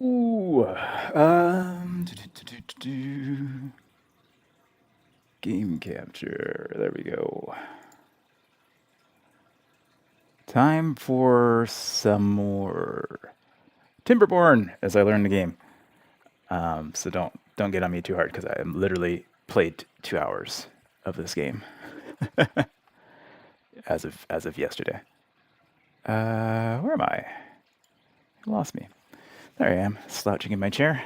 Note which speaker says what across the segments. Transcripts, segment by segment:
Speaker 1: Ooh, game capture. There we go. Time for some more Timberborn as I learn the game. So don't get on me too hard because I literally played 2 hours of this game as of yesterday. Where am I? You lost me. There I am, slouching in my chair.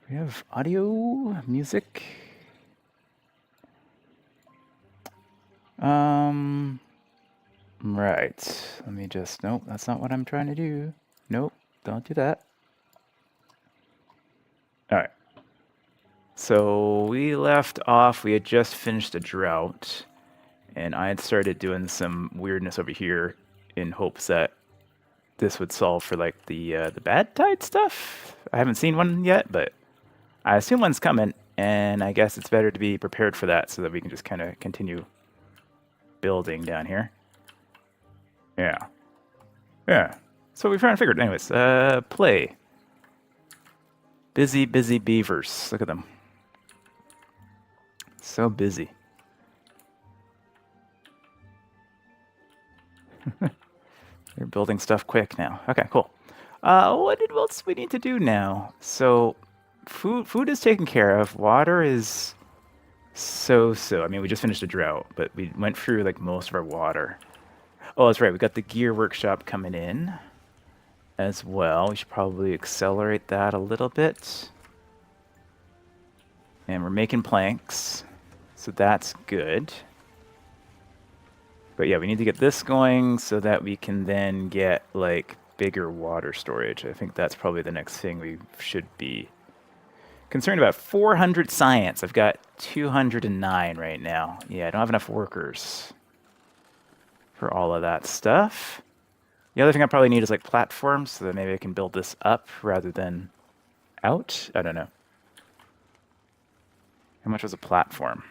Speaker 1: We have audio, music. Right. Let me just, nope, that's not what I'm trying to do. Nope, don't do that. All right. So we left off, we had just finished a drought, and I had started doing some weirdness over here in hopes that this would solve for like the bad tide stuff. I haven't seen one yet, but I assume one's coming, and I guess it's better to be prepared for that so that we can just kind of continue building down here. Yeah. Yeah. So we've kind of figured. Anyways, play. Busy, busy beavers. Look at them. So busy. They're building stuff quick now. Okay, cool. What else we need to do now? So, food is taken care of. Water is so. I mean, we just finished a drought, but we went through like most of our water. Oh, that's right. We got the gear workshop coming in as well. We should probably accelerate that a little bit. And we're making planks, so that's good. But yeah, we need to get this going so that we can then get like bigger water storage. I think that's probably the next thing we should be concerned about. 400 science. I've got 209 right now. Yeah, I don't have enough workers for all of that stuff. The other thing I probably need is like platforms so that maybe I can build this up rather than out. I don't know. How much was a platform?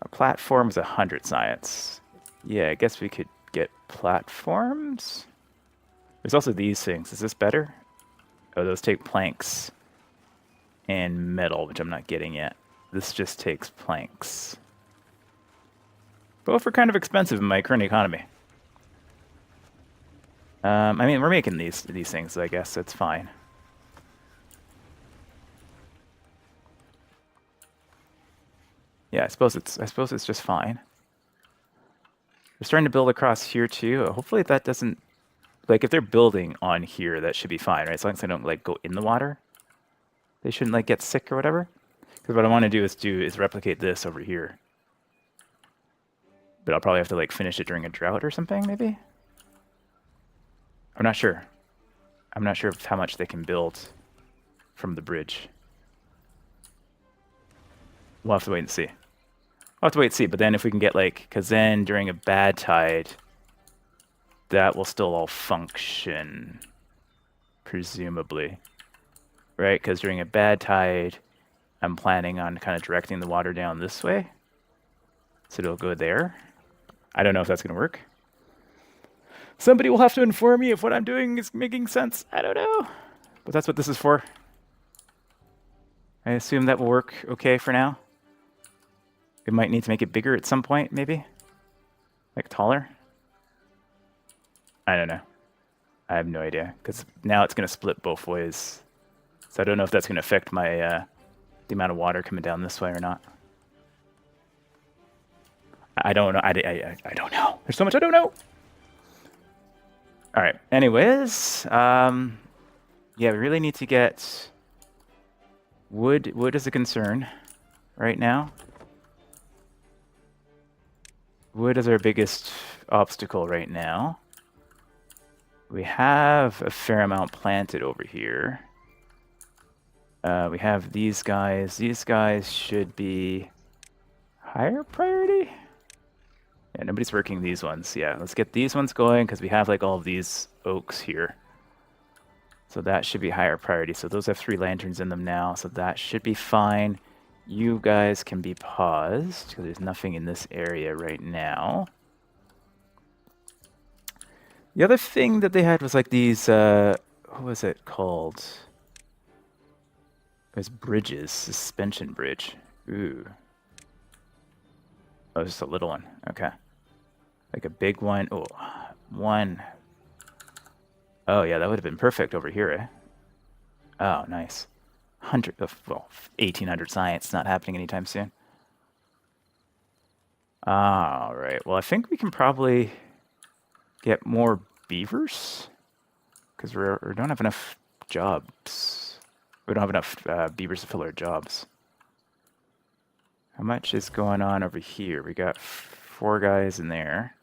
Speaker 1: A platform was 100 science. Yeah, I guess we could get platforms. There's also these things. Is this better? Oh, those take planks and metal, which I'm not getting yet. This just takes planks. Both are kind of expensive in my current economy. I mean, we're making these things, so I guess that's fine. Yeah, I suppose it's just fine. They're starting to build across here too. Hopefully that doesn't, like, if they're building on here, that should be fine, right? As long as they don't like go in the water, they shouldn't like get sick or whatever. Because what I want to do is replicate this over here. But I'll probably have to like finish it during a drought or something, maybe. I'm not sure. I'm not sure of how much they can build from the bridge. We'll have to wait and see. We'll have to wait and see, but then if we can get like, because then during a bad tide, that will still all function, presumably, right? Because during a bad tide, I'm planning on kind of directing the water down this way, so it'll go there. I don't know if that's going to work. Somebody will have to inform me if what I'm doing is making sense. I don't know, but that's what this is for. I assume that will work okay for now. We might need to make it bigger at some point, maybe? Like taller? I don't know. I have no idea, because now it's going to split both ways. So I don't know if that's going to affect my the amount of water coming down this way or not. I don't know. I don't know. There's so much I don't know. All right. Anyways, yeah, we really need to get wood. Wood is a concern right now. Wood is our biggest obstacle right now. We have a fair amount planted over here. We have these guys. These guys should be higher priority. Yeah, nobody's working these ones. Yeah, let's get these ones going because we have like all of these oaks here. So that should be higher priority. So those have 3 lanterns in them now. So that should be fine. You guys can be paused because there's nothing in this area right now. The other thing that they had was like these, what was it called? There's bridges, suspension bridge. Ooh. Oh, just a little one. Okay. Like a big one. Oh, one. Oh, yeah, that would have been perfect over here, eh? Oh, nice. 1,800 science. Not happening anytime soon. All right. Well, I think we can probably get more beavers because we don't have enough jobs. We don't have enough beavers to fill our jobs. How much is going on over here? We got 4 guys in there.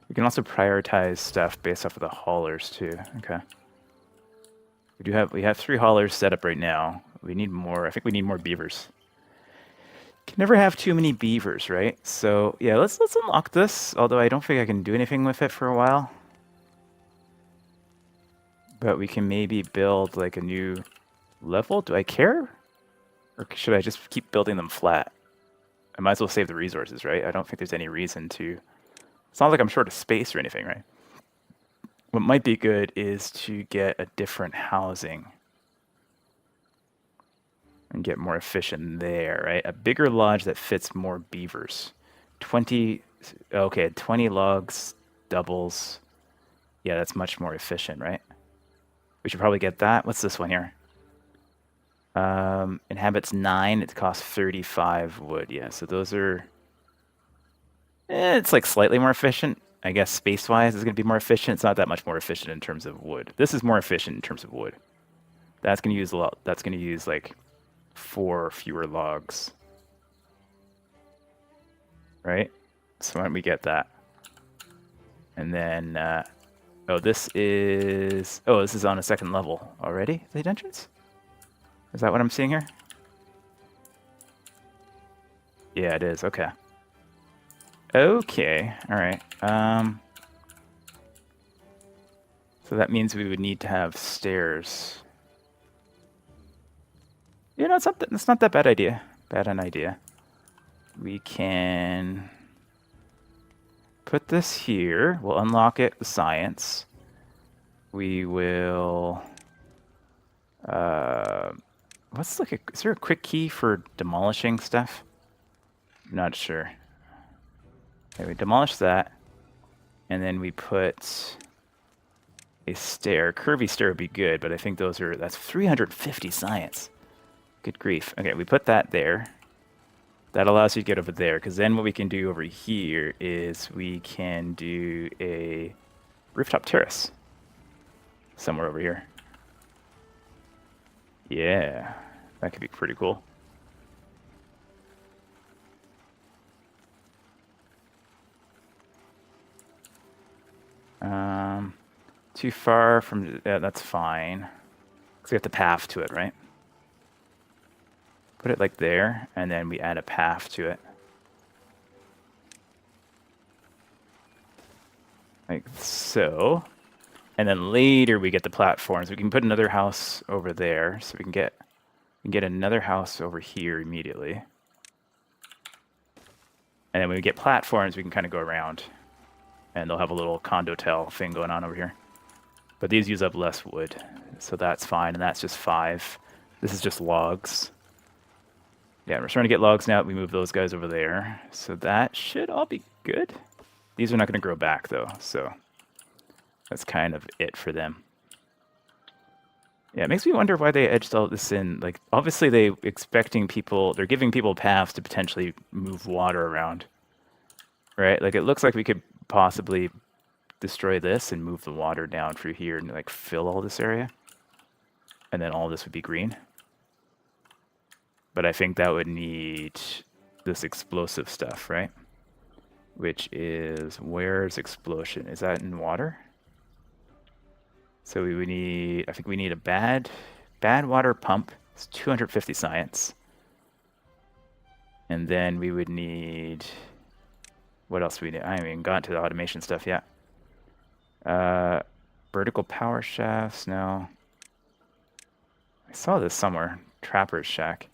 Speaker 1: We can also prioritize stuff based off of the haulers too. Okay. We have 3 haulers set up right now. We need more. I think we need more beavers. Can never have too many beavers, right? So yeah, let's unlock this. Although I don't think I can do anything with it for a while. But we can maybe build like a new level. Do I care? Or should I just keep building them flat? I might as well save the resources, right? I don't think there's any reason to. It's not like I'm short of space or anything, right? What might be good is to get a different housing and get more efficient there, right? A bigger lodge that fits more beavers. 20, okay, 20 logs, doubles. Yeah, that's much more efficient, right? We should probably get that. What's this one here? Inhabits 9, it costs 35 wood. Yeah, so those are... it's like slightly more efficient. I guess space-wise it's going to be more efficient. It's not that much more efficient in terms of wood. This is more efficient in terms of wood. That's going to use a lot. That's going to use like 4 fewer logs. Right? So why don't we get that? And then, oh, this is on a 2nd level already, the entrance? Is that what I'm seeing here? Yeah, it is. Okay. Okay. All right. So that means we would need to have stairs. You know, it's not that bad idea. Bad an idea. We can put this here. We'll unlock it with science. We will. Is there a quick key for demolishing stuff? I'm not sure. Okay, we demolish that, and then we put a stair. Curvy stair would be good, but I think that's 350 science. Good grief. Okay, we put that there. That allows you to get over there, because then what we can do over here is we can do a rooftop terrace somewhere over here. Yeah, that could be pretty cool. Too far from... yeah, that's fine. Because we have the path to it, right? Put it like there, and then we add a path to it. Like so. And then later we get the platforms. We can put another house over there, so we can get another house over here immediately. And then when we get platforms, we can kind of go around. And they'll have a little condotel thing going on over here. But these use up less wood, so that's fine, and that's just 5. This is just logs. Yeah, we're starting to get logs now. We move those guys over there. So that should all be good. These are not going to grow back, though, so that's kind of it for them. Yeah, it makes me wonder why they edged all this in. Like, obviously they're giving people paths to potentially move water around. Right? Like, it looks like we could possibly destroy this and move the water down through here and like fill all this area, and then all this would be green. But I think that would need this explosive stuff, right? Which is, where's explosion? Is that in water? So we would need, I think we need a bad water pump. It's 250 science. And then we would need, what else do we need? I haven't even gotten to the automation stuff yet. Vertical power shafts, no. I saw this somewhere. Trapper's shack.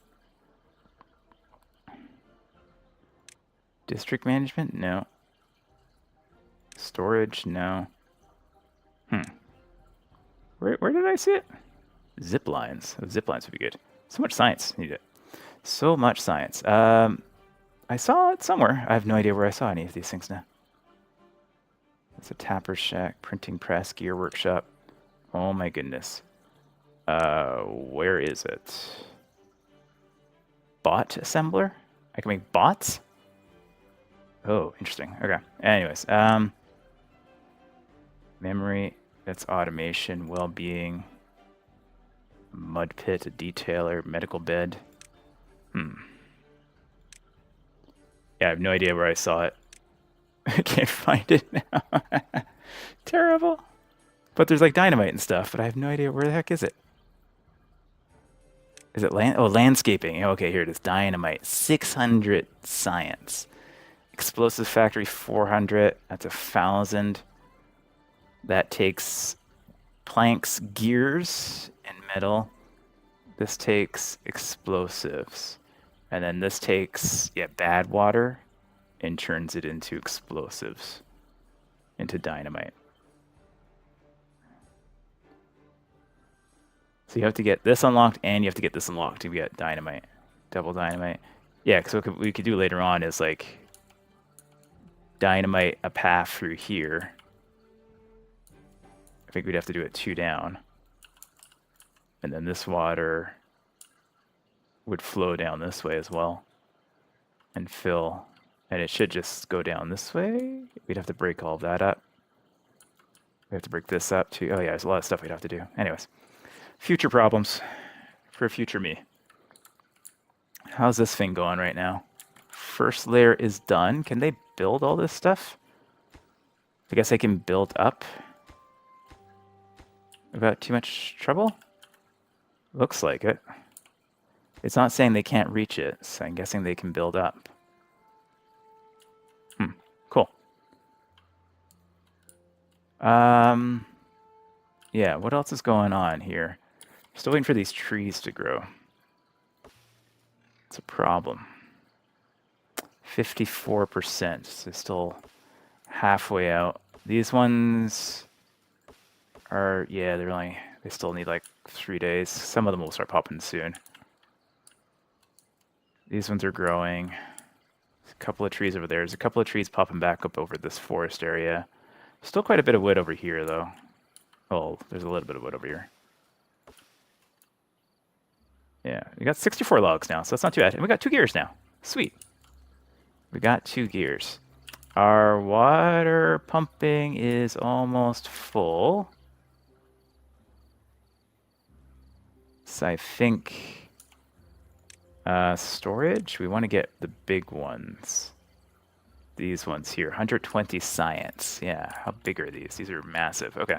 Speaker 1: District management, no. Storage, no. Where did I see it? Zip lines. Oh, zip lines would be good. So much science. Need it. So much science. I saw it somewhere. I have no idea where I saw any of these things now. It's a tapper's shack, printing press, gear workshop. Oh my goodness. Where is it? Bot assembler? I can make bots? Oh, interesting. Okay. Anyways, memory, that's automation, well-being, mud pit, a detailer, medical bed. Yeah, I have no idea where I saw it. I can't find it now. Terrible. But there's like dynamite and stuff, but I have no idea where the heck is it. Is it land? Oh, landscaping. Okay, here it is. Dynamite. 600 science. Explosive factory 400. That's 1,000. That takes planks, gears, and metal. This takes explosives. And then this takes, bad water and turns it into explosives, into dynamite. So you have to get this unlocked and you have to get this unlocked to get dynamite. Double dynamite. Yeah, because what we could do later on is like dynamite a path through here. I think we'd have to do it 2 down. And then this water would flow down this way as well and fill. And it should just go down this way. We'd have to break all of that up. We have to break this up too. Oh yeah, there's a lot of stuff we'd have to do. Anyways, future problems for future me. How's this thing going right now? First layer is done. Can they build all this stuff? I guess I can build up without too much trouble? Looks like it. It's not saying they can't reach it, so I'm guessing they can build up. Cool. Yeah, what else is going on here? Still waiting for these trees to grow. It's a problem. 54%, so still halfway out. These ones are, they still need like 3 days. Some of them will start popping soon. These ones are growing. There's a couple of trees over there. There's a couple of trees popping back up over this forest area. Still quite a bit of wood over here, though. Oh, there's a little bit of wood over here. Yeah, we got 64 logs now, so that's not too bad. And we got 2 gears now. Sweet. We got 2 gears. Our water pumping is almost full. So I think storage, we want to get the big ones. These ones here, 120 science. Yeah, how big are these? These are massive. Okay.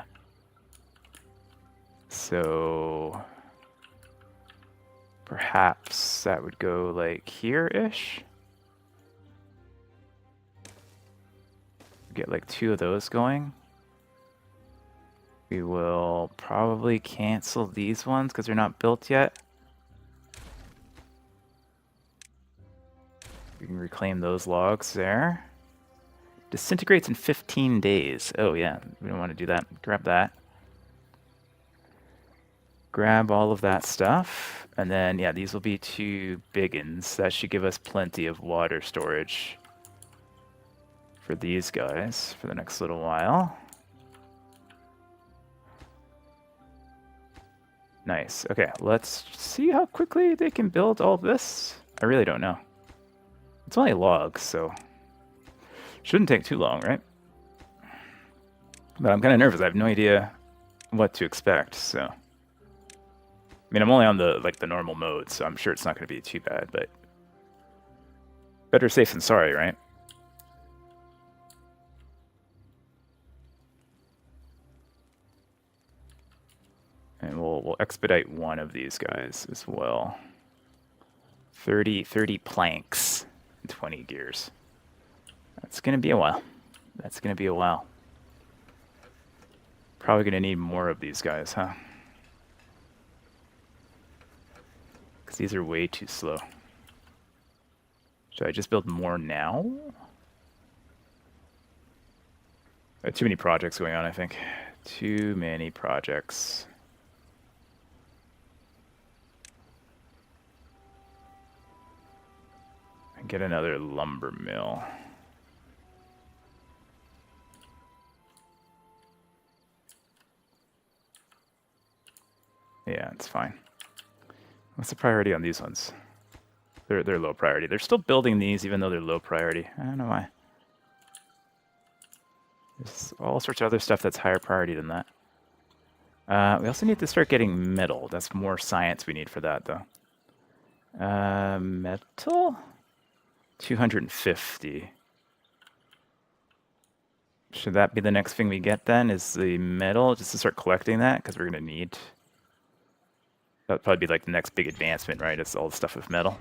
Speaker 1: So perhaps that would go like here-ish. Get like 2 of those going. We will probably cancel these ones because they're not built yet. We can reclaim those logs there. Disintegrates in 15 days. Oh yeah, we don't want to do that. Grab that. Grab all of that stuff. And then, yeah, these will be 2 big ones. That should give us plenty of water storage for these guys for the next little while. Nice. Okay, let's see how quickly they can build all this. I really don't know. It's only logs, so shouldn't take too long, right? But I'm kind of nervous. I have no idea what to expect, so. I mean, I'm only on the normal mode, so I'm sure it's not going to be too bad, but better safe than sorry, right? And we'll expedite one of these guys as well. 30 planks and 20 gears. That's going to be a while. That's going to be a while. Probably gonna need more of these guys, huh? Because these are way too slow. Should I just build more now? Too many projects going on, I think. Too many projects. And get another lumber mill. Yeah, it's fine. What's the priority on these ones? They're low priority. They're still building these even though they're low priority. I don't know why. There's all sorts of other stuff that's higher priority than that. We also need to start getting metal. That's more science we need for that, though. Metal? 250. Should that be the next thing we get then? Is the metal? Just to start collecting that? Because we're going to need... That'd probably be like the next big advancement, right? It's all the stuff with metal.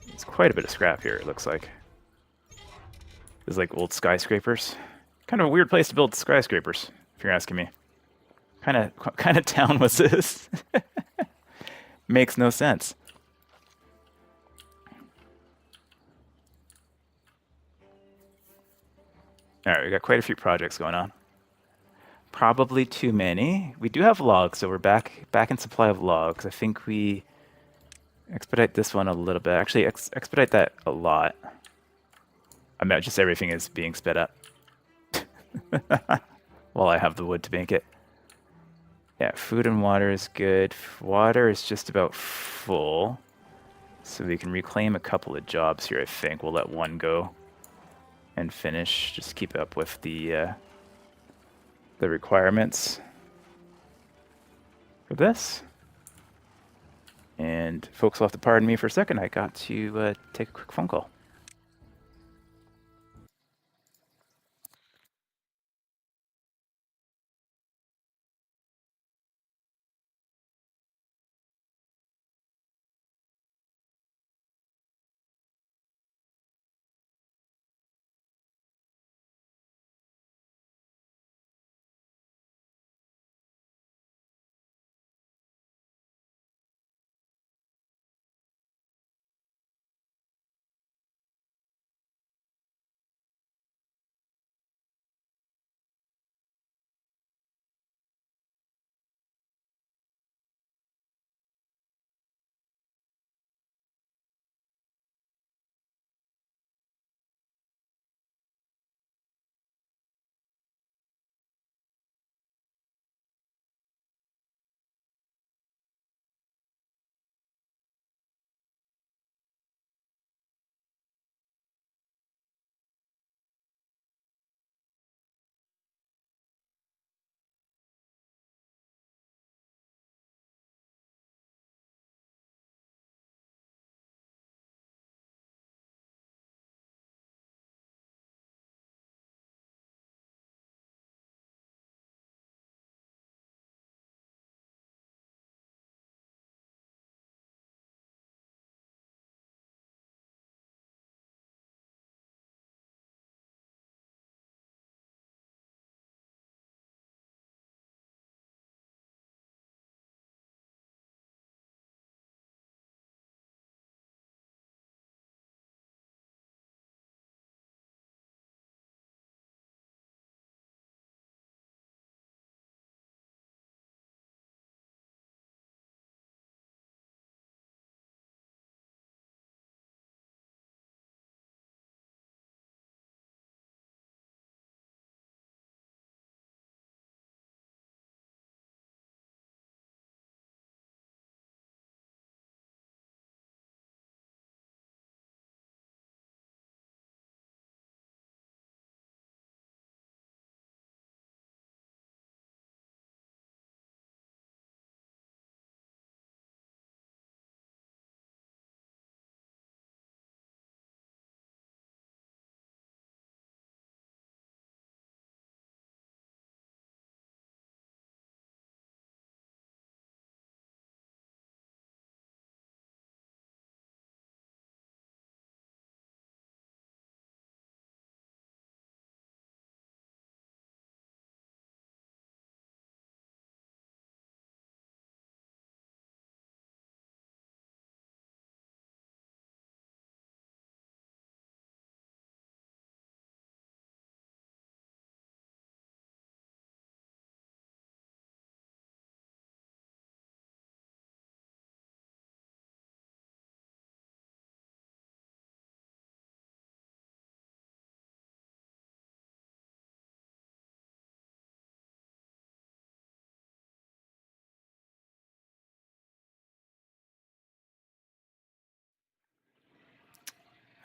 Speaker 1: There's quite a bit of scrap here, it looks like. There's like old skyscrapers. Kind of a weird place to build skyscrapers, if you're asking me. Kind of town was this? Makes no sense. All right, we got quite a few projects going on. Probably too many. We do have logs, so we're back in supply of logs. I think we expedite this one a little bit. Actually, expedite that a lot. I mean, just everything is being sped up. While I have the wood to make it. Yeah, food and water is good. Water is just about full. So we can reclaim a couple of jobs here, I think. We'll let one go and finish. Just keep up with the requirements for this. And folks will have to pardon me for a second. I got to take a quick phone call.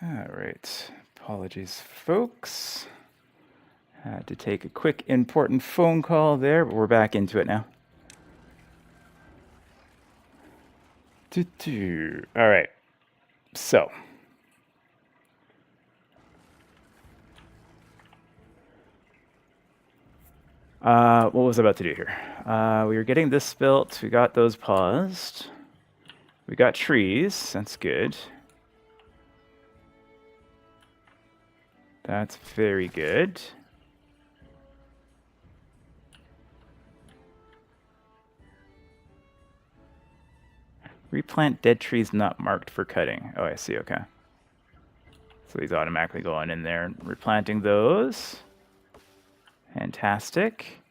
Speaker 1: All right. Apologies, folks. Had to take a quick important phone call there, but we're back into it now. All right. So. What was I about to do here? We were getting this built. We got those paused. We got trees. That's good. That's very good. Replant dead trees not marked for cutting. Oh, I see. Okay. So he's automatically going in there and replanting those. Fantastic.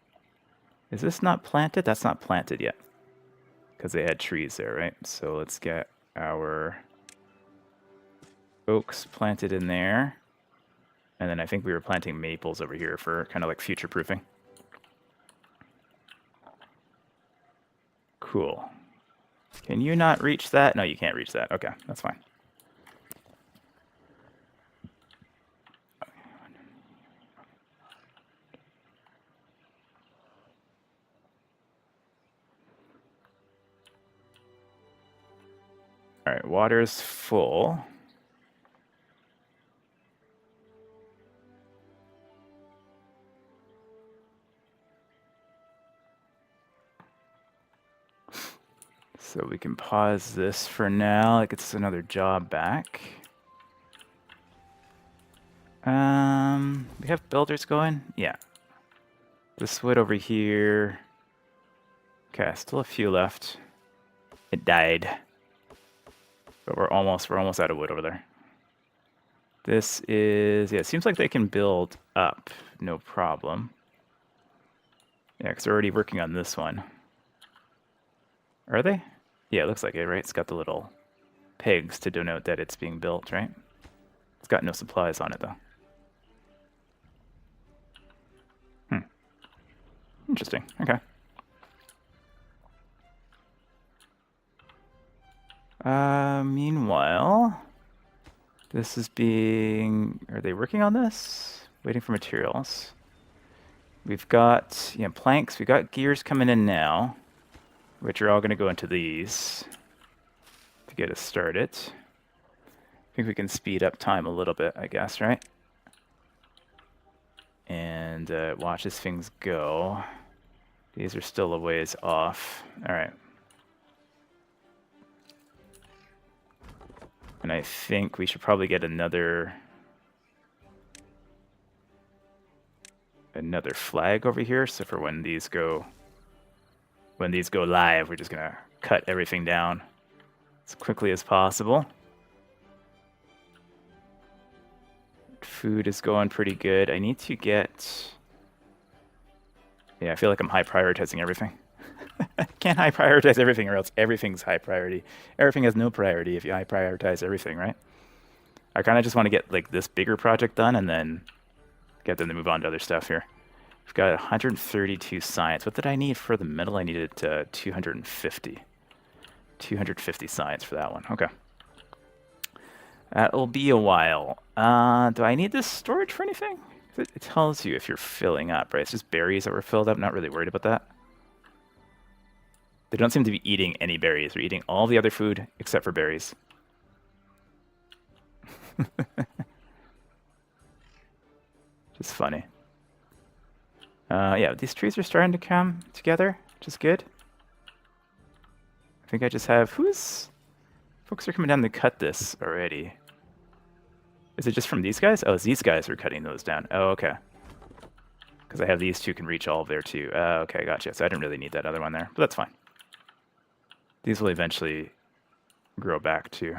Speaker 1: Is this not planted? That's not planted yet. Because they had trees there, right? So let's get our oaks planted in there. And then I think we were planting maples over here for kind of like future proofing. Cool. Can you not reach that? No, you can't reach that. Okay, that's fine. All right, water's full. So we can pause this for now. It gets another job back. We have builders going? Yeah. This wood over here. Okay, still a few left. It died. But we're almost out of wood over there. This is, yeah, it seems like they can build up, no problem. Yeah, because they're already working on this one. Are they? Yeah, it looks like it, right? It's got the little pegs to denote that it's being built, right? It's got no supplies on it, though. Interesting. Okay. Meanwhile, this is being... Are they working on this? Waiting for materials. We've got planks. We've got gears coming in now, which are all going to go into these to get us started. I think we can speed up time a little bit, I guess, right? And watch as things go. These are still a ways off. All right. And I think we should probably get another flag over here. So for when these go live, we're just gonna cut everything down as quickly as possible. Food is going pretty good. I need to get... Yeah, I feel like I'm high prioritizing everything. Can't high prioritize everything or else everything's high priority. Everything has no priority if you high prioritize everything, right? I kind of just want to get like this bigger project done and then get them to move on to other stuff here. We've got 132 science. What did I need for the middle? I needed 250. 250 science for that one. Okay. That'll be a while. Do I need this storage for anything? It tells you if you're filling up, right? It's just berries that were filled up. Not really worried about that. They don't seem to be eating any berries. They're eating all the other food except for berries. Just funny. Yeah, these trees are starting to come together, which is good. I think I just have... Folks are coming down to cut this already. Is it just from these guys? Oh, these guys are cutting those down. Oh, okay. Because I have these two can reach all of there too. Okay, gotcha. So I didn't really need that other one there, but that's fine. These will eventually grow back too.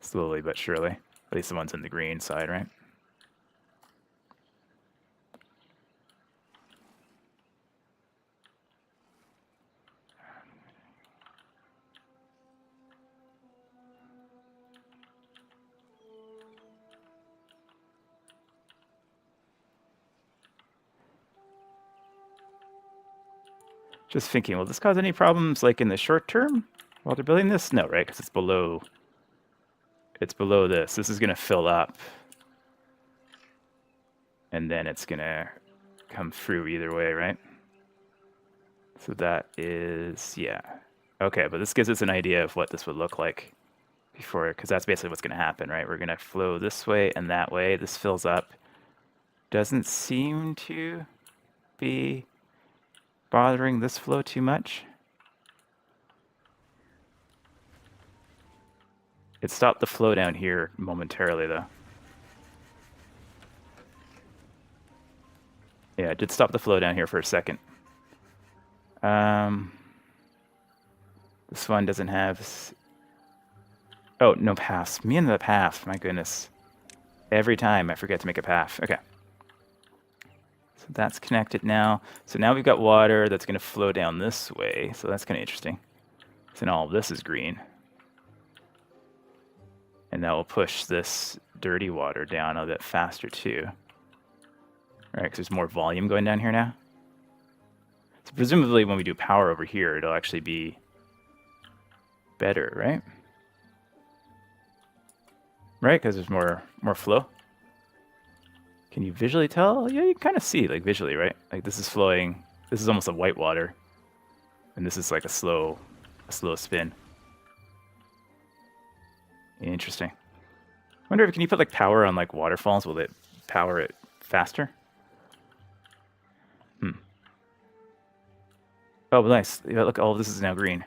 Speaker 1: Slowly but surely. At least the ones in the green side, right? Just thinking, will this cause any problems like in the short term while they're building this? No, right? Because it's below It's below this. This is going to fill up. And then it's going to come through either way, right? So that is, yeah. Okay, but this gives us an idea of what this would look like before, because that's basically what's going to happen, right? We're going to flow this way and that way. This fills up. Doesn't seem to be bothering this flow too much. It stopped the flow down here momentarily, though. Yeah, it did stop the flow down here for a second. This one doesn't have... Oh, no paths. Me and the path, my goodness. Every time I forget to make a path. Okay. So that's connected now. So now we've got water that's going to flow down this way. So that's kind of interesting. So now all of this is green. And that will push this dirty water down a bit faster too. Right, because there's more volume going down here now. So presumably when we do power over here, it'll actually be better, right? Right, because there's more flow. Can you visually tell? Yeah, you can kind of see, like visually, right? Like this is flowing. This is almost a white water, and this is like a slow spin. Interesting. Wonder if can you put like power on like waterfalls? Will it power it faster? Oh, nice. Yeah, look, all of this is now green.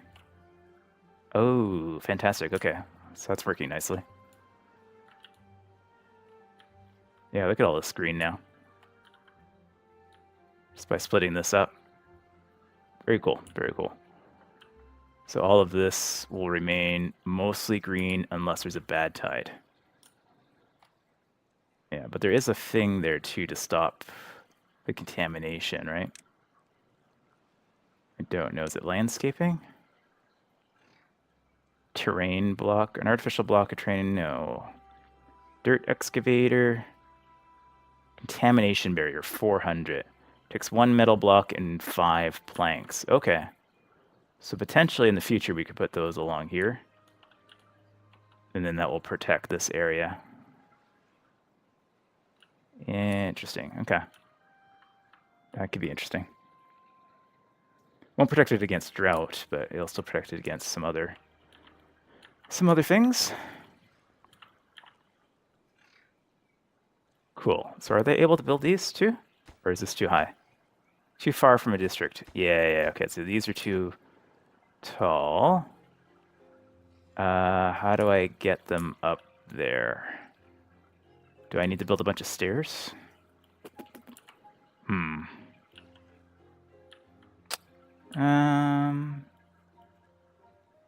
Speaker 1: Oh, fantastic. Okay, so that's working nicely. Yeah, look at all this green now. Just by splitting this up. Very cool, very cool. So all of this will remain mostly green unless there's a bad tide. Yeah, but there is a thing there too to stop the contamination, right? I don't know. Is it landscaping? Terrain block? An artificial block of terrain? No. Dirt excavator. Contamination barrier, 400. Takes 1 metal block and 5 planks. Okay. So potentially in the future we could put those along here. And then that will protect this area. Interesting. Okay. That could be interesting. Won't protect it against drought, but it'll still protect it against some other things. Cool. So are they able to build these too? Or is this too high? Too far from a district. Yeah, okay. So these are too tall. How do I get them up there? Do I need to build a bunch of stairs?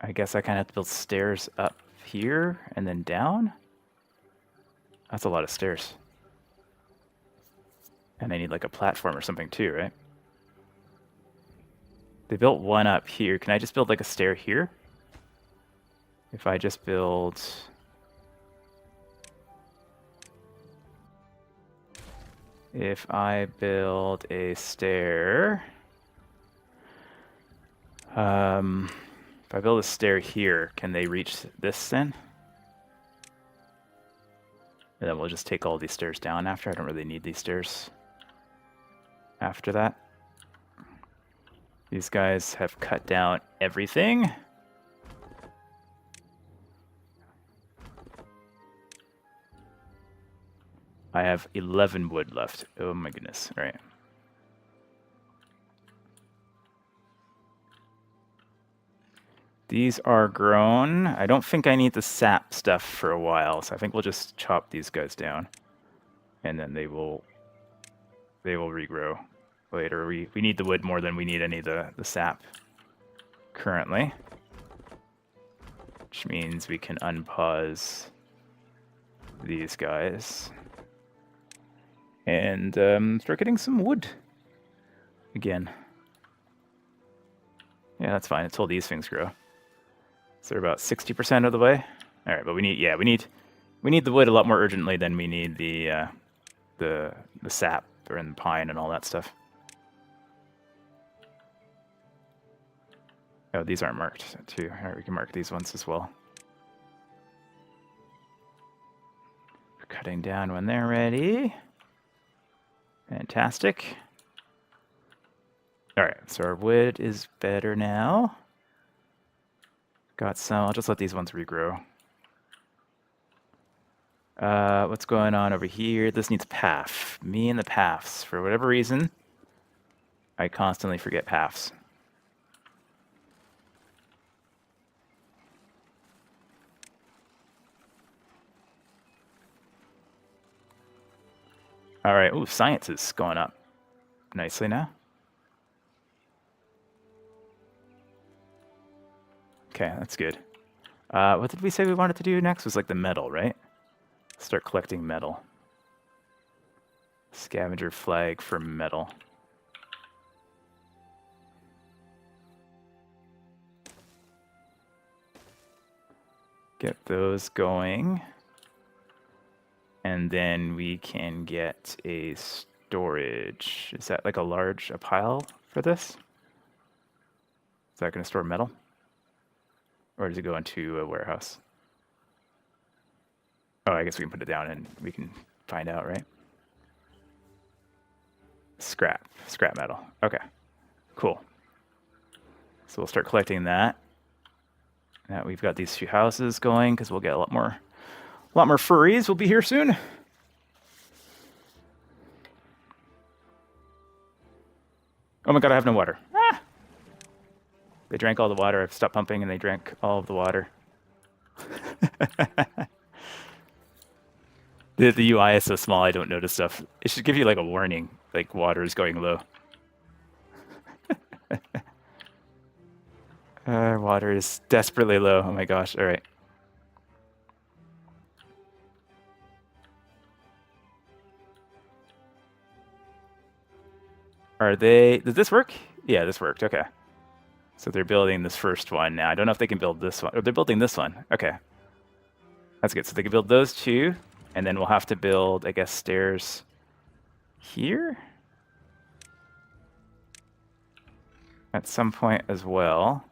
Speaker 1: I guess I kind of have to build stairs up here and then down. That's a lot of stairs. And I need like a platform or something too, right? They built one up here. Can I just build like a stair here? If I just build... If I build a stair... if I build a stair here, can they reach this then? And then we'll just take all these stairs down after. I don't really need these stairs after that. These guys have cut down everything. I have 11 wood left. Oh my goodness. All right. These are grown. I don't think I need the sap stuff for a while, so I think we'll just chop these guys down. And then they will regrow later. We need the wood more than we need any of the sap currently. Which means we can unpause these guys. And start getting some wood again. Yeah, that's fine. Until these things grow. So they're about 60% of the way. All right, but we need the wood a lot more urgently than we need the sap and the pine and all that stuff. Oh, these aren't marked too. All right, we can mark these ones as well. cutting down when they're ready. Fantastic. All right, so our wood is better now. Got some. I'll just let these ones regrow. What's going on over here? This needs path. Me and the paths. For whatever reason, I constantly forget paths. All right. Ooh, science is going up nicely now. Okay, that's good. What did we say we wanted to do next? Was like the metal, right? Start collecting metal. Scavenger flag for metal. Get those going. And then we can get a storage. Is that like a pile for this? Is that going to store metal? Or does it go into a warehouse? Oh, I guess we can put it down and we can find out, right? Scrap metal. Okay, cool. So we'll start collecting that. Now we've got these few houses going because we'll get a lot more furries. Will be here soon. Oh my god, I have no water. Ah! They drank all the water. I've stopped pumping and they drank all of the water. The UI is so small I don't notice stuff. It should give you like a warning, like water is going low. Water is desperately low. Oh my gosh, all right. Did this work? Yeah, this worked, okay. So they're building this first one now. I don't know if they can build this one. Oh, they're building this one, okay. That's good, so they can build those two, and then we'll have to build, I guess, stairs here? At some point as well.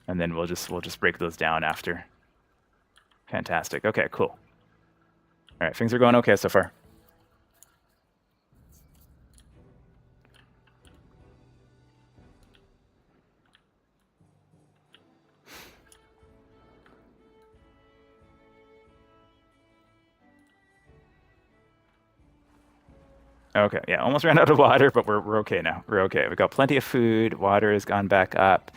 Speaker 1: And then we'll just break those down after. Fantastic, okay, cool. All right, things are going okay so far. Okay, yeah, almost ran out of water, but we're okay now. We're okay. We've got plenty of food. Water has gone back up.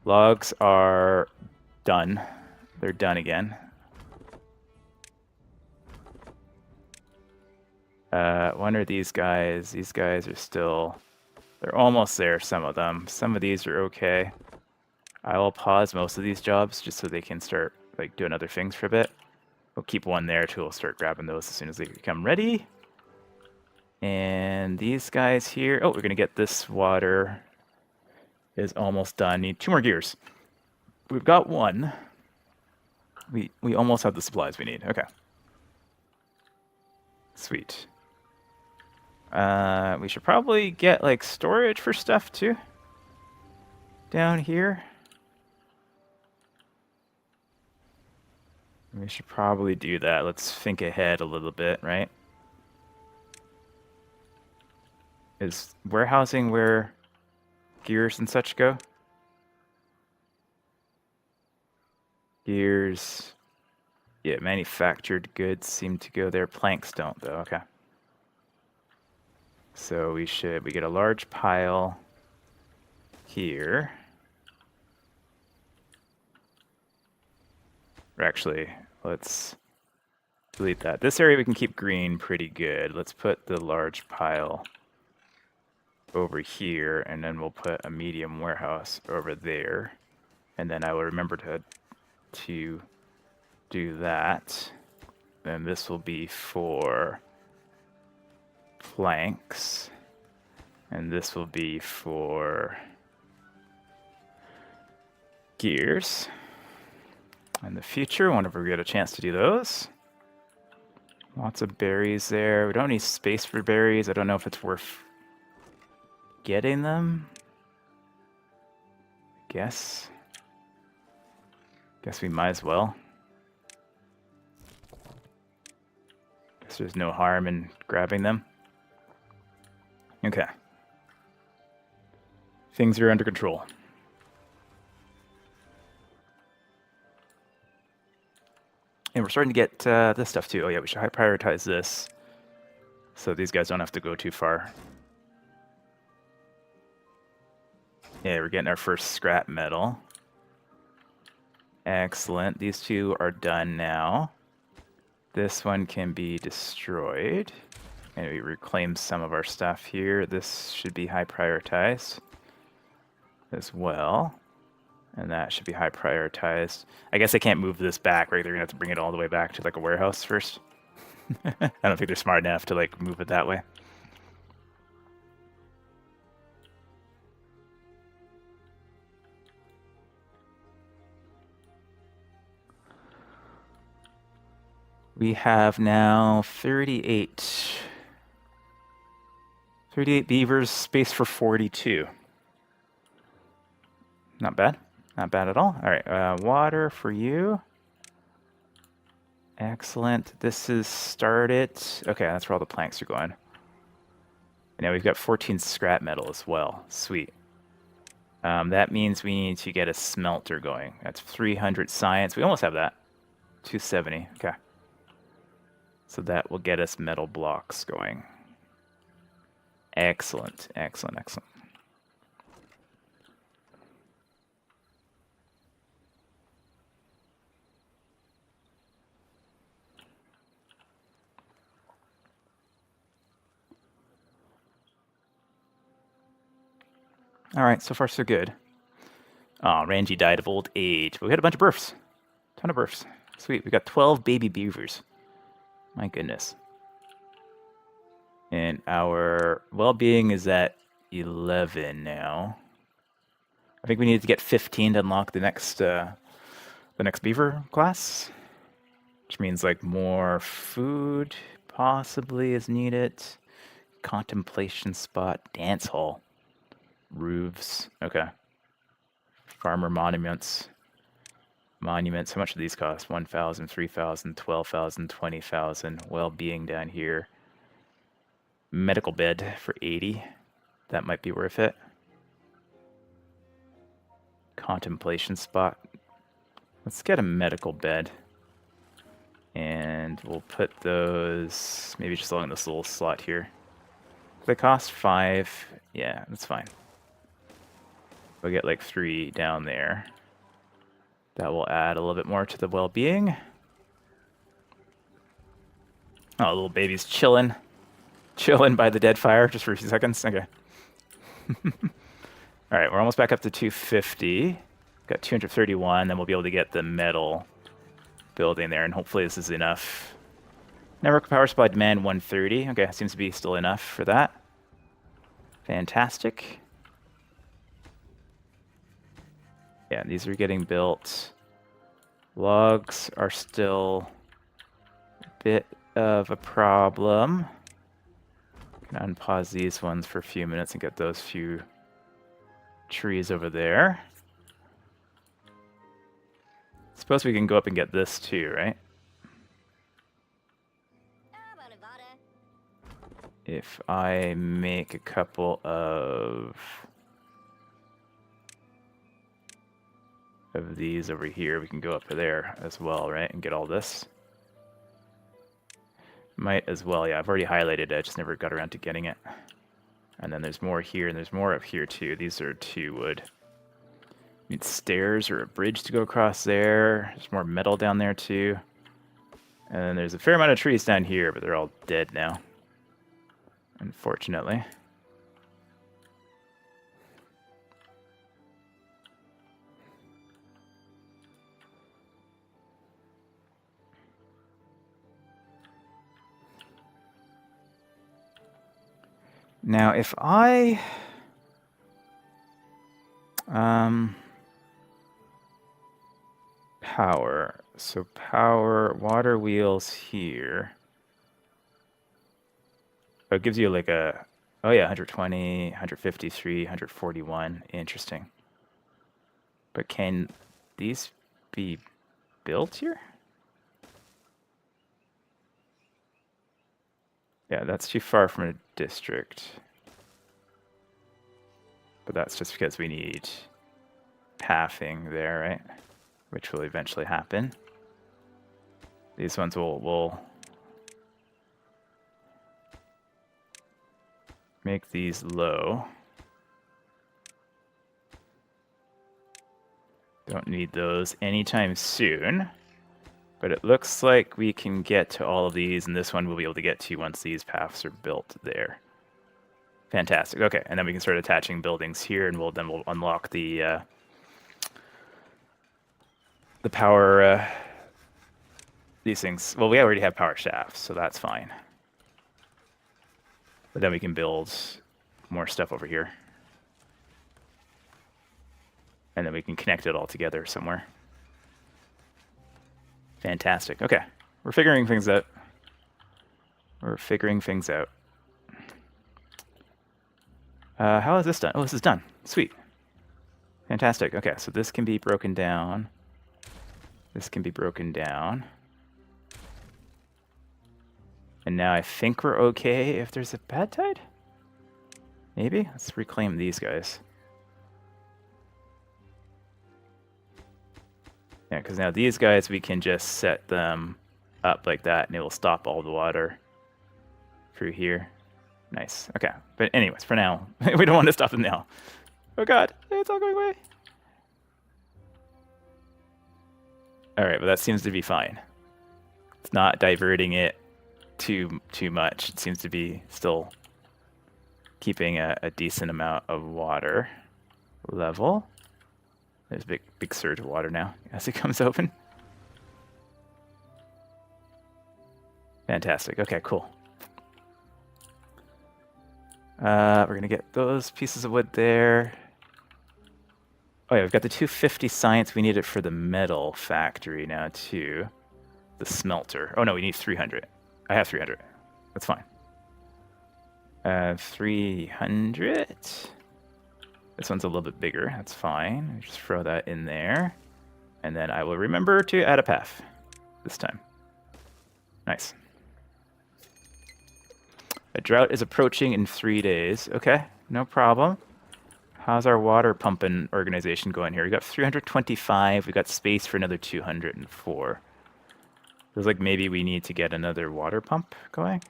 Speaker 1: Logs are done. They're done again. One are these guys. These guys are still... They're almost there, some of them. Some of these are okay. I will pause most of these jobs just so they can start like doing other things for a bit. We'll keep one there too. We'll start grabbing those as soon as they become ready. And these guys here, oh, we're gonna get this water is almost done. Need 2 more gears. We've got one. We almost have the supplies we need. Okay. Sweet. We should probably get like storage for stuff too. Down here. We should probably do that. Let's think ahead a little bit, right? Is warehousing where gears and such go? Gears. Yeah, manufactured goods seem to go there. Planks don't, though. Okay. So we get a large pile here. Or actually, let's delete that. This area we can keep green pretty good. Let's put the large pile over here, and then we'll put a medium warehouse over there. And then I will remember to do that. Then this will be for planks. And this will be for gears. In the future, whenever we get a chance to do those. Lots of berries there. We don't need space for berries. I don't know if it's worth getting them. Guess we might as well. So there's no harm in grabbing them. Okay. Things are under control. And we're starting to get this stuff too. Oh yeah, we should high prioritize this so these guys don't have to go too far. Yeah, we're getting our first scrap metal. Excellent. These two are done now. This one can be destroyed. And we reclaim some of our stuff here. This should be high prioritized as well. And that should be high prioritized. I guess I can't move this back, right? They're gonna have to bring it all the way back to like a warehouse first. I don't think they're smart enough to like move it that way. We have now 38 beavers, space for 42. Not bad. Not bad at all. All right, water for you. Excellent. This is started. Okay, that's where all the planks are going. And now we've got 14 scrap metal as well. Sweet. That means we need to get a smelter going. That's 300 science. We almost have that. 270. Okay. So that will get us metal blocks going. Excellent. Excellent. Excellent. All right, so far so good. Oh, Ranji died of old age, but we had a bunch of births. Ton of births. Sweet, we got 12 baby beavers. My goodness. And our well-being is at 11 now. I think we need to get 15 to unlock the next beaver class, which means like more food possibly is needed. Contemplation spot, dance hall. Roofs. Okay. Farmer monuments. Monuments. How much do these cost? 1,000, 3,000, 12,000, 20,000. Well-being down here. Medical bed for 80. That might be worth it. Contemplation spot. Let's get a medical bed. And we'll put those maybe just along this little slot here. They cost 5. Yeah, that's fine. We'll get like 3 down there. That will add a little bit more to the well-being. Oh, little baby's chilling. Chilling by the dead fire just for a few seconds. Okay. All right, we're almost back up to 250. Got 231, then we'll be able to get the metal building there, and hopefully this is enough. Network power supply demand 130. Okay, seems to be still enough for that. Fantastic. Yeah, these are getting built. Logs are still a bit of a problem. Can unpause these ones for a few minutes and get those few trees over there. Suppose we can go up and get this too, right? If I make a couple of these over here, we can go up there as well, right? And get all this. Might as well, yeah, I've already highlighted it, I just never got around to getting it. And then there's more here, and there's more up here too. These are 2 wood. Need stairs or a bridge to go across there. There's more metal down there too. And then there's a fair amount of trees down here, but they're all dead now, unfortunately. Now, if I power, so power water wheels here. Oh, it gives you like a, oh yeah, 120, 153, 141. Interesting. But can these be built here? Yeah, that's too far from a district. But that's just because we need pathing there, right? Which will eventually happen. These ones will make these low. Don't need those anytime soon. But it looks like we can get to all of these, and this one we'll be able to get to once these paths are built there. Fantastic. Okay, and then we can start attaching buildings here, and we'll unlock the power. These things. Well, we already have power shafts, so that's fine. But then we can build more stuff over here, and then we can connect it all together somewhere. Fantastic. Okay, we're figuring things out. We're figuring things out. How is this done? Oh, this is done. Sweet. Fantastic. Okay, so this can be broken down. This can be broken down. And now I think we're okay if there's a bad tide? Maybe? Let's reclaim these guys. Yeah, because now these guys, we can just set them up like that, and it will stop all the water through here. Nice. Okay. But anyways, for now, we don't want to stop them now. Oh god, it's all going away. All right, but that seems to be fine. It's not diverting it too much. It seems to be still keeping a decent amount of water level. There's a big surge of water now as it comes open. Fantastic. Okay, cool. We're going to get those pieces of wood there. Oh yeah, we've got the 250 science. We need it for the metal factory now too. The smelter. Oh no, we need 300. I have 300. That's fine. 300. This one's a little bit bigger. That's fine. Just throw that in there. And then I will remember to add a path this time. Nice. A drought is approaching in 3 days. Okay, no problem. How's our water pumping organization going here? We got 325. We got space for another 204. Feels like maybe we need to get another water pump going.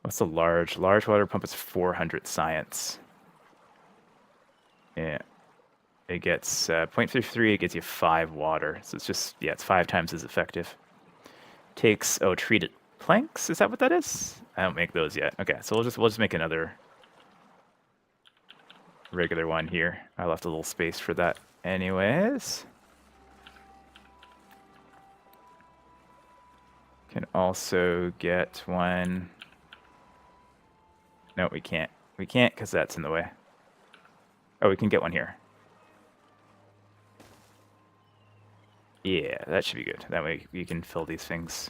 Speaker 1: What's a large water pump? Is 400 science. Yeah, it gets 0.33. It gets you 5 water. So it's just it's 5 times as effective. Takes treated planks. Is that what that is? I don't make those yet. Okay, so we'll just make another regular one here. I left a little space for that anyways. Can also get one. No, we can't. We can't because that's in the way. Oh, we can get one here. Yeah, that should be good. That way we can fill these things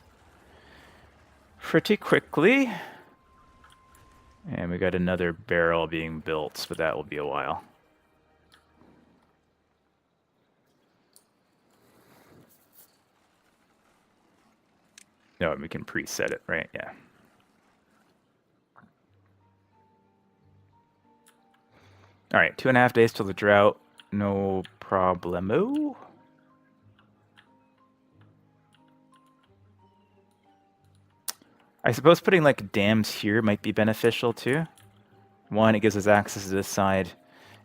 Speaker 1: pretty quickly. And we got another barrel being built, but that will be a while. No, we can preset it, right? Yeah. All right, 2.5 days till the drought. No problemo. I suppose putting like dams here might be beneficial too. 1, it gives us access to this side,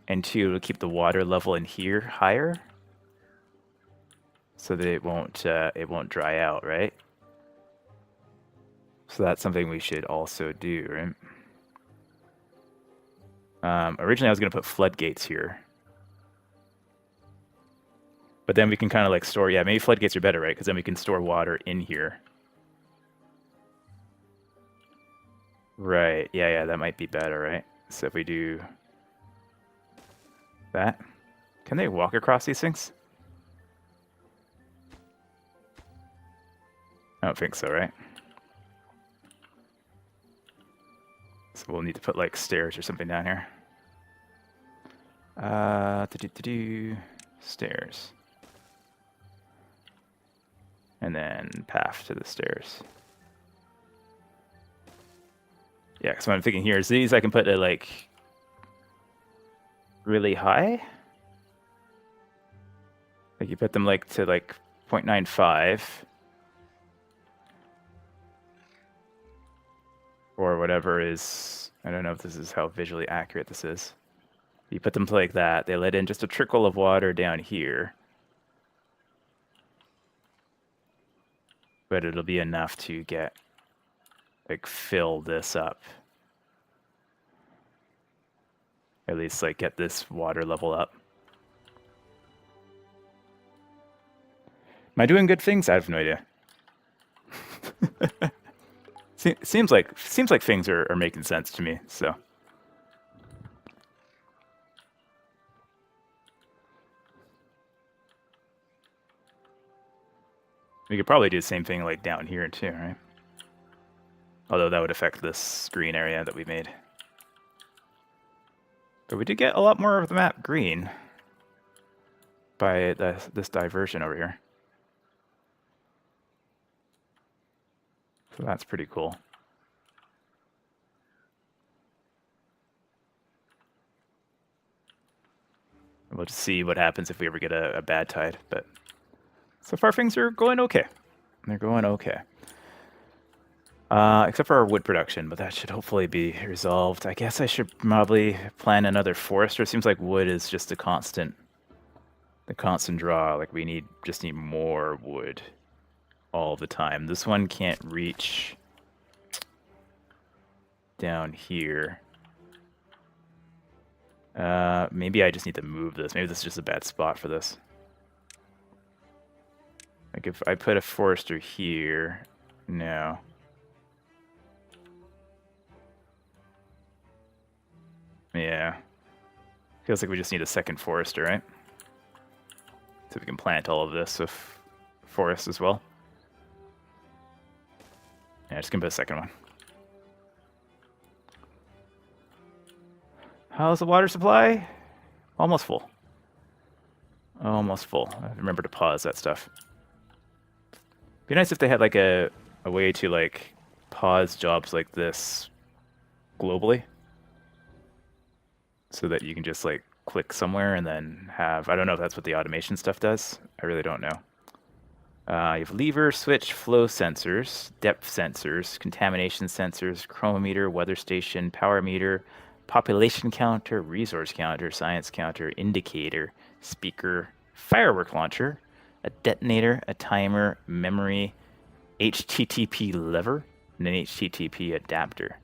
Speaker 1: and 2, it'll keep the water level in here higher, so that it won't dry out, right? So that's something we should also do, right? Originally, I was going to put floodgates here. But then we can kind of like store... Yeah, maybe floodgates are better, right? Because then we can store water in here. Right. Yeah, that might be better, right? So if we do that... Can they walk across these things? I don't think so, right? So we'll need to put like stairs or something down here. Stairs. And then path to the stairs. Yeah, so what I'm thinking here is these I can put at like really high. Like you put them like to like 0.95 or whatever is, I don't know if this is how visually accurate this is. You put them to like that, they let in just a trickle of water down here. But it'll be enough to get, like, fill this up. At least, like, get this water level up. Am I doing good things? I have no idea. seems like things are making sense to me, so. We could probably do the same thing like down here too, right? Although that would affect this green area that we made. But we did get a lot more of the map green by this diversion over here. So that's pretty cool. We'll just see what happens if we ever get a bad tide, but so far things are going okay. They're going okay. Except for our wood production, but that should hopefully be resolved. I guess I should probably plan another forester. It seems like wood is just the constant draw. Like we just need more wood all the time. This one can't reach down here. Maybe I just need to move this. Maybe this is just a bad spot for this. Like if I put a forester here, no. Yeah. Feels like we just need a second forester, right? So we can plant all of this with forest as well. Yeah, just gonna put a second one. How's the water supply? Almost full. Almost full. I remember to pause that stuff. Be nice if they had like a way to like pause jobs like this globally. So that you can just like click somewhere and then have, I don't know if that's what the automation stuff does. I really don't know. You have lever, switch, flow sensors, depth sensors, contamination sensors, chronometer, weather station, power meter, population counter, resource counter, science counter, indicator, speaker, firework launcher, a detonator, a timer, memory, HTTP lever, and an HTTP adapter.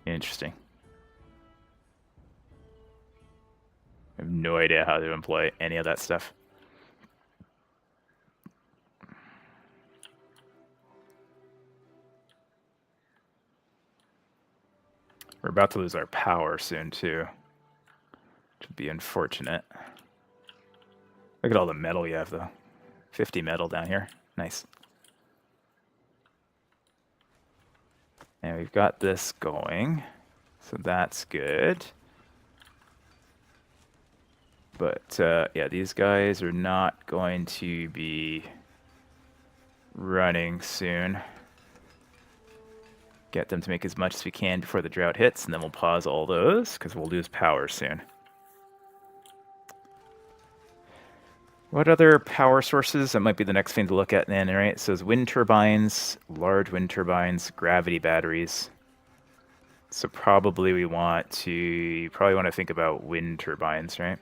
Speaker 1: Interesting. I have no idea how to employ any of that stuff. We're about to lose our power soon, too. Which would be unfortunate. Look at all the metal you have, though. 50 metal down here. Nice. And we've got this going. So that's good. But, yeah, these guys are not going to be running soon. Get them to make as much as we can before the drought hits, and then we'll pause all those, because we'll lose power soon. What other power sources? That might be the next thing to look at then, right? So it's wind turbines, large wind turbines, gravity batteries. So probably you want to think about wind turbines, right?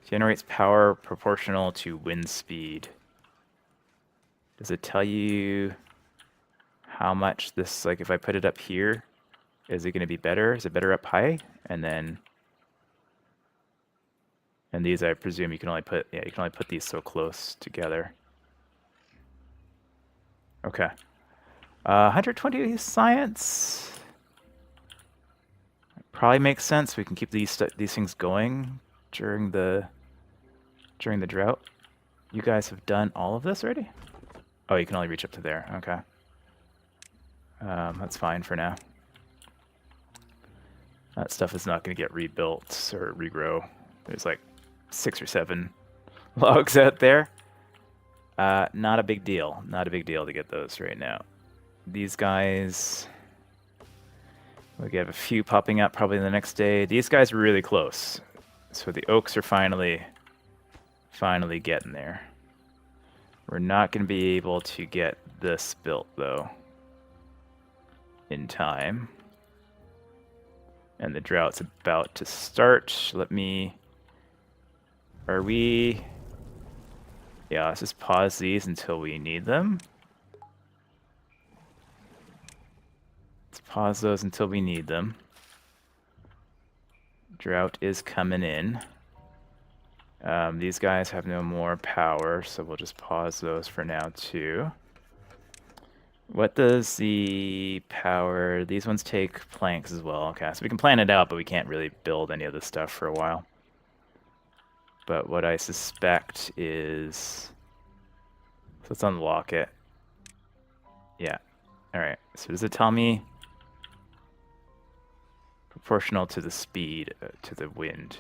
Speaker 1: Generates power proportional to wind speed. Does it tell you how much this, like if I put it up here, is it going to be better? Is it better up high? And these I presume you can only put these so close together. Okay. 120 science. Probably makes sense. We can keep these things going during the drought. You guys have done all of this already? Oh, you can only reach up to there. Okay. That's fine for now. That stuff is not going to get rebuilt or regrow. There's like 6 or 7 logs out there. Not a big deal. Not a big deal to get those right now. These guys, We have a few popping up probably the next day. These guys are really close. So the oaks are finally getting there. We're not going to be able to get this built, though, in time. And the drought's about to start. Are we... Yeah, let's just pause these until we need them. Let's pause those until we need them. Drought is coming in. These guys have no more power, so we'll just pause those for now, too. What does the power... These ones take planks as well. Okay, so we can plan it out, but we can't really build any of this stuff for a while. But what I suspect is... So let's unlock it. Yeah. Alright, so does it tell me... Proportional to the speed, to the wind.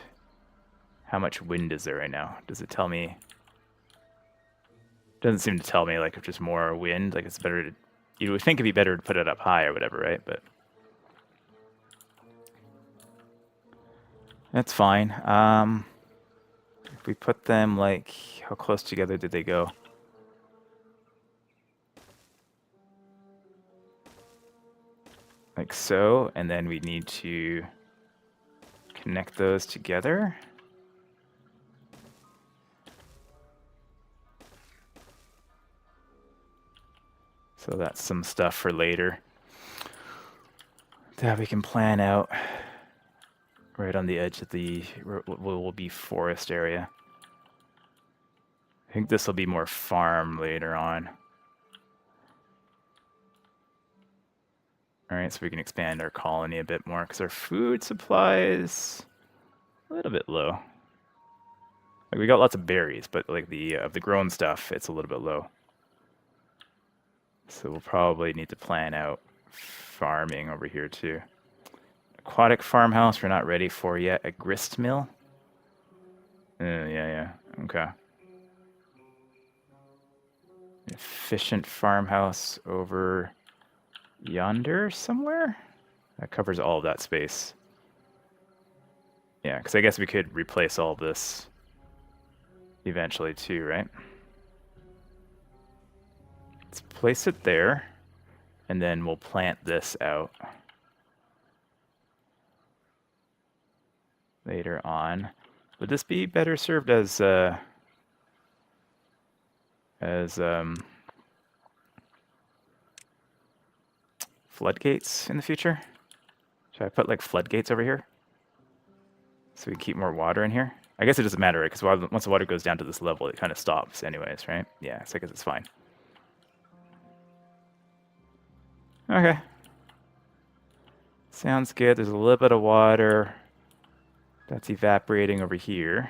Speaker 1: How much wind is there right now? Does it tell me... Doesn't seem to tell me, like, if there's more wind. Like, it's better to... You would think it'd be better to put it up high or whatever, right? But... That's fine. If we put them, like... How close together did they go? Like so, and then we need to connect those together. So that's some stuff for later that we can plan out right on the edge of the what will be forest area. I think this will be more farm later on. All right, so we can expand our colony a bit more because our food supply is a little bit low. Like, we got lots of berries, but like the grown stuff, it's a little bit low. So we'll probably need to plan out farming over here too. Aquatic farmhouse we're not ready for yet. A grist mill? Yeah. Okay. Efficient farmhouse over yonder somewhere? That covers all of that space. Yeah, because I guess we could replace all this eventually too, right? Let's place it there, and then we'll plant this out later on. Would this be better served as floodgates in the future? Should I put like floodgates over here so we keep more water in here? I guess it doesn't matter, right? Because once the water goes down to this level, it kind of stops anyways, right? Yeah, so I guess it's fine. Okay. Sounds good. There's a little bit of water that's evaporating over here.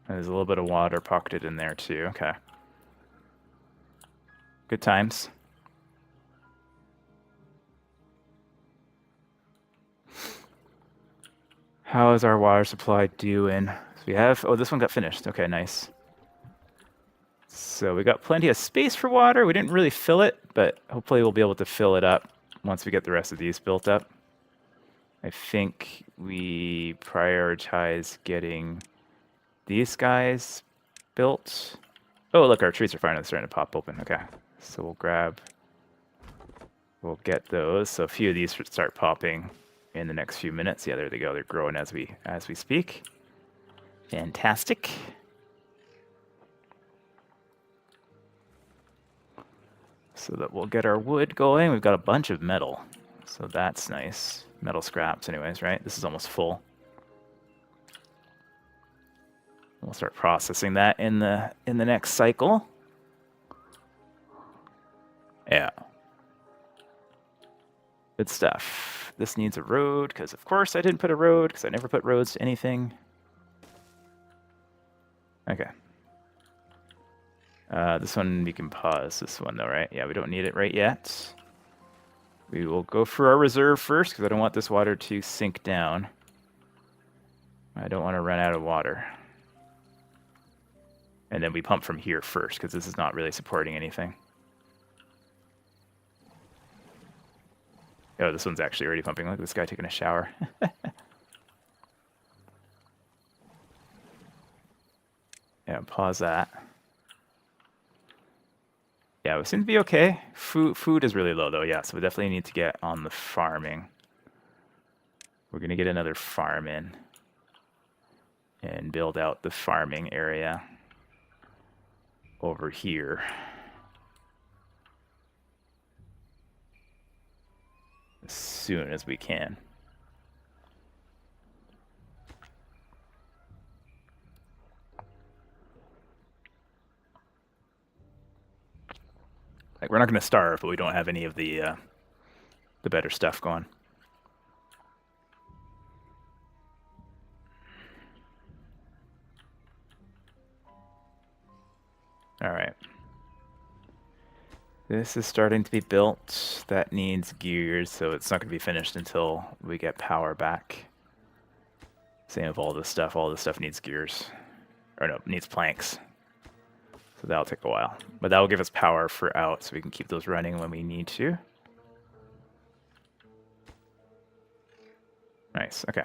Speaker 1: And there's a little bit of water pocketed in there too. Okay. Good times. How is our water supply doing? So we have... Oh, this one got finished. Okay, nice. So we got plenty of space for water. We didn't really fill it, but hopefully we'll be able to fill it up once we get the rest of these built up. I think we prioritize getting these guys built. Oh, look, our trees are finally starting to pop open. Okay, so we'll get those. So a few of these should start popping in the next few minutes. Yeah, there they go. They're growing as we speak. Fantastic. So that we'll get our wood going. We've got a bunch of metal, so that's nice. Metal scraps anyways, right? This is almost full. We'll start processing that in the next cycle. Yeah. Good stuff. This needs a road, because of course I didn't put a road, because I never put roads to anything. Okay. This one, we can pause this one though, right? Yeah, we don't need it right yet. We will go for our reserve first, because I don't want this water to sink down. I don't want to run out of water. And then we pump from here first, because this is not really supporting anything. Oh, this one's actually already pumping. Look at this guy taking a shower. Yeah, pause that. Yeah, we seem to be okay. Food is really low though, yeah, so we definitely need to get on the farming. We're gonna get another farm in and build out the farming area over here. As soon as we can. Like, we're not gonna starve, but we don't have any of the better stuff going. All right. This is starting to be built. That needs gears, so it's not going to be finished until we get power back. Same with all this stuff. All this stuff needs gears. Or no, needs planks. So that'll take a while. But that will give us power for out, so we can keep those running when we need to. Nice, okay.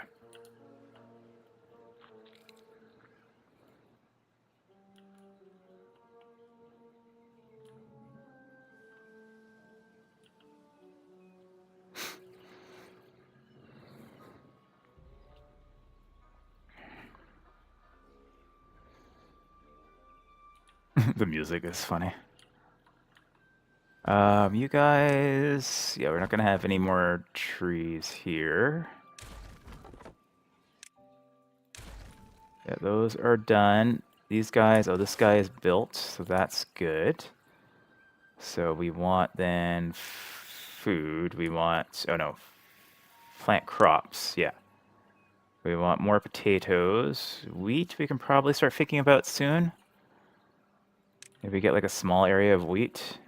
Speaker 1: The music is funny. You guys... Yeah, we're not going to have any more trees here. Yeah, those are done. These guys... Oh, this guy is built, so that's good. So we want then food. We want... Oh, no. Plant crops, yeah. We want more potatoes. Wheat we can probably start thinking about soon. Maybe get like a small area of wheat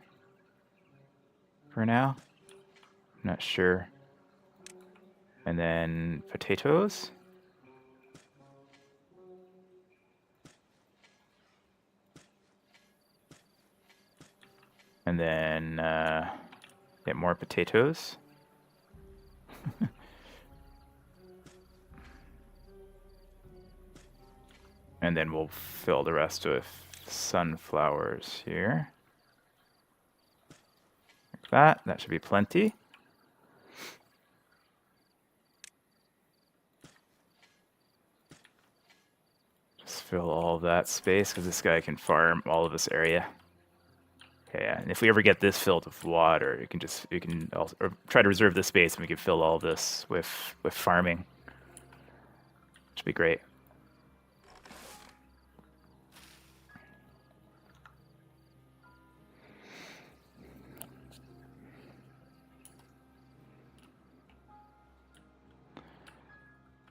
Speaker 1: for now. I'm not sure. And then potatoes. And then get more potatoes. And then we'll fill the rest with sunflowers here. Like that. That should be plenty. Just fill all of that space because this guy can farm all of this area. Okay, yeah. And if we ever get this filled with water, you can also or try to reserve this space and we can fill all of this with farming. Which would be great.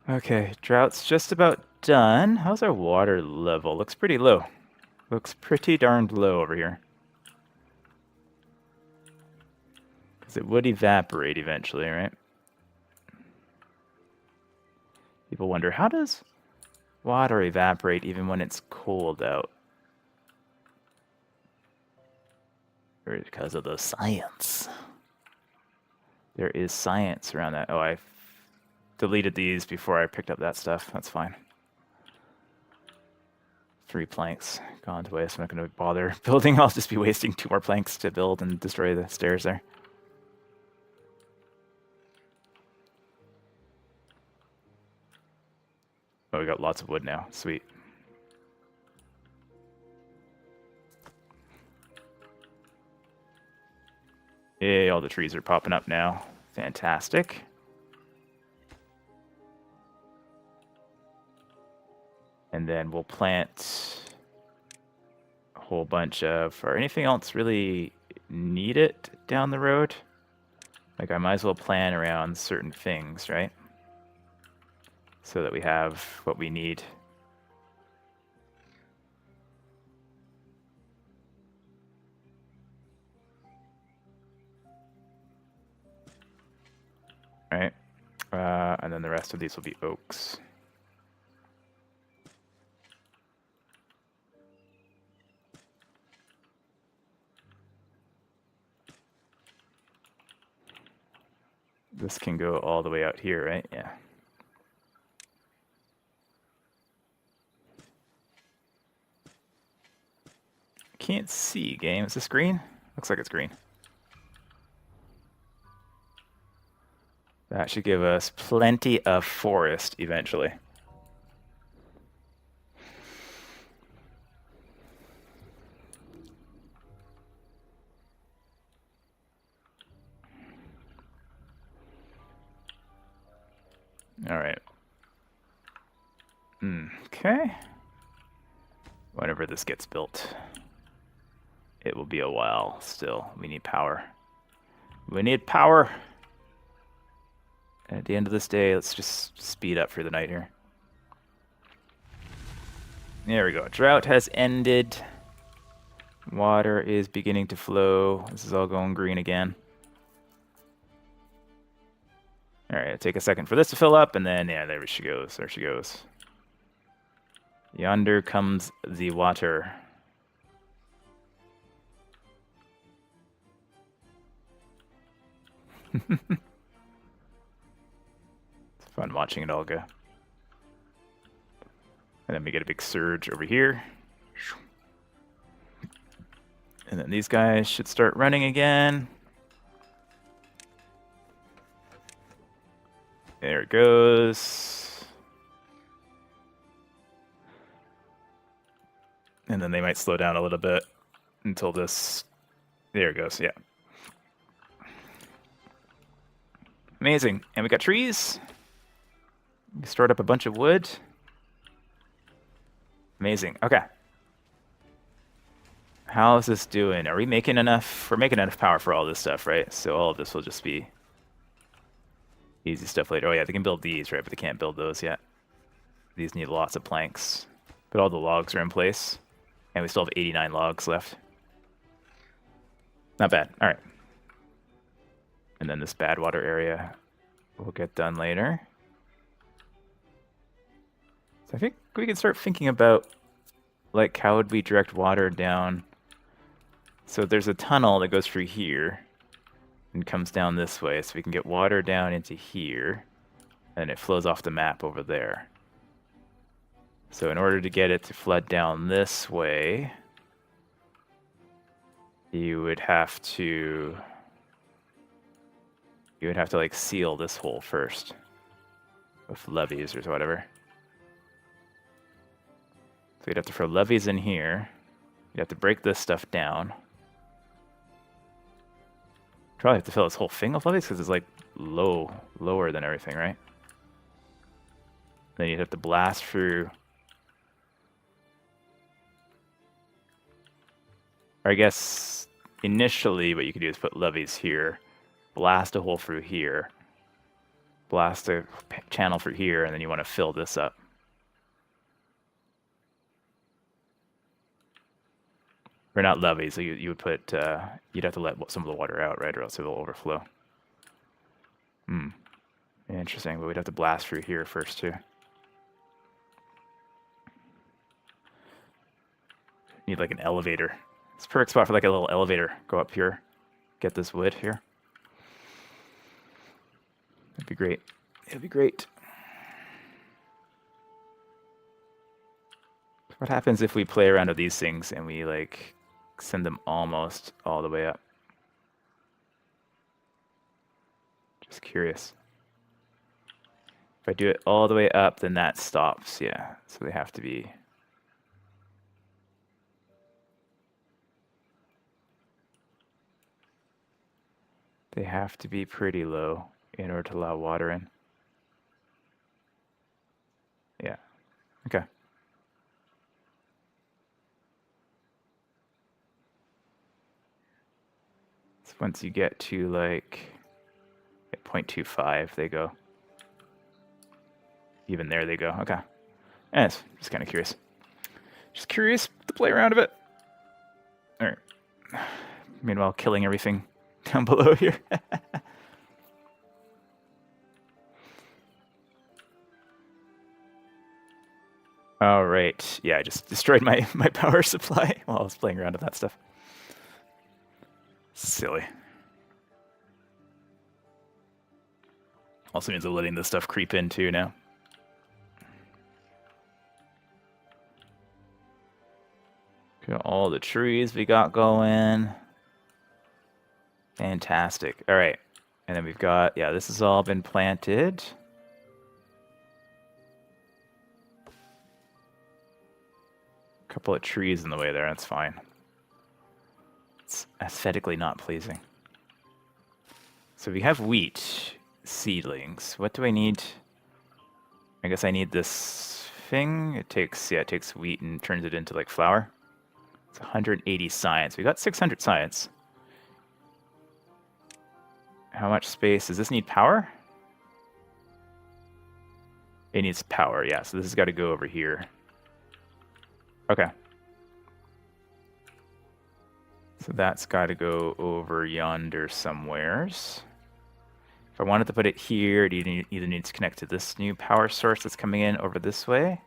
Speaker 1: Okay, drought's just about done. How's our water level? Looks pretty low. Looks pretty darned low over here. Because it would evaporate eventually, right? People wonder, how does water evaporate even when it's cold out? Or because of the science. There is science around that. Oh, I deleted these before I picked up that stuff. That's fine. 3 planks gone to waste. I'm not going to bother building. I'll just be wasting 2 more planks to build and destroy the stairs there. Oh, we got lots of wood now. Sweet. Yay, all the trees are popping up now. Fantastic. And then we'll plant a whole bunch of, or anything else really need it down the road. Like I might as well plan around certain things, right? So that we have what we need. Right? And then the rest of these will be oaks. This can go all the way out here, right? Yeah. Can't see, game. Is this green? Looks like it's green. That should give us plenty of forest eventually. All right. Okay. Whenever this gets built, it will be a while still. We need power. We need power. And at the end of this day, let's just speed up for the night here. There we go. Drought has ended. Water is beginning to flow. This is all going green again. All right, take a second for this to fill up, and then, yeah, there she goes. There she goes. Yonder comes the water. It's fun watching it all go. And then we get a big surge over here. And then these guys should start running again. There it goes. And then they might slow down a little bit until this... There it goes, yeah. Amazing. And we got trees. We stored up a bunch of wood. Amazing. Okay. How's this doing? Are we making enough? We're making enough power for all this stuff, right? So all of this will just be easy stuff later. Oh yeah, they can build these, right? But they can't build those yet. These need lots of planks. But all the logs are in place. And we still have 89 logs left. Not bad. All right. And then this bad water area will get done later. So I think we can start thinking about, like, how would we direct water down? So there's a tunnel that goes through here and comes down this way, so we can get water down into here, and it flows off the map over there. So in order to get it to flood down this way, you would have to like seal this hole first with levees or whatever. So you'd have to throw levees in here. You'd have to break this stuff down. Probably have to fill this whole thing with levees because it's like lower than everything, right? Then you'd have to blast through. Or I guess initially what you could do is put levees here, blast a hole through here, blast a channel through here, and then you want to fill this up. Or not levees, so you would put, you'd have to let some of the water out, right, or else it will overflow. Interesting, but we'd have to blast through here first, too. Need like an elevator. It's a perfect spot for like a little elevator. Go up here, get this wood here. That'd be great. It'd be great. What happens if we play around with these things and we like send them almost all the way up? Just curious. If I do it all the way up, then that stops. Yeah, so they have to be... They have to be pretty low in order to allow water in. Yeah, okay. So once you get to like at 0.25, they go. Even there they go, okay. Anyways, just kind of curious. Just curious to play around a bit. All right. Meanwhile, killing everything down below here. All right. Yeah, I just destroyed my power supply while I was playing around with that stuff. Silly. Also means I'm letting this stuff creep in too now. Look at all the trees we got going. Fantastic. All right. And then we've got, yeah, this has all been planted. A couple of trees in the way there, that's fine. It's aesthetically not pleasing. So we have wheat seedlings. What do I need? I guess I need this thing. It takes wheat and turns it into like flour. It's 180 science. We got 600 science. How much space? Does this need power? It needs power, yeah. So this has got to go over here. Okay. So that's got to go over yonder somewheres. If I wanted to put it here, it either needs to connect to this new power source that's coming in over this way.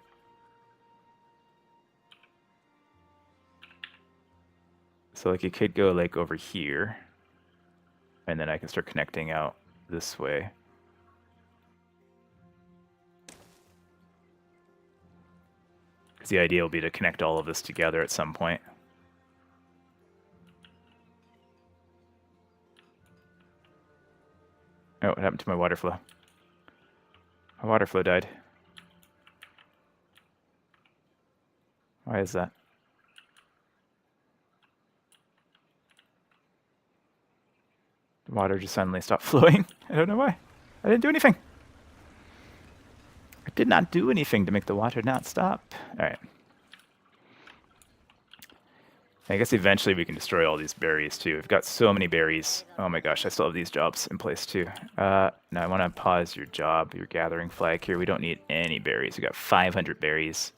Speaker 1: So like it could go like over here. And then I can start connecting out this way. Because the idea will be to connect all of this together at some point. Oh, what happened to my water flow? My water flow died. Why is that? The water just suddenly stopped flowing. I don't know why. I didn't do anything. I did not do anything to make the water not stop. All right. I guess eventually we can destroy all these berries too. We've got so many berries. Oh my gosh, I still have these jobs in place too. Now I want to pause your job, your gathering flag here. We don't need any berries. We got 500 berries.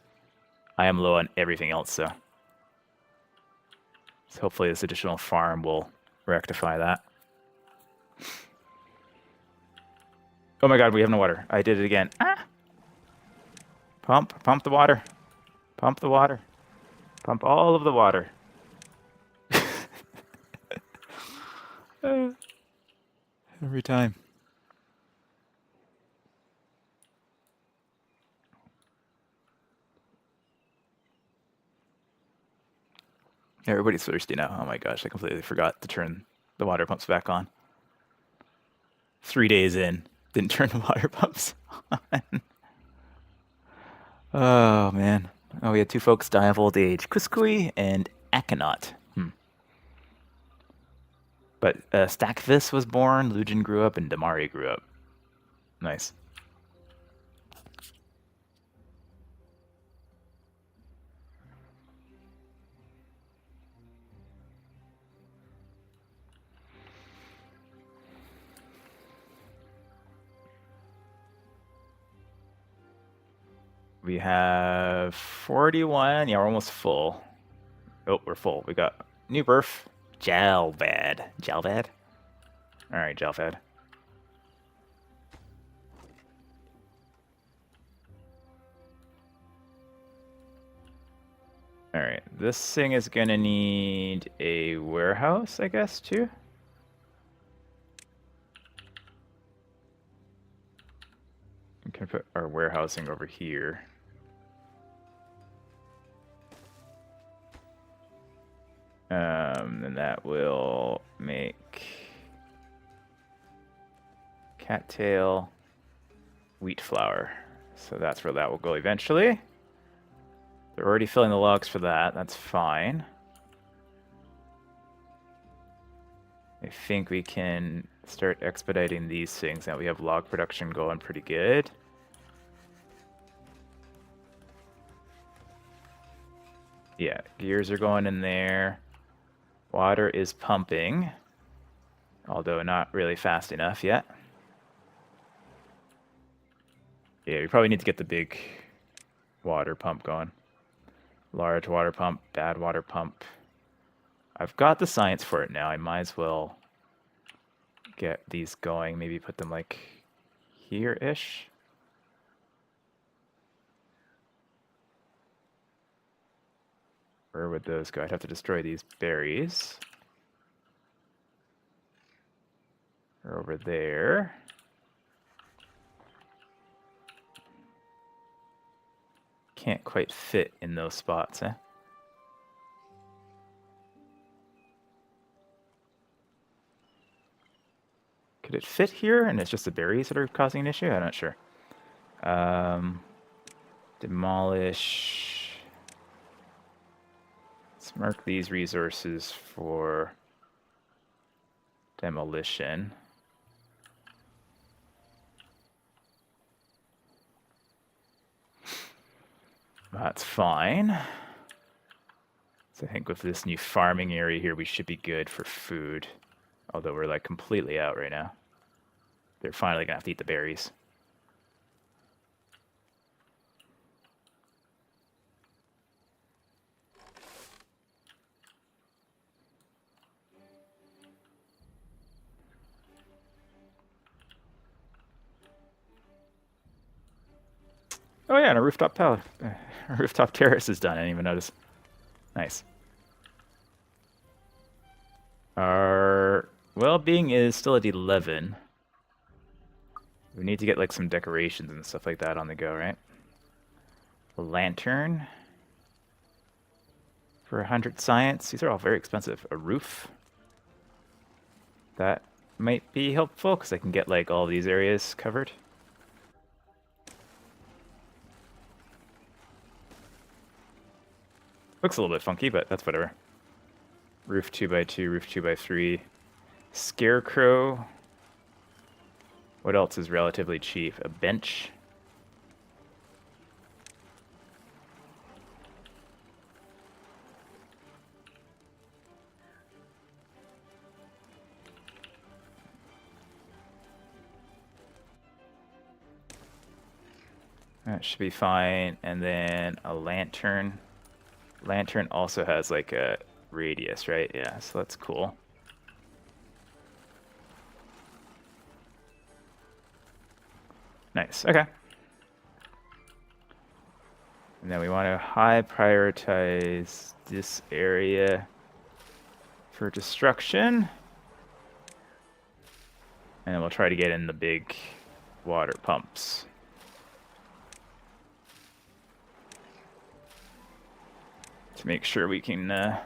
Speaker 1: I am low on everything else, though. So hopefully this additional farm will rectify that. Oh my god, we have no water. I did it again. Ah! Pump the water. Pump the water. Pump all of the water. Every time. Everybody's thirsty now. Oh my gosh, I completely forgot to turn the water pumps back on. 3 days in, didn't turn the water pumps on. Oh man. Oh, we had 2 folks die of old age. Kuskui and Akhenaut. But Stackvis was born, Lugin grew up, and Damari grew up. Nice. We have 41. Yeah, we're almost full. Oh, we're full. We got new birth. Jalvad. Jalvad? Alright, Jalvad. Alright, this thing is gonna need a warehouse, I guess, too. We can put our warehousing over here. And that will make cattail wheat flour. So that's where that will go eventually. They're already filling the logs for that. That's fine. I think we can start expediting these things. Now we have log production going pretty good. Yeah, gears are going in there. Water is pumping, although not really fast enough yet. Yeah, we probably need to get the big water pump going. Large water pump, bad water pump. I've got the science for it now. I might as well get these going. Maybe put them like here-ish. Where would those go? I'd have to destroy these berries. Or over there. can't quite fit in those spots, eh? Could it fit here and it's just the berries that are causing an issue? I'm not sure. Demolish. Let's mark these resources for demolition. That's fine. So I think with this new farming area here, we should be good for food. Although we're like completely out right now. They're finally gonna have to eat the berries. Oh yeah, and a rooftop rooftop terrace is done. I didn't even notice. Nice. Our well-being is still at 11. We need to get like some decorations and stuff like that on the go, right? A lantern for 100 science. These are all very expensive. A roof. That might be helpful because I can get like all these areas covered. Looks a little bit funky, but that's whatever. Roof 2x2, roof 2x3. Scarecrow. What else is relatively cheap? A bench. That should be fine. And then a lantern. Lantern also has like a radius, right? Yeah, so that's cool. Nice, okay. And then we want to high prioritize this area for destruction. And then we'll try to get in the big water pumps. To make sure we can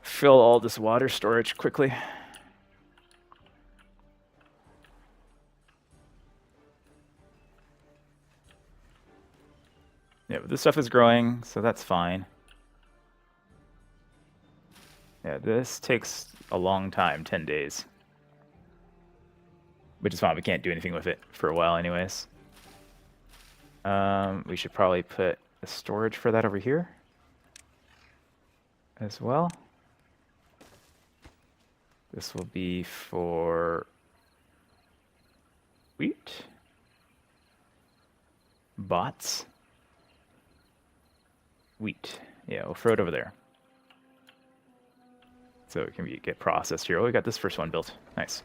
Speaker 1: fill all this water storage quickly. Yeah, but this stuff is growing, so that's fine. Yeah, this takes a long time, 10 days. Which is fine, we can't do anything with it for a while anyways. We should probably put a storage for that over here as well. This will be for wheat. Bots. Wheat. Yeah, we'll throw it over there. So it can get processed here. Oh, we got this first one built. Nice.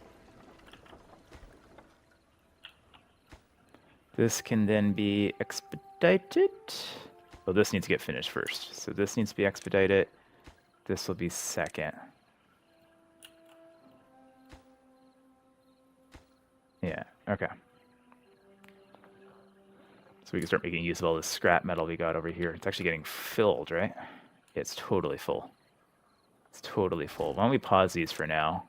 Speaker 1: This can then be expedited. Well, this needs to get finished first. So this needs to be expedited. This will be second. Yeah, okay. So we can start making use of all this scrap metal we got over here. It's actually getting filled, right? It's totally full. It's totally full. Why don't we pause these for now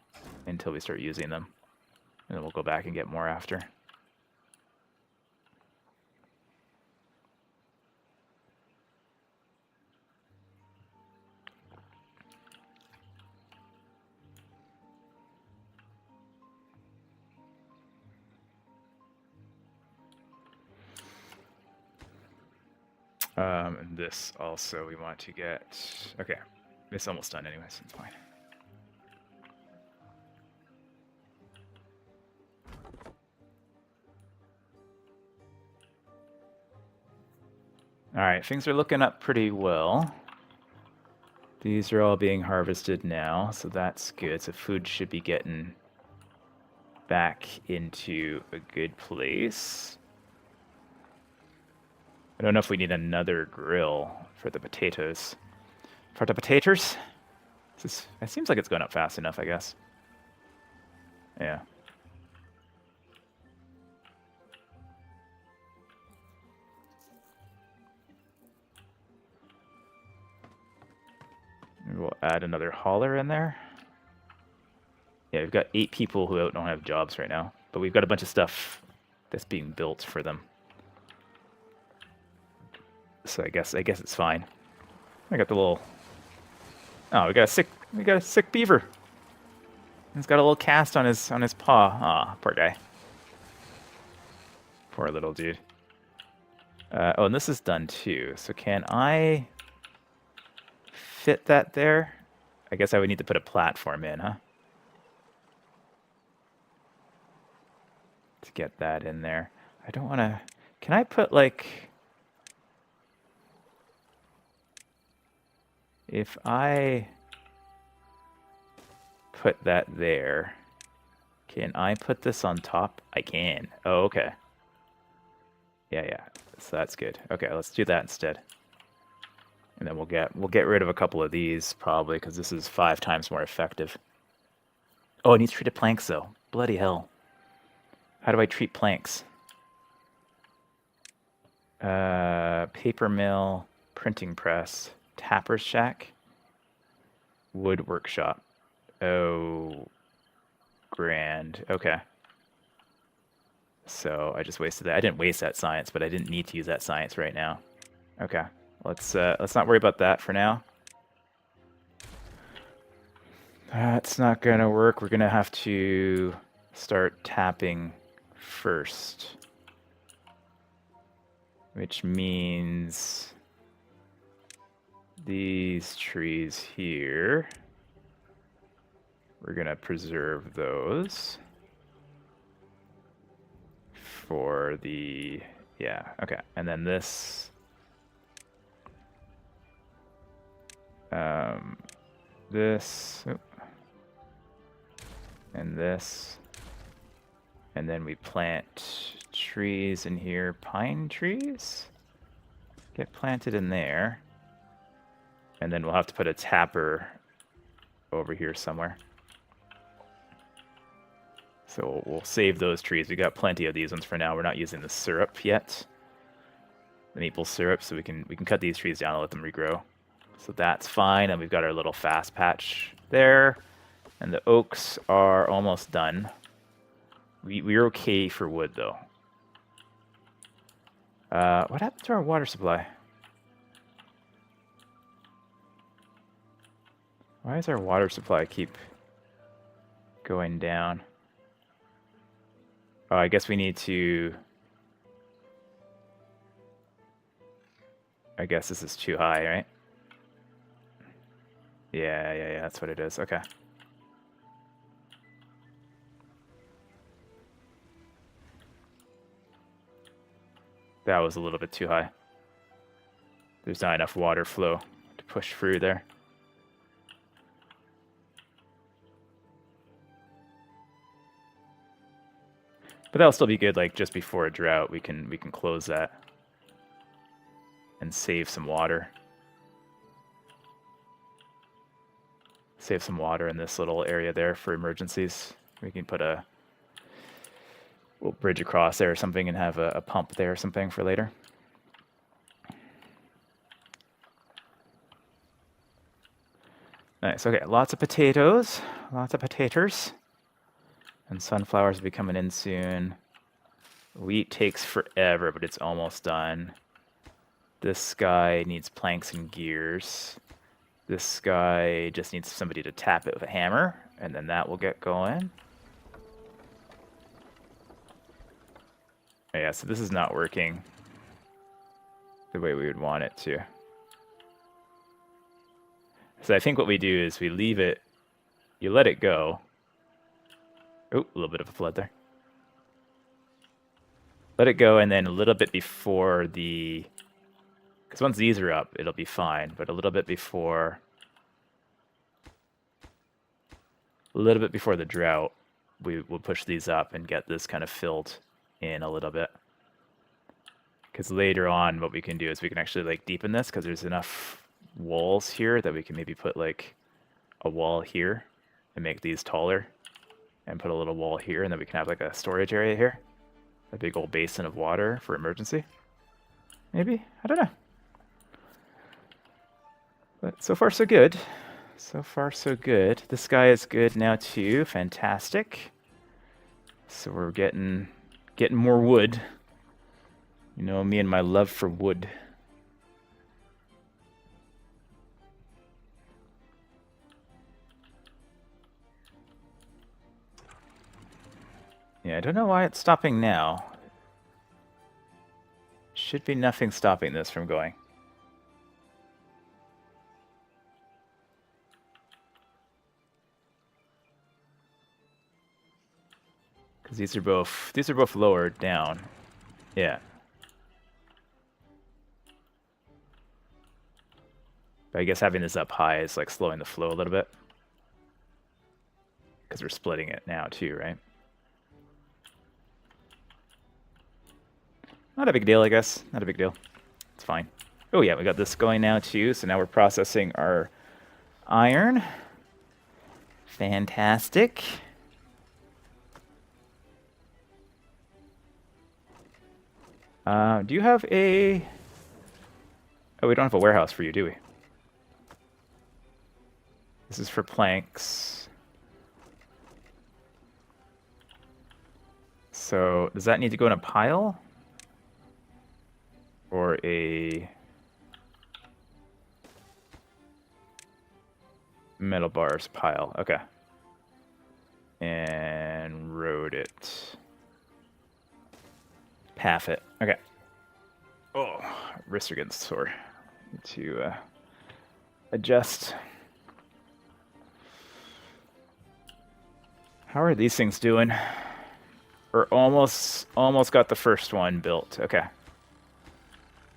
Speaker 1: until we start using them? And then we'll go back and get more after. And this also we want to get... Okay, it's almost done anyways, it's fine. Alright, things are looking up pretty well. These are all being harvested now, so that's good. So food should be getting back into a good place. I don't know if we need another grill for the potatoes. For the potatoes? It seems like it's going up fast enough, I guess. Yeah. add another hauler in there. Yeah, we've got 8 people who don't have jobs right now, but we've got a bunch of stuff that's being built for them. So I guess it's fine. I got the little. Oh, we got a sick beaver. He's got a little cast on his paw. Aw, poor guy. Poor little dude. Oh, and this is done too. So can I fit that there? I guess I would need to put a platform in, huh? To get that in there. I don't want to... Can I put, like... If I put that there, can I put this on top? I can. Oh, okay. Yeah. So that's good. Okay, let's do that instead. And then we'll get rid of a couple of these probably because this is 5 times more effective. Oh, it needs treated planks though. Bloody hell. How do I treat planks? Paper mill, printing press, tapper's shack, wood workshop. Oh, grand. Okay. So I just wasted that. I didn't waste that science, but I didn't need to use that science right now. Okay. Let's not worry about that for now. That's not gonna work. We're gonna have to start tapping first. Which means these trees here, we're gonna preserve those for the, yeah, okay. And then this, this, and this, and then we plant trees in here. Pine trees get planted in there, and then we'll have to put a tapper over here somewhere. So we'll save those trees. We got plenty of these ones for now. We're not using the syrup yet, the maple syrup, so we can cut these trees down and let them regrow. So that's fine, and we've got our little fast patch there, and the oaks are almost done. We're okay for wood though. What happened to our water supply? Why does our water supply keep going down? Oh, I guess we need to... I guess this is too high, right? Yeah, that's what it is. Okay. That was a little bit too high. There's not enough water flow to push through there. But that'll still be good, like just before a drought, we can close that and save some water. Save some water in this little area there for emergencies. We can put a little bridge across there or something and have a pump there or something for later. Nice, okay, lots of potatoes. Lots of potatoes. And sunflowers will be coming in soon. Wheat takes forever, but it's almost done. This guy needs planks and gears. This guy just needs somebody to tap it with a hammer, and then that will get going. Oh, yeah, so this is not working the way we would want it to. So I think what we do is we leave it, you let it go. Oh, a little bit of a flood there. Let it go, and then a little bit before the... Because once these are up, it'll be fine, but a little bit before the drought, we will push these up and get this kind of filled in a little bit. Because later on, what we can do is we can actually like deepen this, because there's enough walls here that we can maybe put like a wall here and make these taller, and put a little wall here, and then we can have like a storage area here, a big old basin of water for emergency. Maybe, I don't know. But so far so good. So far, so good. This guy is good now too. Fantastic. So we're getting more wood. You know me and my love for wood. Yeah, I don't know why it's stopping now. Should be nothing stopping this from going. Because these are both lower down. Yeah. But I guess having this up high is like slowing the flow a little bit. Because we're splitting it now too, right? Not a big deal, I guess. Not a big deal. It's fine. Oh yeah, we got this going now too. So now we're processing our iron. Fantastic. Do you have a... Oh, we don't have a warehouse for you, do we? This is for planks. So does that need to go in a pile? Or a metal bars pile? Okay. And road it. Path it. Okay. Oh, wrists are getting sore. Need to adjust. How are these things doing? We're almost got the first one built. Okay.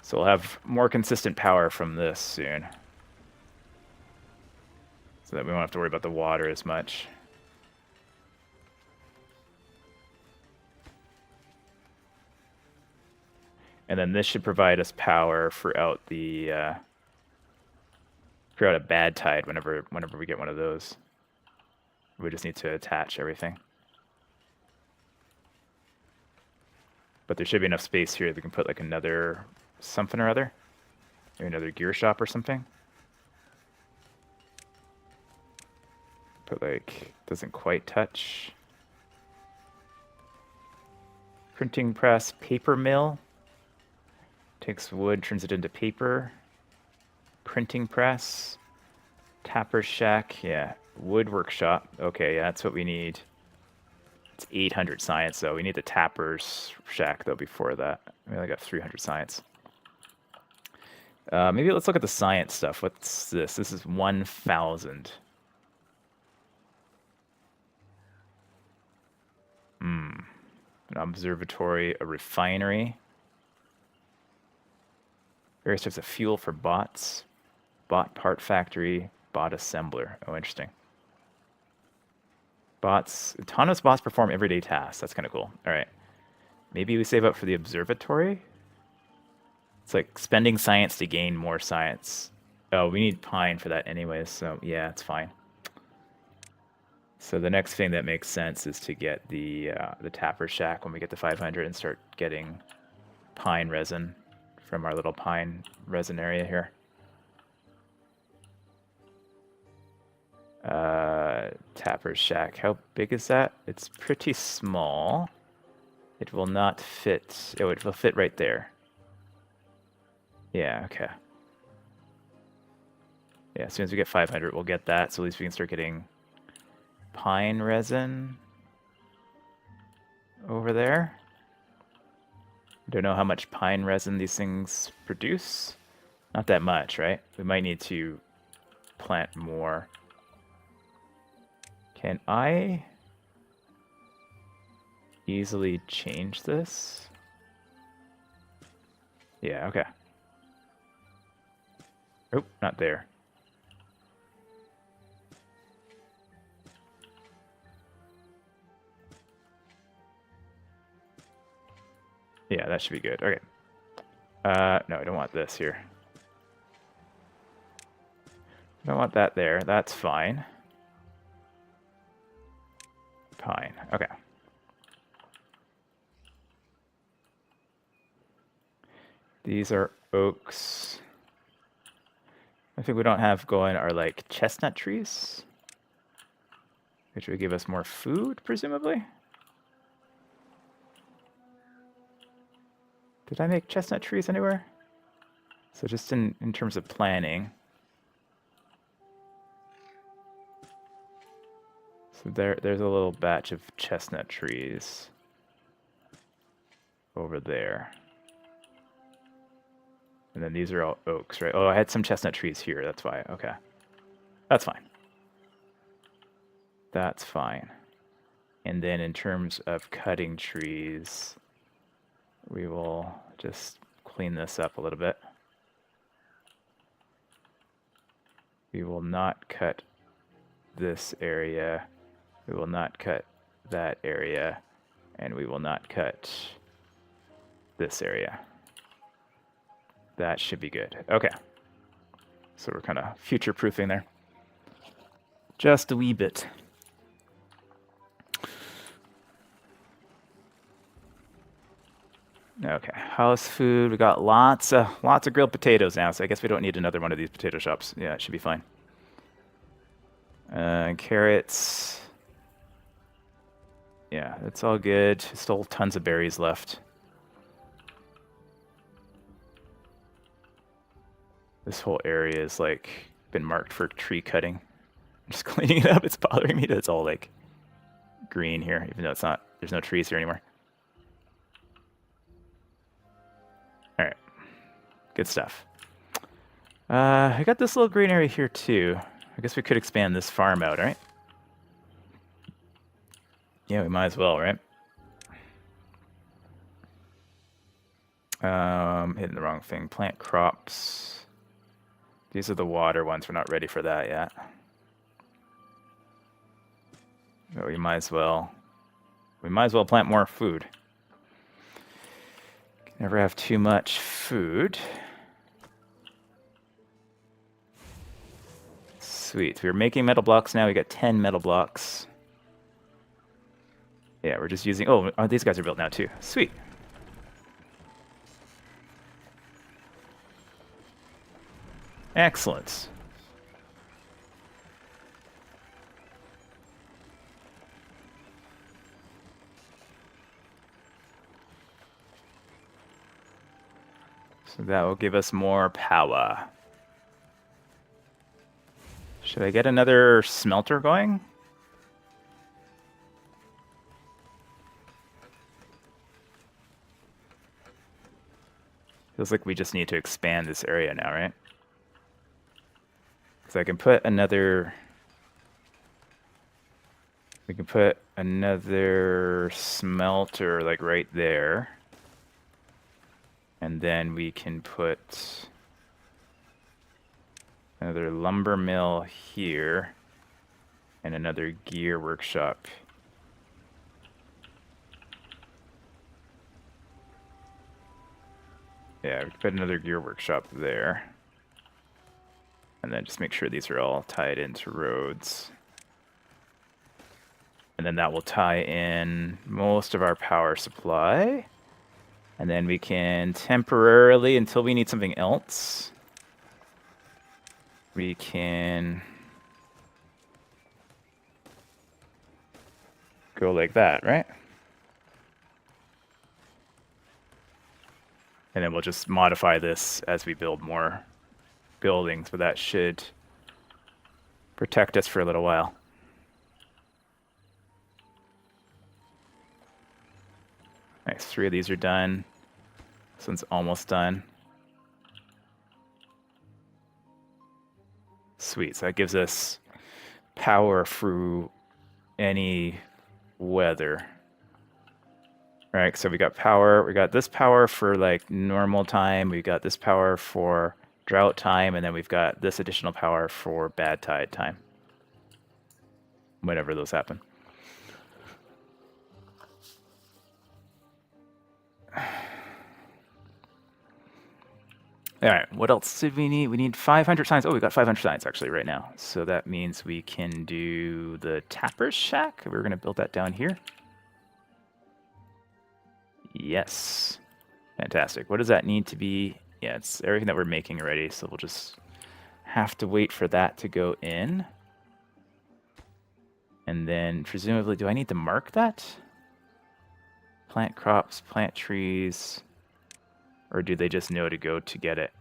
Speaker 1: So we'll have more consistent power from this soon. So that we won't have to worry about the water as much. And then this should provide us power throughout the throughout a bad tide whenever we get one of those. We just need to attach everything. But there should be enough space here that we can put like another something or other. Maybe another gear shop or something. But like, doesn't quite touch. Printing press, paper mill. Takes wood, turns it into paper. Printing press. Tapper's shack, yeah. Wood workshop. Okay, yeah, that's what we need. It's 800 science, though. We need the Tapper's shack, though, before that. We only got 300 science. Maybe let's look at the science stuff. What's this? This is 1,000. An observatory, a refinery. Various types of fuel for bots. Bot part factory, bot assembler. Oh, interesting. Bots, autonomous bots perform everyday tasks. That's kind of cool. All right. Maybe we save up for the observatory? It's like spending science to gain more science. Oh, we need pine for that anyways, so yeah, it's fine. So the next thing that makes sense is to get the Tapper Shack when we get to 500 and start getting pine resin from our little pine resin area here. Tapper's Shack. How big is that? It's pretty small. It will not fit. Oh, it will fit right there. Yeah, okay. Yeah, as soon as we get 500, we'll get that. So at least we can start getting pine resin over there. Don't know how much pine resin these things produce. Not that much, right? We might need to plant more. Can I easily change this? Yeah, okay. Oh, not there. Yeah, that should be good. Okay. No, I don't want this here. I don't want that there. That's fine. Pine. Okay. These are oaks. I think we don't have going are like chestnut trees, which would give us more food, presumably. Did I make chestnut trees anywhere? So just in terms of planning. So there's a little batch of chestnut trees over there. And then these are all oaks, right? Oh, I had some chestnut trees here. That's why. Okay. That's fine. That's fine. And then in terms of cutting trees, we will just clean this up a little bit. We will not cut this area. We will not cut that area. And we will not cut this area. That should be good. Okay. So we're kind of future-proofing there. Just a wee bit. Okay, house food. We got lots of grilled potatoes now, so I guess we don't need another one of these potato shops. Yeah, it should be fine. Carrots. Yeah, it's all good. Still tons of berries left. This whole area is like been marked for tree cutting. I'm just cleaning it up. It's bothering me that it's all like green here, even though it's not. There's no trees here anymore. All right, good stuff. I got this little green area here too. I guess we could expand this farm out, right? Yeah, we might as well, right? Hitting the wrong thing. Plant crops. These are the water ones. We're not ready for that yet. But we might as well. We might as well plant more food. Can never have too much food. Sweet. We're making metal blocks now. We got 10 metal blocks. Yeah, we're just using... Oh, these guys are built now too. Sweet. Excellent. So that will give us more power. Should I get another smelter going? Feels like we just need to expand this area now, right? So I can put another... We can put another smelter like right there. And then we can put another lumber mill here and another gear workshop. Yeah, we can put another gear workshop there. And then just make sure these are all tied into roads. And then that will tie in most of our power supply. And then we can temporarily, until we need something else, we can go like that, right? And then we'll just modify this as we build more buildings, but that should protect us for a little while. Nice, 3 of these are done. This one's almost done. Sweet, so that gives us power through any weather. Right, so we got power, we got this power for like normal time, we got this power for drought time, and then we've got this additional power for bad tide time. Whenever those happen. All right, what else did we need? We need 500 signs. Oh, we got 500 signs actually right now. So that means we can do the tapper's shack. We're going to build that down here. Yes. Fantastic. What does that need to be? Yeah, it's everything that we're making already. So we'll just have to wait for that to go in. And then presumably, do I need to mark that? Plant crops, plant trees, or do they just know to go to get it?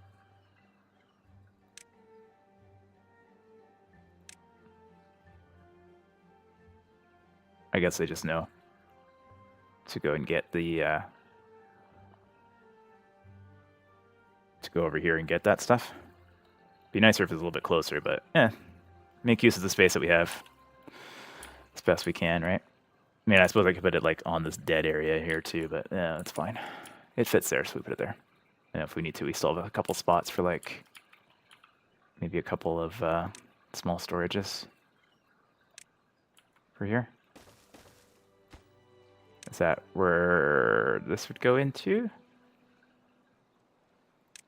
Speaker 1: I guess they just know to go and get the, to go over here and get that stuff. Be nicer if it was a little bit closer, but make use of the space that we have as best we can, right? I mean, I suppose I could put it like on this dead area here too, but yeah, that's fine. It fits there, so we put it there. And if we need to, we still have a couple spots for like maybe a couple of small storages for here. Is that where this would go into?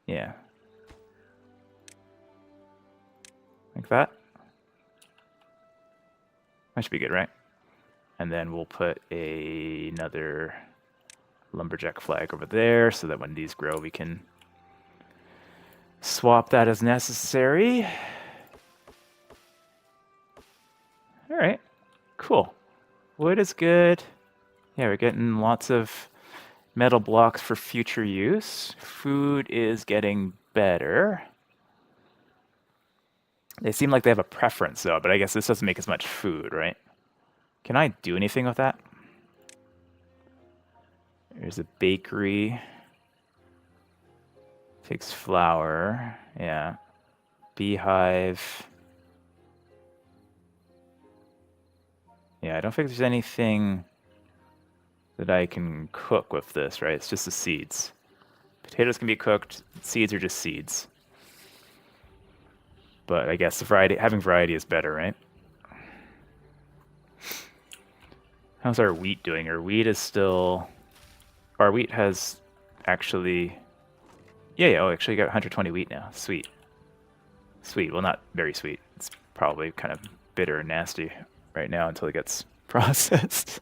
Speaker 1: Yeah. Like that. That should be good, right? And then we'll put another lumberjack flag over there so that when these grow, we can swap that as necessary. All right, cool. Wood is good. Yeah, we're getting lots of metal blocks for future use. Food is getting better. They seem like they have a preference though, but I guess this doesn't make as much food, right? Can I do anything with that? There's a bakery. Takes flour. Yeah. Beehive. Yeah, I don't think there's anything that I can cook with this, right? It's just the seeds. Potatoes can be cooked. Seeds are just seeds. But I guess the variety, having variety is better, right? How's our wheat doing? Our wheat is still... Our wheat has actually... Yeah, oh, actually got 120 wheat now. Sweet. Sweet. Well, not very sweet. It's probably kind of bitter and nasty right now until it gets processed.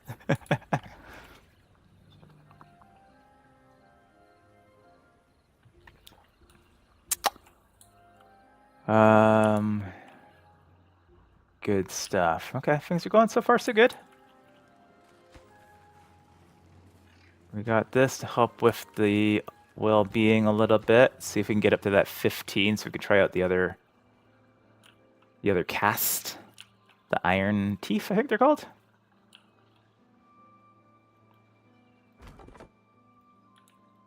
Speaker 1: Good stuff. Okay, things are going so far so good. We got this to help with the well-being a little bit. See if we can get up to that 15 so we can try out the other cast. The iron teeth, I think they're called.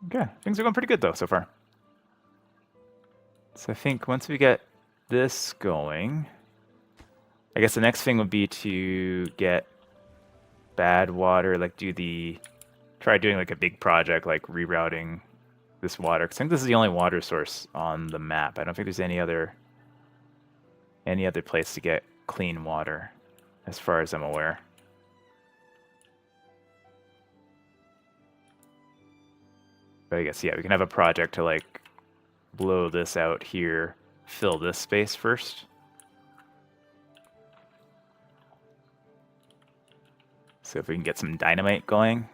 Speaker 1: Okay, things are going pretty good though so far. So I think once we get this going, I guess the next thing would be to get bad water, like try doing like a big project like rerouting this water. 'Cause I think this is the only water source on the map. I don't think there's any other place to get clean water, as far as I'm aware. But I guess, yeah, we can have a project to like blow this out here, fill this space first. So if we can get some dynamite going,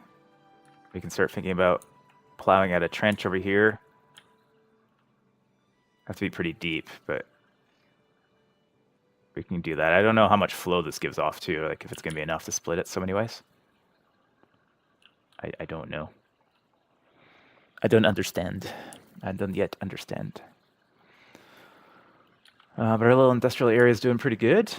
Speaker 1: we can start thinking about plowing out a trench over here. Have to be pretty deep, but we can do that. I don't know how much flow this gives off too, like if it's gonna be enough to split it so many ways. I don't know. I don't understand. I don't yet understand. But our little industrial area is doing pretty good.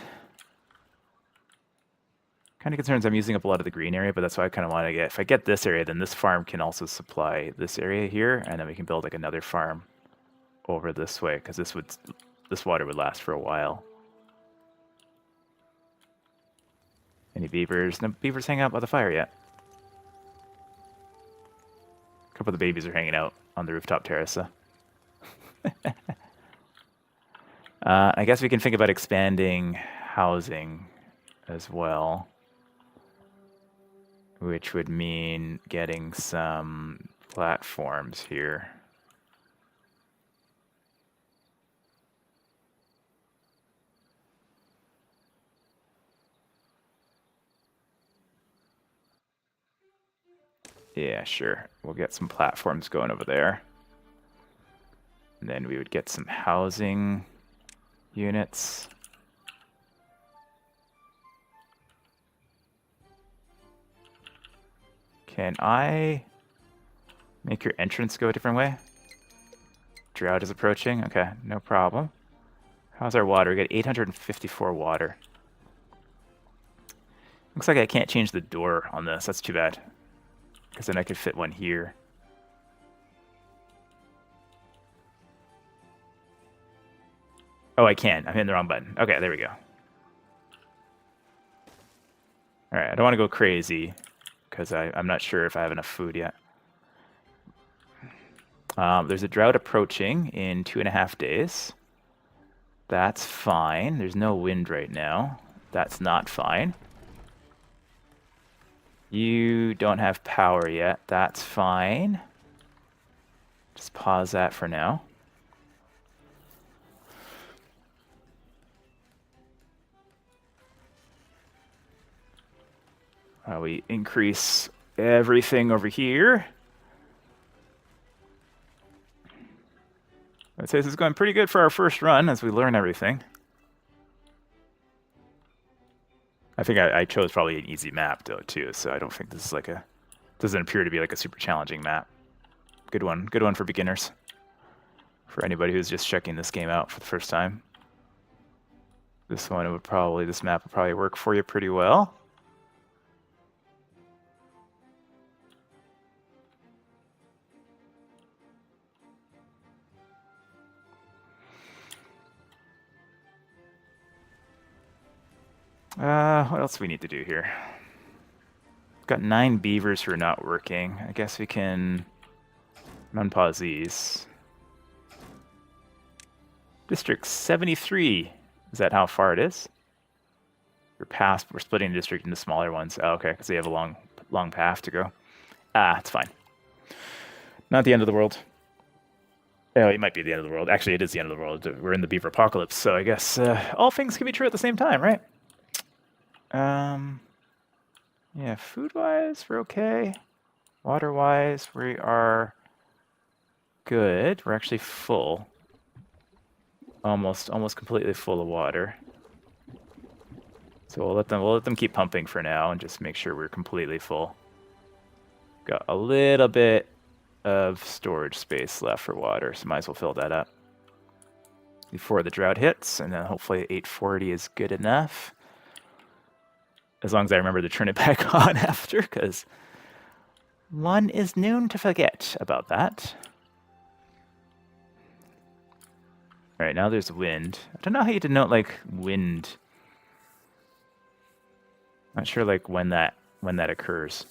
Speaker 1: Kind of concerns I'm using up a lot of the green area, but that's why I kind of want to get... If I get this area, then this farm can also supply this area here, and then we can build like another farm over this way, because this water would last for a while. Any beavers? No beavers hanging out by the fire yet. A couple of the babies are hanging out on the rooftop terrace. I guess we can think about expanding housing as well, which would mean getting some platforms here. Yeah, sure. We'll get some platforms going over there. And then we would get some housing units. Can I make your entrance go a different way? Drought is approaching. Okay, no problem. How's our water? We got 854 water. Looks like I can't change the door on this. That's too bad. Because then I could fit one here. Oh, I can. I'm hitting the wrong button. Okay, there we go. Alright, I don't want to go crazy. Because I'm not sure if I have enough food yet. There's a drought approaching in 2.5 days. That's fine. There's no wind right now. That's not fine. You don't have power yet. That's fine. Just pause that for now. We increase everything over here. I'd say this is going pretty good for our first run as we learn everything. I think I chose probably an easy map though too, so I don't think this is like a doesn't appear to be like a super challenging map. Good one for beginners. For anybody who's just checking this game out for the first time. This map would probably work for you pretty well. What else do we need to do here? Got 9 beavers who are not working. I guess we can unpause these. District 73. Is that how far it is? We're splitting the district into smaller ones. Oh, okay, because they have a long path to go. It's fine. Not the end of the world. Oh, it might be the end of the world. Actually, it is the end of the world. We're in the beaver apocalypse, so I guess all things can be true at the same time, right? Yeah, food-wise, we're okay. Water-wise, we are good. We're actually full. Almost completely full of water. So we'll let them keep pumping for now and just make sure we're completely full. Got a little bit of storage space left for water, so might as well fill that up before the drought hits, and then hopefully 840 is good enough. As long as I remember to turn it back on after, because one is known to forget about that. All right, now there's wind. I don't know how you denote like wind. Not sure like when that occurs.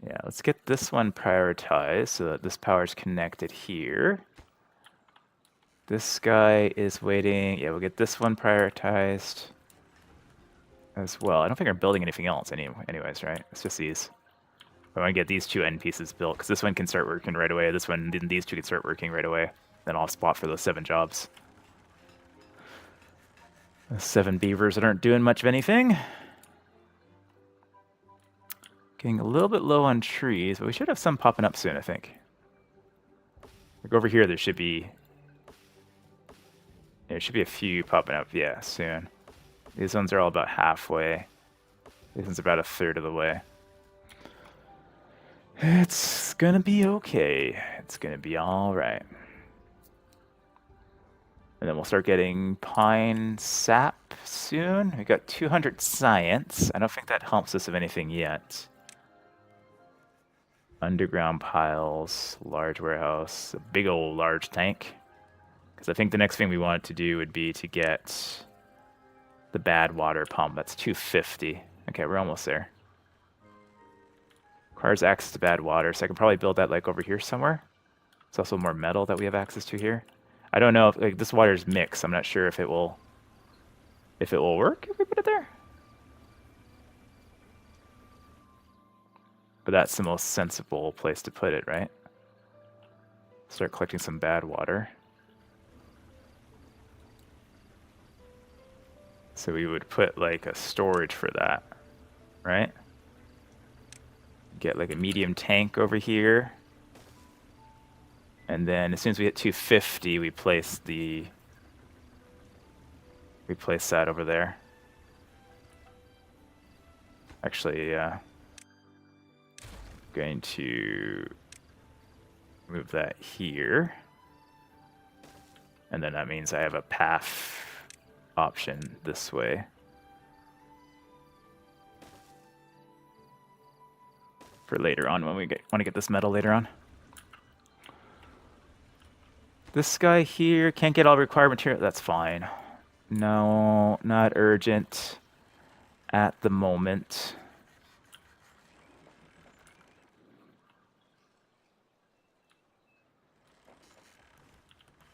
Speaker 1: Yeah, let's get this one prioritized so that this power is connected here. This guy is waiting. Yeah, we'll get this one prioritized as well. I don't think I'm building anything else anyways, right? It's just these. I want to get these 2 end pieces built because this one can start working right away. These 2 can start working right away. Then I'll spot for those 7 jobs. The 7 beavers that aren't doing much of anything. Getting a little bit low on trees, but we should have some popping up soon, I think. Like over here, there should be a few popping up, yeah, soon. These ones are all about halfway. This one's about 1/3 of the way. It's gonna be okay. It's gonna be all right. And then we'll start getting pine sap soon. We got 200 science. I don't think that helps us of anything yet. Underground piles, large warehouse, a big old large tank. Because I think the next thing we want to do would be to get the bad water pump. That's 250. Okay, we're almost there. Requires access to bad water, so I can probably build that like over here somewhere. It's also more metal that we have access to here. I don't know if like this water is mixed. I'm not sure if it will work if we put it there. But that's the most sensible place to put it, right? Start collecting some bad water. So we would put like a storage for that, right? Get like a medium tank over here. And then as soon as we hit 250, we place that over there. Actually, going to move that here. And then that means I have a path option this way. For later on when we want to get this metal later on. This guy here can't get all required material. That's fine. No, not urgent at the moment.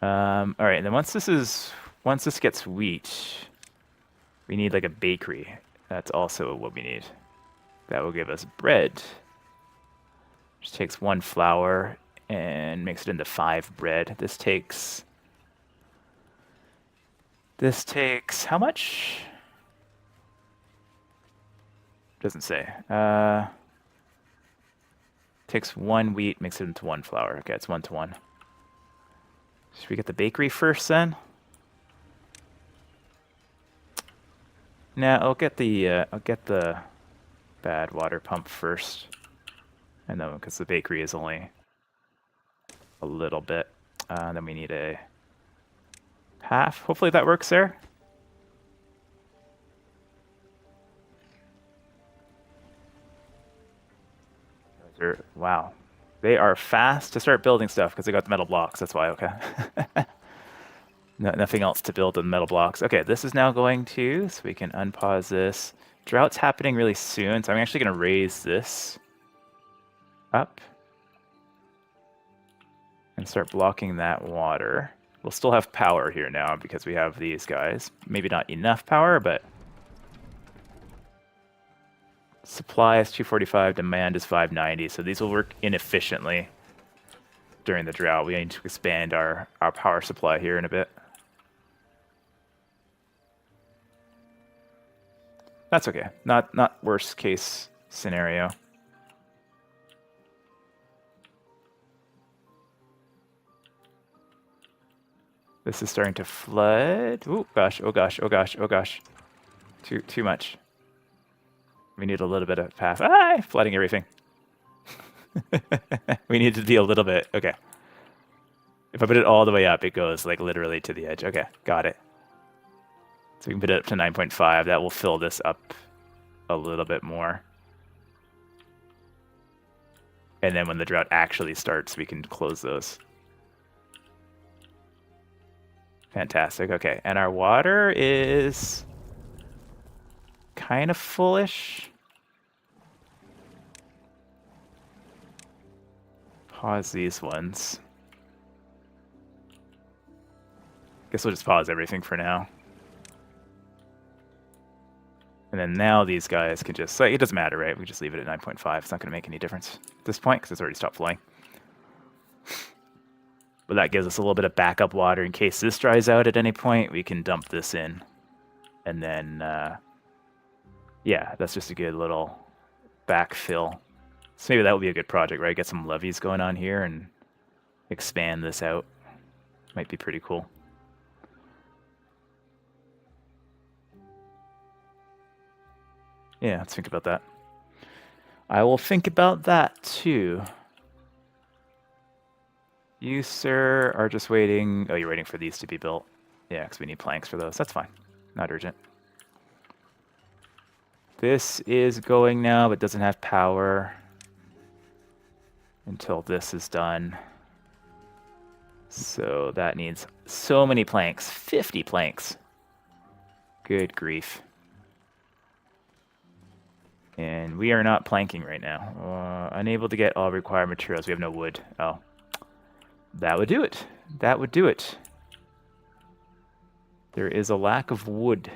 Speaker 1: All right, and then once this gets wheat, we need like a bakery. That's also what we need. That will give us bread. Which takes 1 flour and makes it into 5 bread. This takes how much? Doesn't say. Takes 1 wheat, makes it into 1 flour. Okay, it's 1 to 1. Should we get the bakery first then? Nah, I'll get the bad water pump first. I know, because the bakery is only a little bit. Then we need a half. Hopefully that works there. Wow. They are fast to start building stuff because they got the metal blocks. That's why, okay. Nothing else to build than metal blocks. Okay, this is now going to, so we can unpause this. Drought's happening really soon, so I'm actually going to raise this up and start blocking that water. We'll still have power here now because we have these guys. Maybe not enough power, but supply is 245, demand is 590, so these will work inefficiently during the drought. We need to expand our power supply here in a bit. That's okay. Not worst case scenario. This is starting to flood. Oh gosh, oh gosh, oh gosh, oh gosh. Too much. We need a little bit of path. Ah, flooding everything. We need to be a little bit. Okay. If I put it all the way up, it goes like literally to the edge. Okay, got it. So we can put it up to 9.5. That will fill this up a little bit more. And then when the drought actually starts, we can close those. Fantastic. Okay, and our water is kind of fullish. Pause these ones. Guess we'll just pause everything for now. And then now these guys can just, like, it doesn't matter, right? We just leave it at 9.5. It's not going to make any difference at this point because it's already stopped flowing. But that gives us a little bit of backup water in case this dries out at any point. We can dump this in. And then, yeah, that's just a good little backfill. So maybe that would be a good project, right? Get some levees going on here and expand this out. Might be pretty cool. Yeah, let's think about that. I will think about that too. You, sir, are just waiting. Oh, you're waiting for these to be built. Yeah, because we need planks for those. That's fine. Not urgent. This is going now, but doesn't have power until this is done. So that needs so many planks. 50 planks. Good grief. And we are not planking right now. Unable to get all required materials. We have no wood. Oh. That would do it. That would do it. There is a lack of wood.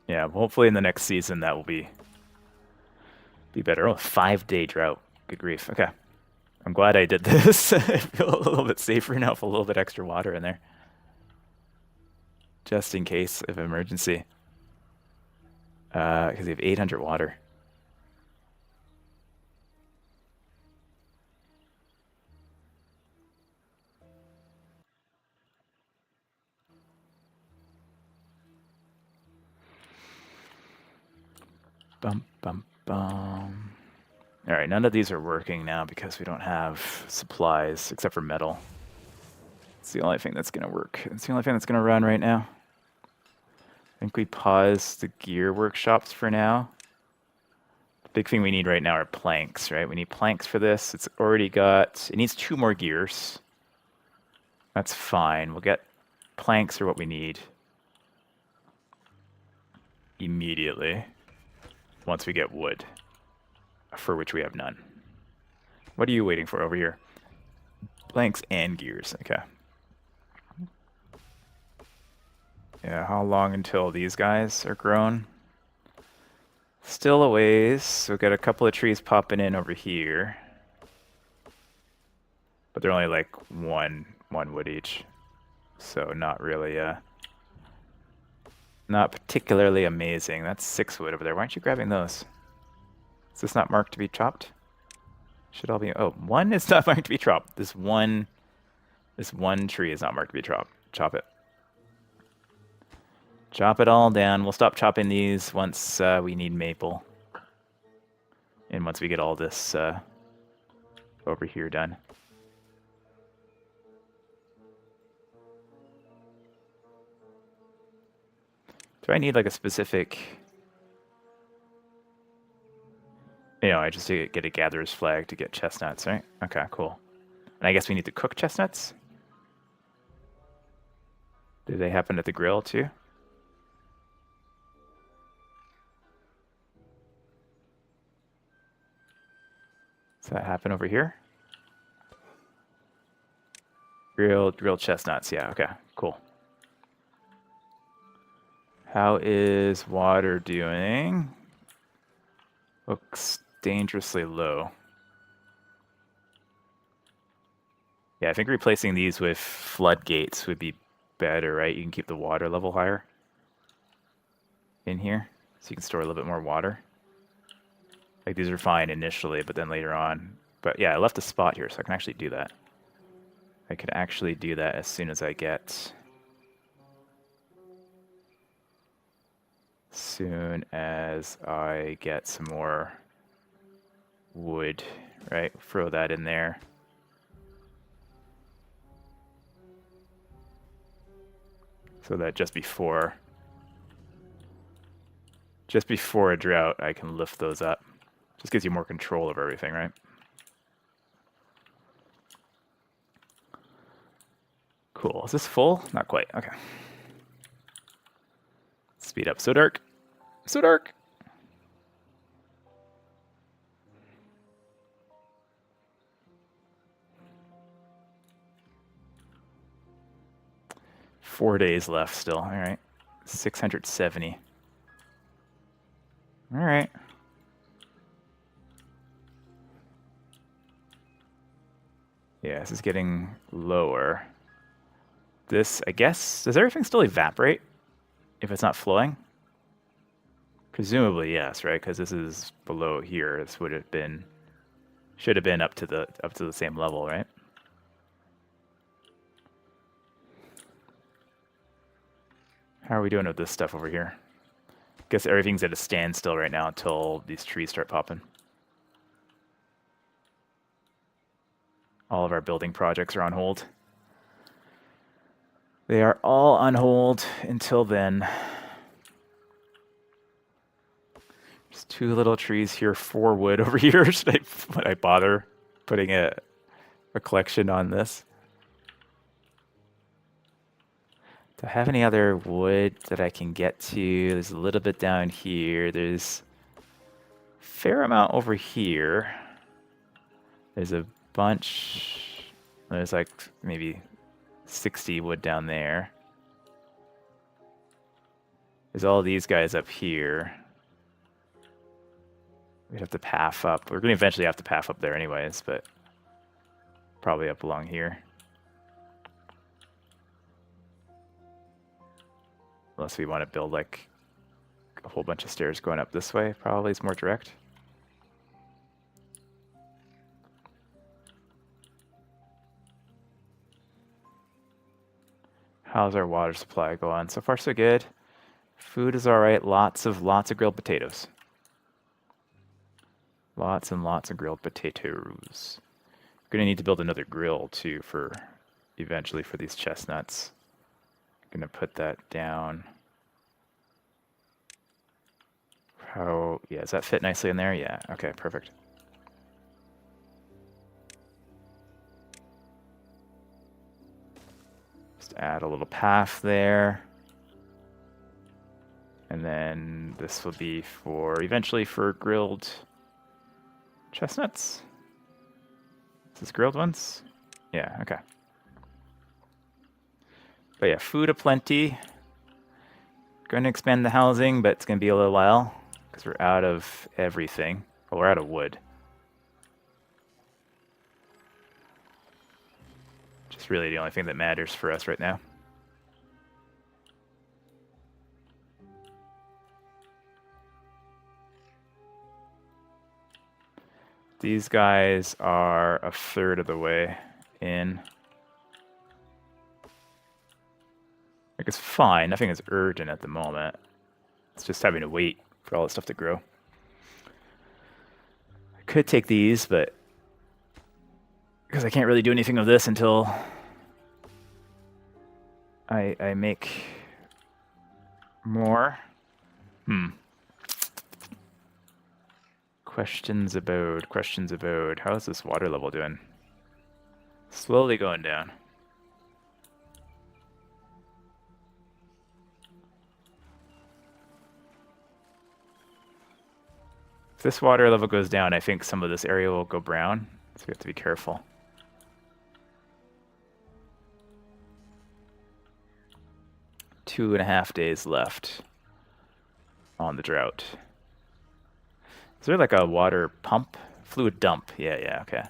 Speaker 1: Yeah, hopefully in the next season that will be better. Oh, 5-day drought. Good grief. Okay. I'm glad I did this. I feel a little bit safer now with a little bit extra water in there. just in case of emergency. Because we have 800 water. Bum, bum, bum. All right, none of these are working now because we don't have supplies except for metal. It's the only thing that's going to work. It's the only thing that's going to run right now. I think we pause the gear workshops for now. The big thing we need right now are planks, right? We need planks for this. It's already got... It needs 2 more gears. That's fine. We'll get planks are what we need immediately once we get wood, for which we have none. What are you waiting for over here? Planks and gears. Okay. Yeah, how long until these guys are grown? Still a ways. So we've got a couple of trees popping in over here. But they're only like one wood each. So not really, not particularly amazing. That's 6 wood over there. Why aren't you grabbing those? Is this not marked to be chopped? Should all be... Oh, 1 is not marked to be chopped. This one tree is not marked to be chopped. Chop it. Chop it all down. We'll stop chopping these once we need maple. And once we get all this over here done. Do I need like a specific... You know, I just get a gatherer's flag to get chestnuts, right? Okay, cool. And I guess we need to cook chestnuts? Do they happen at the grill too? Does that happen over here? Grilled chestnuts, yeah, okay, cool. How is water doing? Looks dangerously low. Yeah, I think replacing these with floodgates would be better, right? You can keep the water level higher in here, so you can store a little bit more water. Like, these are fine initially, but then later on... But yeah, I left a spot here, so I can actually do that. I could actually do that as soon as I get... some more wood, right? Throw that in there. So that just before a drought, I can lift those up. Just gives you more control of everything, right? Cool. Is this full? Not quite. Okay. Speed up. So dark. So dark. Four days left still. All right. 670. All right. Yeah, this is getting lower. This, I guess, does everything still evaporate if it's not flowing? Presumably, yes, right? Because this is below here. This would have been, should have been up to the same level, right? How are we doing with this stuff over here? Guess everything's at a standstill right now until these trees start popping. All of our building projects are on hold. They are all on hold until then. There's 2 little trees here, 4 wood over here. Would I bother putting a collection on this? Do I have any other wood that I can get to? There's a little bit down here. There's a fair amount over here. There's a bunch. There's like maybe 60 wood down there. There's all these guys up here. We'd have to path up. We're going to eventually have to path up there anyways, but probably up along here. Unless we want to build like a whole bunch of stairs going up this way, probably is more direct. How's our water supply going? So far so good. Food is all right. Lots of grilled potatoes. Lots and lots of grilled potatoes. We're gonna need to build another grill too for eventually for these chestnuts. I'm gonna put that down. How, yeah, does that fit nicely in there? Yeah, okay, perfect. Just add a little path there. And then this will be for eventually for grilled chestnuts. Is this grilled ones? Yeah, okay. But yeah, food aplenty. Going to expand the housing, but it's going to be a little while because we're out of everything. Well, we're out of wood. Which is really the only thing that matters for us right now. These guys are a third of the way in. Like, it's fine. Nothing is urgent at the moment. It's just having to wait for all this stuff to grow. I could take these, but because I can't really do anything with this until I make more. Questions about. How is this water level doing? Slowly going down. If this water level goes down, I think some of this area will go brown, so we have to be careful. Two and a half days left on the drought. Is there like a water pump? Fluid dump. Yeah, okay.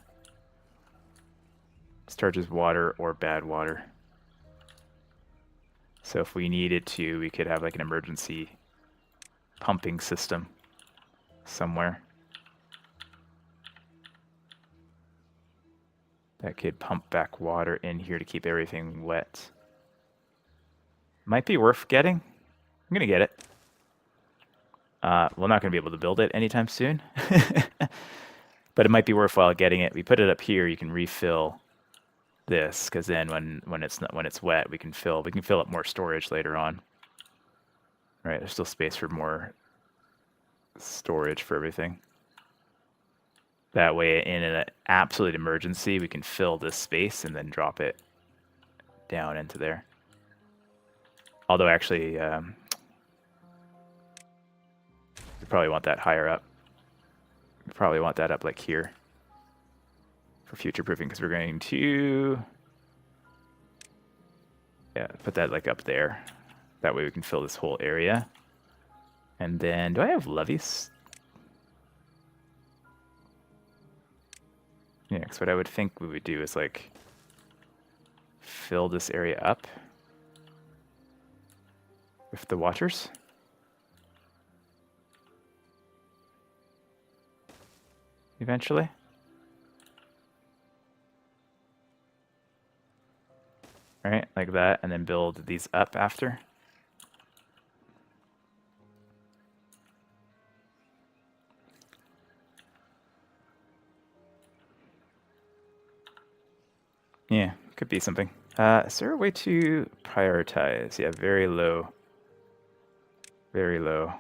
Speaker 1: Discharges water or bad water. So if we needed to, we could have like an emergency pumping system somewhere that could pump back water in here to keep everything wet. Might be worth getting. I'm gonna get it. We're not gonna be able to build it anytime soon, but it might be worthwhile getting it. We put it up here. You can refill this because then when it's wet, we can fill up more storage later on. Right, there's still space for more storage for everything. That way, in an absolute emergency, we can fill this space and then drop it down into there. Although, actually, we probably want that higher up. We probably want that up like here for future proofing because we're going to, yeah, put that like up there. That way we can fill this whole area. And then, do I have levees? Yeah, because what I would think we would do is like fill this area up with the waters. Eventually. Right, like that, and then build these up after. Yeah, could be something. Is there a way to prioritize? Yeah, very low. Very low.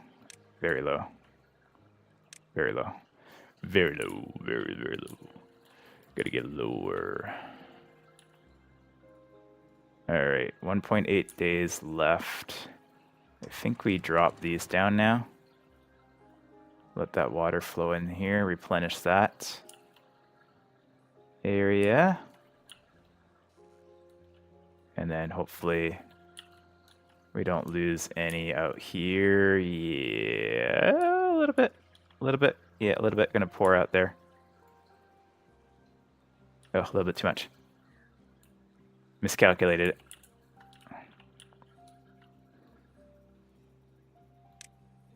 Speaker 1: Very low. Very low. Very low. Very, very low. Gotta get lower. Alright, 1.8 days left. I think we drop these down now. Let that water flow in here, replenish that area. And then hopefully we don't lose any out here. Yeah, a little bit. Yeah, a little bit gonna pour out there. Oh, a little bit too much. Miscalculated it.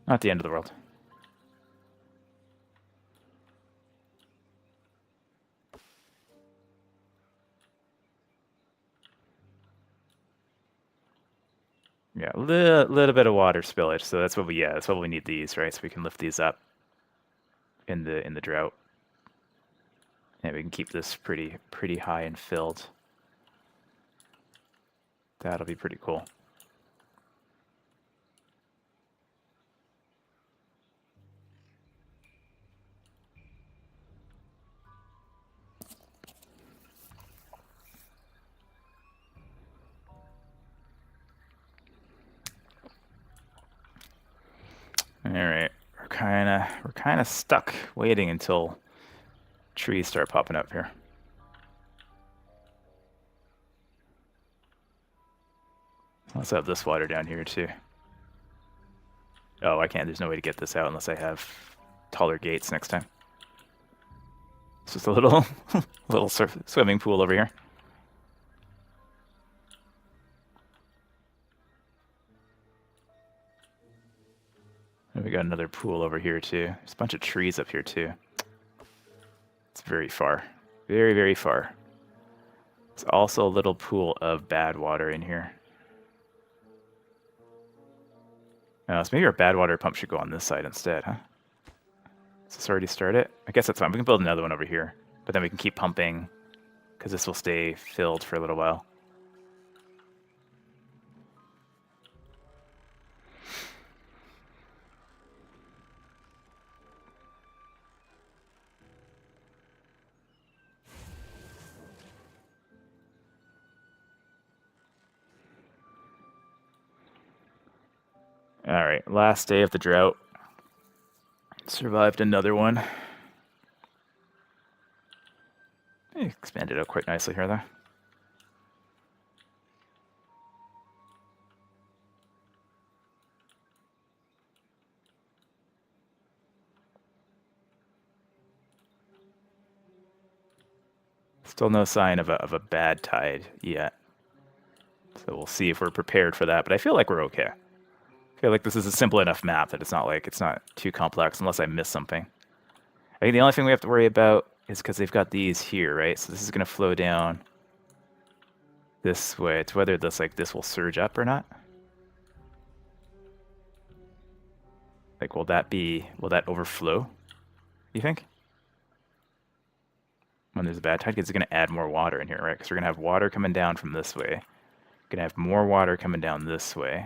Speaker 1: Not the end of the world. Yeah, a little bit of water spillage, so that's what we need these, right? So we can lift these up in the drought. And we can keep this pretty high and filled. That'll be pretty cool. All right, we're kind of stuck waiting until trees start popping up here. Let's have this water down here too. Oh, I can't. There's no way to get this out unless I have taller gates next time. It's just a little little swimming pool over here. And we got another pool over here too. There's a bunch of trees up here too. It's very far. Very, very far. There's also a little pool of bad water in here. So maybe our bad water pump should go on this side instead, huh? Does this already start it? I guess that's fine. We can build another one over here. But then we can keep pumping, because this will stay filled for a little while. All right, last day of the drought. Survived another one. Expanded out quite nicely here, though. Still no sign of a bad tide yet. So we'll see if we're prepared for that, but I feel like we're okay. I feel like this is a simple enough map that it's not too complex unless I miss something. I think the only thing we have to worry about is because they've got these here, right? So this is going to flow down this way. It's whether this will surge up or not. Like, will that overflow, you think? When there's a bad tide, because it's going to add more water in here, right? Because we're going to have water coming down from this way. Going to have more water coming down this way.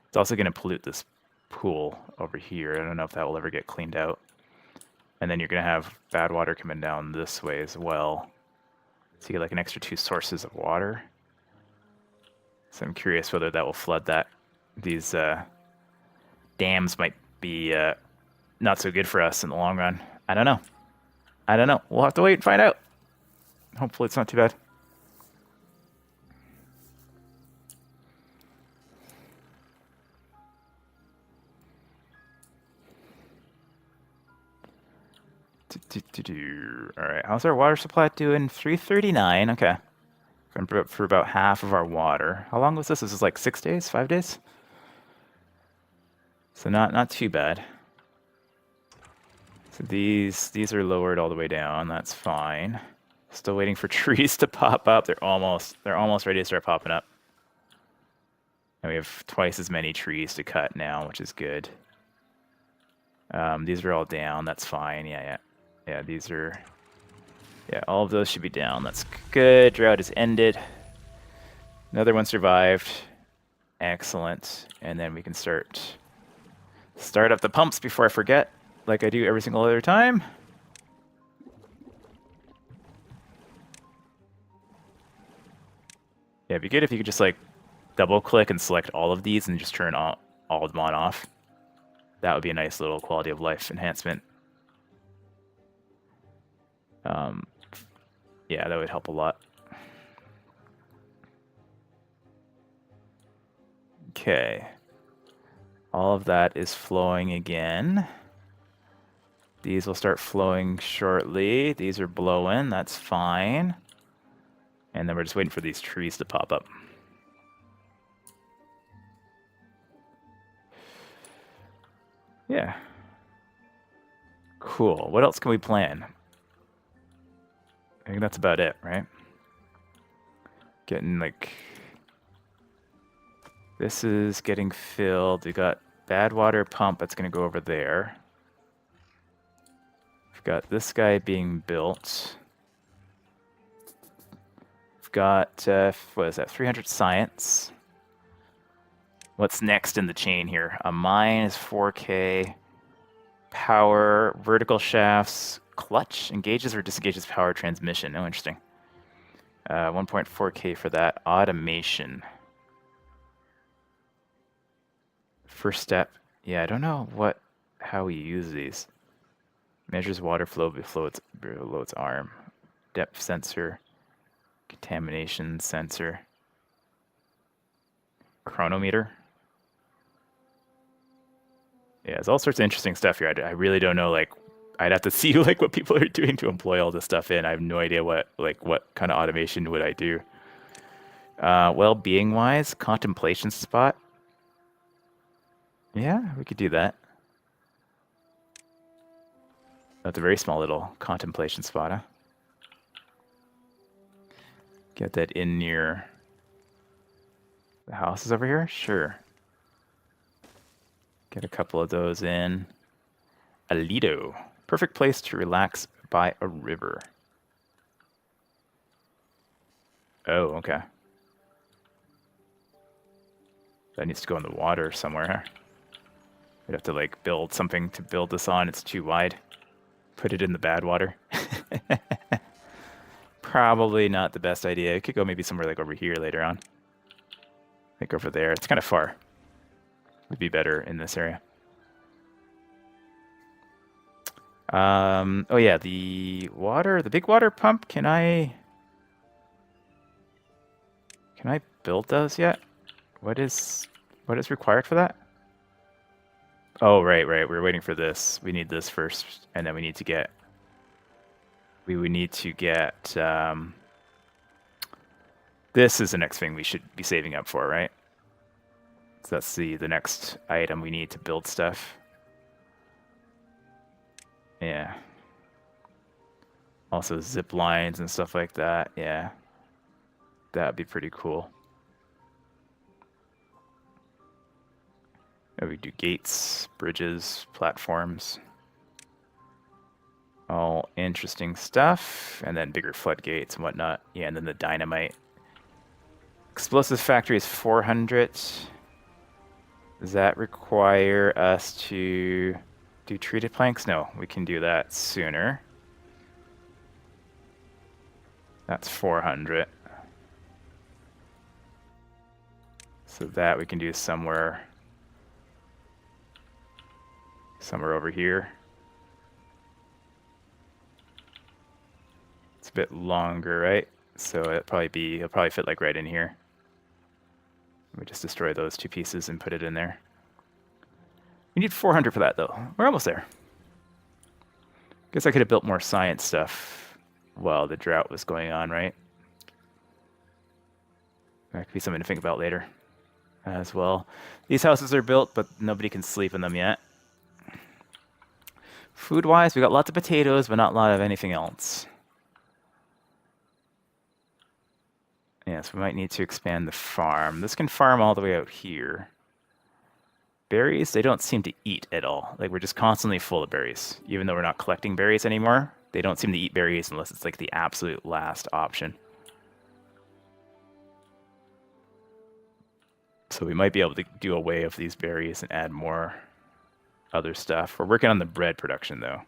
Speaker 1: It's also going to pollute this pool over here. I don't know if that will ever get cleaned out. And then you're going to have bad water coming down this way as well. So you get like an extra 2 sources of water. So I'm curious whether that will flood that. These dams might be not so good for us in the long run. I don't know. We'll have to wait and find out. Hopefully it's not too bad. All right, how's our water supply doing? 339. Okay, for about half of our water. How long was this? This was like 6 days, 5 days. So not too bad. So these are lowered all the way down. That's fine. Still waiting for trees to pop up. They're almost ready to start popping up. And we have twice as many trees to cut now, which is good. These are all down. That's fine. Yeah. These are. Yeah, all of those should be down. That's good. Drought is ended. Another one survived. Excellent. And then we can start up the pumps before I forget, like I do every single other time. Yeah, it'd be good if you could just like double click and select all of these and just turn all of them on off. That would be a nice little quality of life enhancement. Yeah, that would help a lot. Okay. All of that is flowing again. These will start flowing shortly. These are blowing. That's fine. And then we're just waiting for these trees to pop up. Yeah. Cool. What else can we plan? I think that's about it, right? Getting like... This is getting filled. We got bad water pump that's going to go over there. We've got this guy being built. We've got, what is that, 300 science. What's next in the chain here? A mine is 4K. Power, vertical shafts, clutch, engages or disengages power transmission. Oh, interesting. 1.4K for that. Automation. First step. Yeah, I don't know how we use these. Measures water flow below its arm. Depth sensor. Contamination sensor. Chronometer. Yeah, there's all sorts of interesting stuff here. I really don't know, like, I'd have to see like what people are doing to employ all this stuff in. I have no idea what kind of automation would I do. Well-being wise, contemplation spot. Yeah, we could do that. That's a very small little contemplation spot, huh? Get that in near the houses over here? Sure. Get a couple of those in. A Lido. Perfect place to relax by a river. Oh, okay. That needs to go in the water somewhere. We'd have to like build something to build this on. It's too wide. Put it in the bad water. Probably not the best idea. It could go maybe somewhere like over here later on. I think over there. It's kind of far. Would be better in this area. Oh yeah, the big water pump. Can I build those yet? What is required for that? Oh, right. We're waiting for this. We need this first, and then we need to get. We would need to get. This is the next thing we should be saving up for, right? So that's the next item we need to build stuff. Yeah. Also zip lines and stuff like that. Yeah. That'd be pretty cool. We do gates, bridges, platforms. All interesting stuff. And then bigger floodgates and whatnot. Yeah, and then the dynamite. Explosive factory is 400. Does that require us to do treated planks? No, we can do that sooner. That's 400. So that we can do somewhere over here. It's a bit longer, right? So it'll probably fit like right in here. We just destroy those two pieces and put it in there. We need 400 for that though. We're almost there. Guess I could have built more science stuff while the drought was going on, right? That could be something to think about later as well. These houses are built, but nobody can sleep in them yet. Food-wise, we got lots of potatoes, but not a lot of anything else. Yes, we might need to expand the farm. This can farm all the way out here. Berries, they don't seem to eat at all. Like, we're just constantly full of berries. Even though we're not collecting berries anymore, they don't seem to eat berries unless it's like the absolute last option. So we might be able to do away with these berries and add more other stuff. We're working on the bread production though.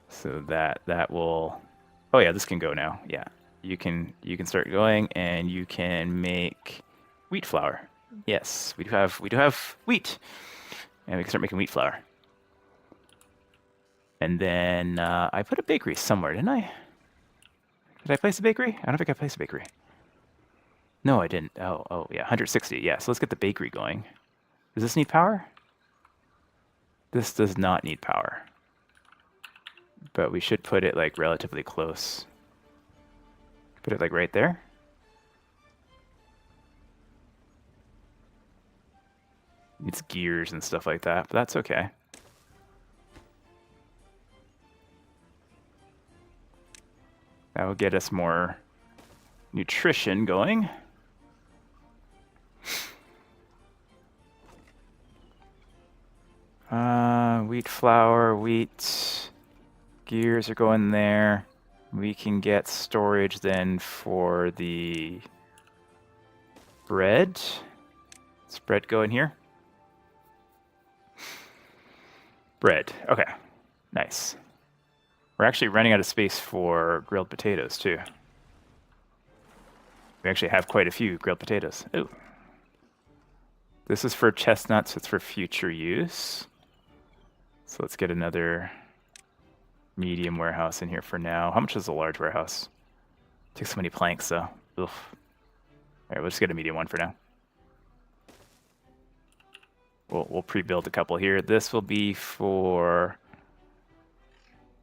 Speaker 1: So that will... Oh yeah, this can go now. Yeah. You can start going and you can make wheat flour. Yes, we do have wheat. And we can start making wheat flour. And then I put a bakery somewhere, didn't I? Did I place a bakery? I don't think I placed a bakery. No, I didn't. Oh yeah, 160. Yeah, so let's get the bakery going. Does this need power? This does not need power. But we should put it like relatively close. Put it like right there. Needs gears and stuff like that, but that's okay. That will get us more nutrition going. Wheat flour, wheat, gears are going there. We can get storage then for the bread. Does bread go in here? Bread, okay, nice. We're actually running out of space for grilled potatoes too. We actually have quite a few grilled potatoes. Ooh. This is for chestnuts, it's for future use. So let's get another medium warehouse in here for now. How much is a large warehouse? Takes so many planks though. Oof. Alright, we'll just get a medium one for now. We'll pre-build a couple here. This will be for...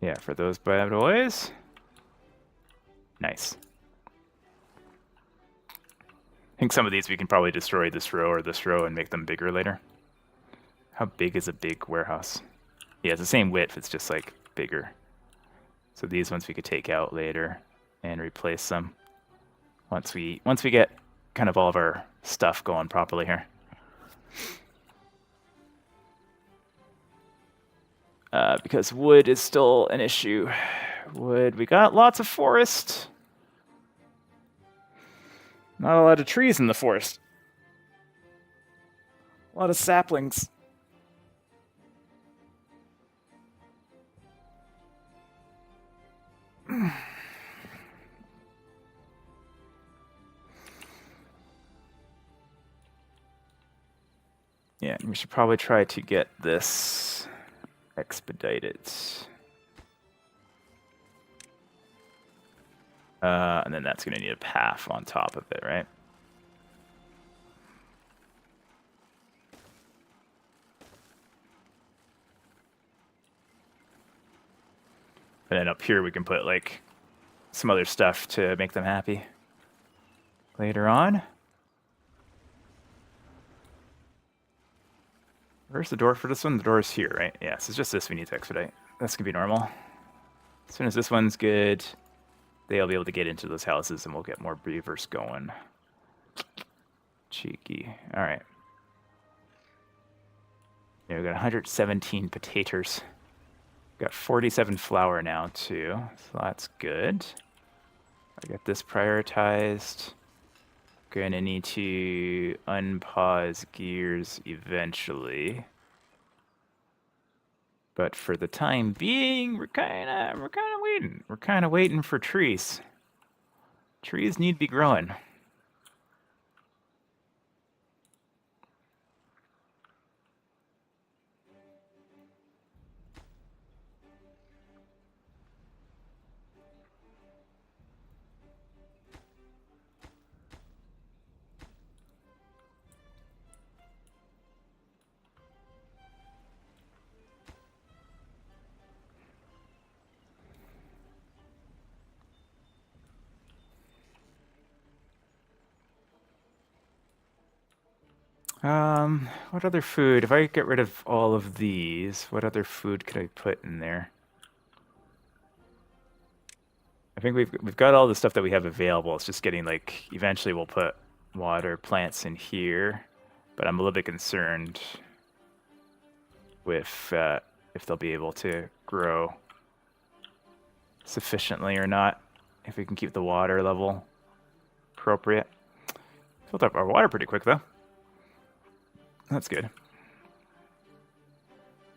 Speaker 1: yeah, for those bad boys. Nice. I think some of these we can probably destroy this row or this row and make them bigger later. How big is a big warehouse? Yeah, it's the same width, it's just like bigger. So these ones we could take out later and replace them once we get kind of all of our stuff going properly here. Because wood is still an issue. Wood, we got lots of forest. Not a lot of trees in the forest. A lot of saplings. Yeah, we should probably try to get this expedited. And then that's going to need a path on top of it, right? And then up here we can put like some other stuff to make them happy later on. Where's the door for this one? The door is here, right? Yeah, so it's just this we need to expedite. That's going to be normal. As soon as this one's good, they'll be able to get into those houses and we'll get more beavers going. Cheeky. All right. Yeah, we got 117 potatoes. Got 47 flour now too, so that's good. I got this prioritized. Gonna need to unpause gears eventually. But for the time being, we're kinda waiting. We're kinda waiting for trees. Trees need to be growing. What other food? If I get rid of all of these, what other food could I put in there? I think we've got all the stuff that we have available. It's just getting like eventually we'll put water plants in here, but I'm a little bit concerned with if they'll be able to grow sufficiently or not. If we can keep the water level appropriate. Filled up our water pretty quick though. That's good.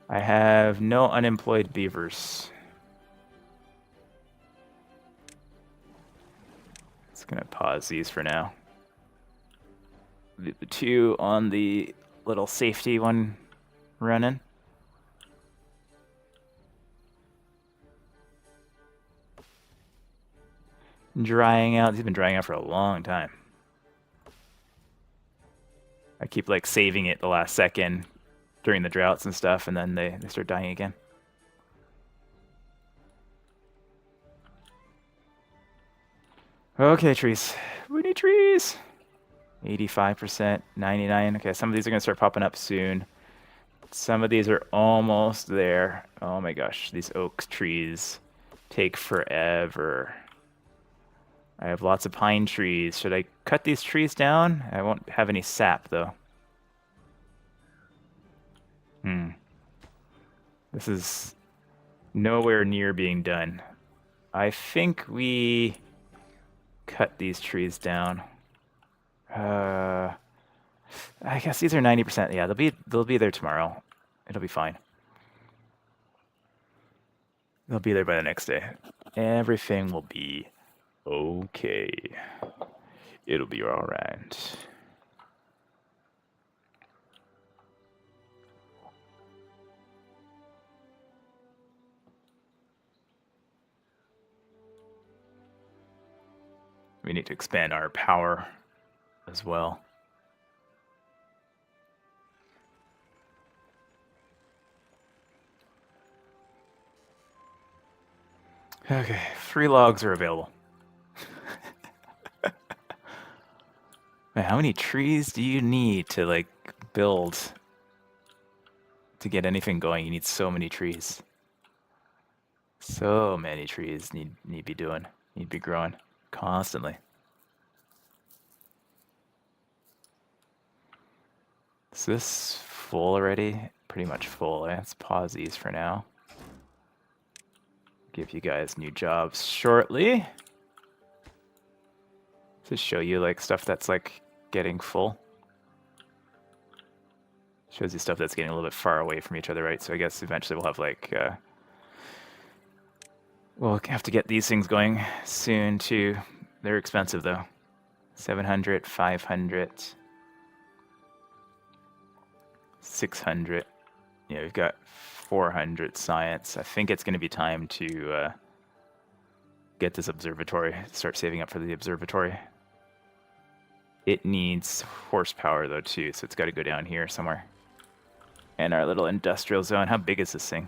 Speaker 1: I have no unemployed beavers. Just gonna pause these for now. Leave the two on the little safety one running. Drying out. These have been drying out for a long time. I keep like saving it the last second during the droughts and stuff, and then they start dying again. Okay, trees. We need trees. 85%, 99. Okay, some of these are going to start popping up soon. Some of these are almost there. Oh my gosh, these oak trees take forever. I have lots of pine trees. Should I cut these trees down? I won't have any sap, though. This is nowhere near being done. I think we cut these trees down. I guess these are 90%. Yeah, they'll be there tomorrow. It'll be fine. They'll be there by the next day. Everything will be okay. It'll be all right. We need to expand our power as well. Okay, 3 logs are available. Man, how many trees do you need to like build to get anything going? You need so many trees. So many trees need to be growing constantly. Is this full already? Pretty much full. Let's pause these for now. Give you guys new jobs shortly. To show you like stuff that's like getting full. Shows you stuff that's getting a little bit far away from each other, right? So I guess eventually we'll have like we'll have to get these things going soon too. They're expensive though. 700, 500, 600. Yeah, we've got 400 science. I think it's going to be time to get this observatory, start saving up for the observatory. It needs horsepower though too, so it's got to go down here somewhere. And our little industrial zone, how big is this thing?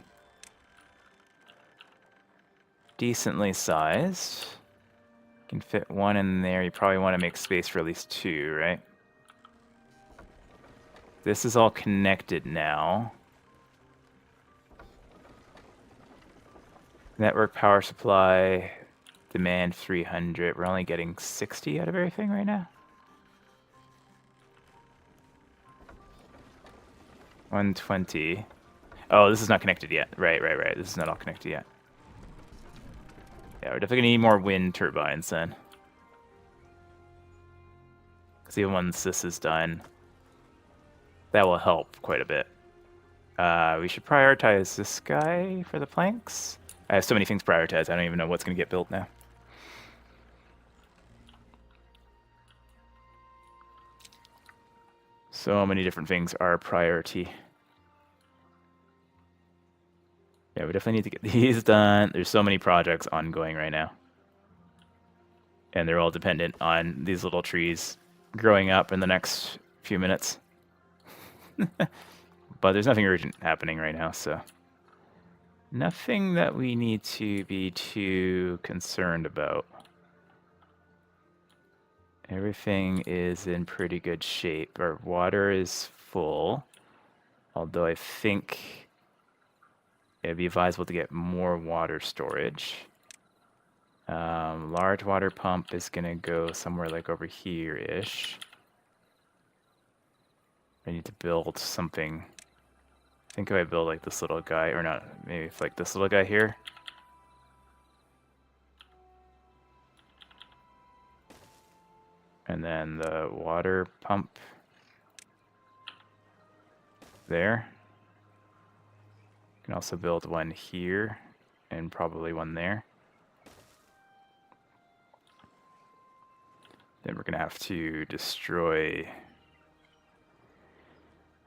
Speaker 1: Decently sized. Can fit 1 in there. You probably want to make space for at least 2, right? This is all connected now. Network power supply, demand 300. We're only getting 60 out of everything right now. 120. Oh, this is not connected yet. Right. This is not all connected yet. Yeah, we're definitely gonna need more wind turbines then. Because even once this is done, that will help quite a bit. We should prioritize this guy for the planks. I have so many things prioritized, I don't even know what's gonna get built now. So many different things are priority. Yeah, we definitely need to get these done. There's so many projects ongoing right now. And they're all dependent on these little trees growing up in the next few minutes. But there's nothing urgent happening right now, so nothing that we need to be too concerned about. Everything is in pretty good shape. Our water is full, although I think it'd be advisable to get more water storage. Large water pump is gonna go somewhere like over here-ish. I need to build something. I think if I build like this little guy, or not, maybe like this little guy here. And then the water pump there. Can also build one here and probably one there. Then we're gonna have to destroy.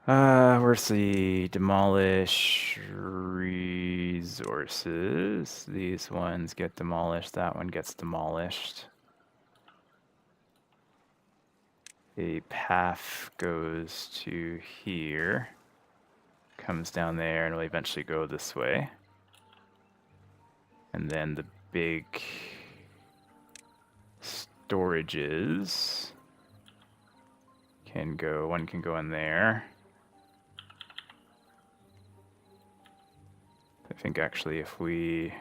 Speaker 1: Where's the demolish resources? These ones get demolished. That one gets demolished. A path goes to here, comes down there, and will eventually go this way. And then the big storages One can go in there. I think actually if we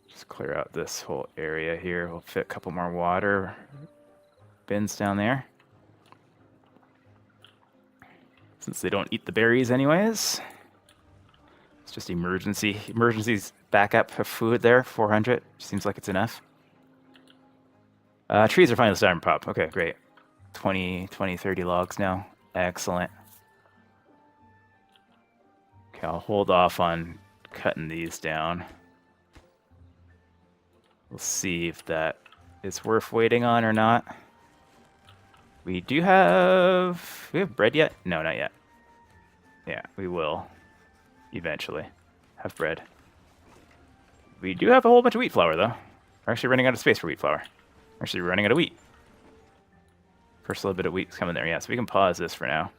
Speaker 1: just clear out this whole area here, we'll fit a couple more water bins down there. Since they don't eat the berries anyways. It's just emergencies backup of food there, 400. Seems like it's enough. Trees are finally starting to pop. Okay, great. 20, 30 logs now. Excellent. Okay, I'll hold off on cutting these down. We'll see if that is worth waiting on or not. We have bread yet? No, not yet. Yeah, we will eventually have bread. We do have a whole bunch of wheat flour, though. We're actually running out of space for wheat flour. We're actually running out of wheat. First little bit of wheat's coming there. Yeah, so we can pause this for now.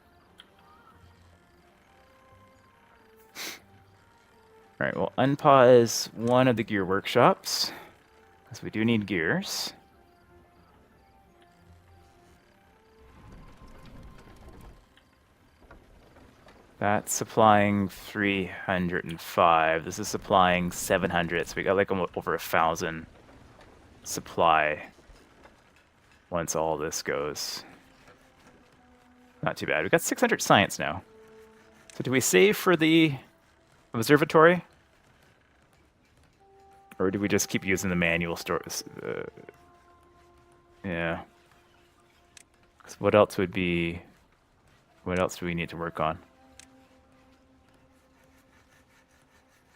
Speaker 1: All right, we'll unpause one of the gear workshops, because we do need gears. That's supplying 305. This is supplying 700, so we got like over 1,000 supply once all this goes. Not too bad. We got 600 science now. So do we save for the observatory? Or do we just keep using the manual stores? Yeah. 'Cause what else do we need to work on?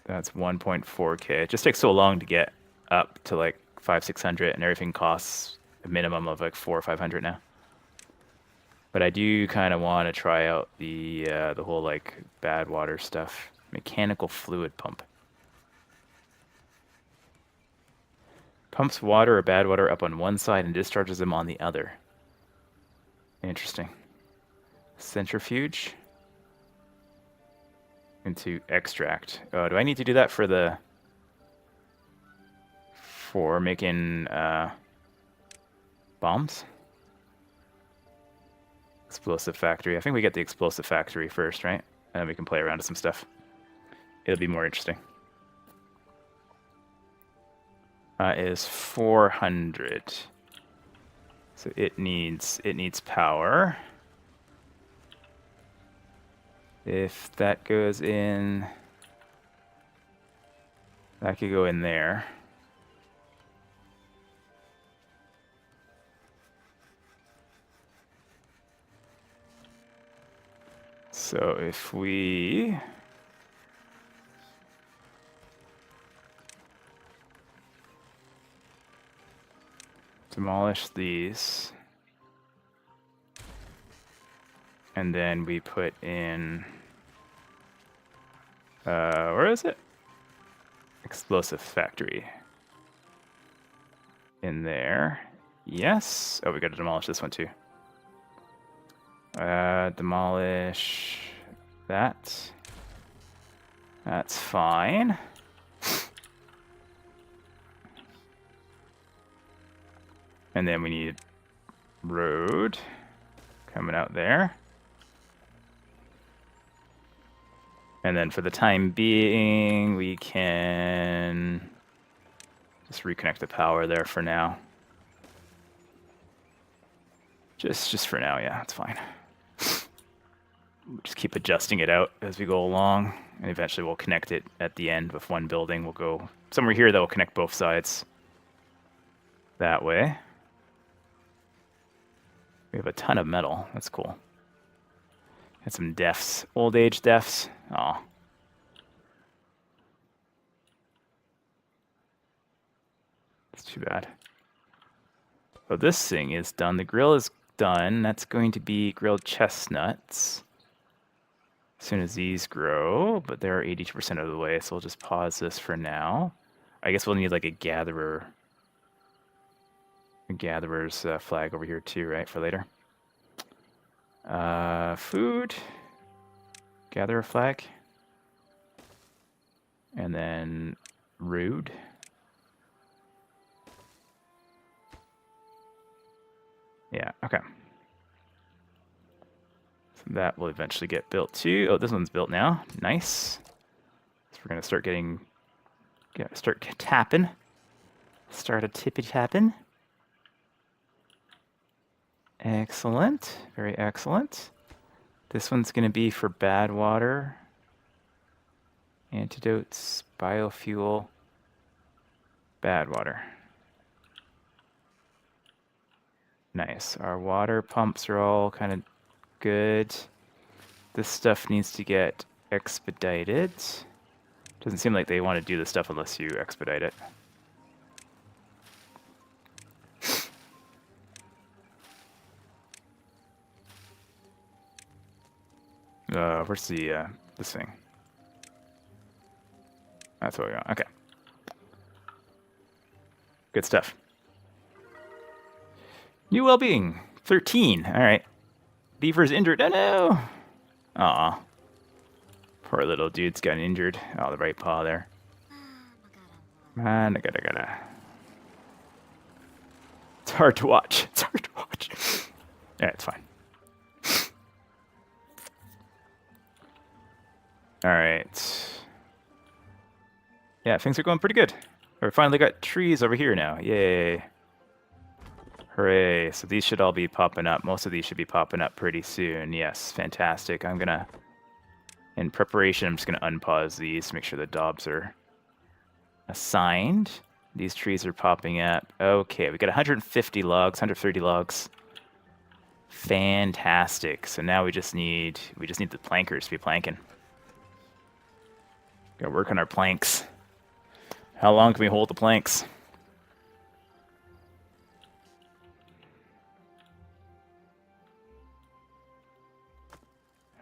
Speaker 1: That's 1.4K. It just takes so long to get up to like 500-600, and everything costs a minimum of like 400 or 500 now. But I do kind of want to try out the whole like bad water stuff. Mechanical fluid pump. Pumps water or bad water up on one side and discharges them on the other. Interesting. Centrifuge. Into extract. Oh, do I need to do that for making bombs? Explosive factory. I think we get the explosive factory first, right? And then we can play around with some stuff. It'll be more interesting. Is 400. So it needs power. If that goes in, that could go in there. So if we demolish these, and then we put in, where is it? Explosive factory. In there. Yes. Oh, we got to demolish this one too. Demolish that. That's fine. And then we need road coming out there. And then for the time being, we can just reconnect the power there for now. Just for now, yeah, that's fine. We'll just keep adjusting it out as we go along, and eventually we'll connect it at the end with one building. We'll go somewhere here that will connect both sides that way. We have a ton of metal. That's cool. And some deaths. Old age deaths. Aw. It's too bad. So this thing is done. The grill is done. That's going to be grilled chestnuts. As soon as these grow, but they're 82% of the way, so we'll just pause this for now. I guess we'll need like a gatherer's flag over here too, right, for later. Food, gatherer flag, and then rude. Yeah, okay. So that will eventually get built too. Oh, this one's built now. Nice. So we're gonna start start tapping. Start a tippy tapping. Excellent. Very excellent. This one's gonna be for bad water. Antidotes, biofuel, bad water. Nice. Our water pumps are all kind of good. This stuff needs to get expedited. Doesn't seem like they want to do this stuff unless you expedite it. Where's the this thing? That's what we got. Okay. Good stuff. New well-being. 13. All right. Beaver's injured. Oh no. Aw. Poor little dude's gotten injured. Oh, the right paw there. Man, I gotta. It's hard to watch. It's hard to watch. Yeah, it's fine. All right. Yeah, things are going pretty good. We finally got trees over here now. Yay. Hooray. So these should all be popping up. Most of these should be popping up pretty soon. Yes, fantastic. I'm going to, in preparation, I'm just going to unpause these to make sure the dobs are assigned. These trees are popping up. Okay, we got 150 logs, 130 logs. Fantastic. So now we just need the plankers to be planking. Gotta work on our planks. How long can we hold the planks?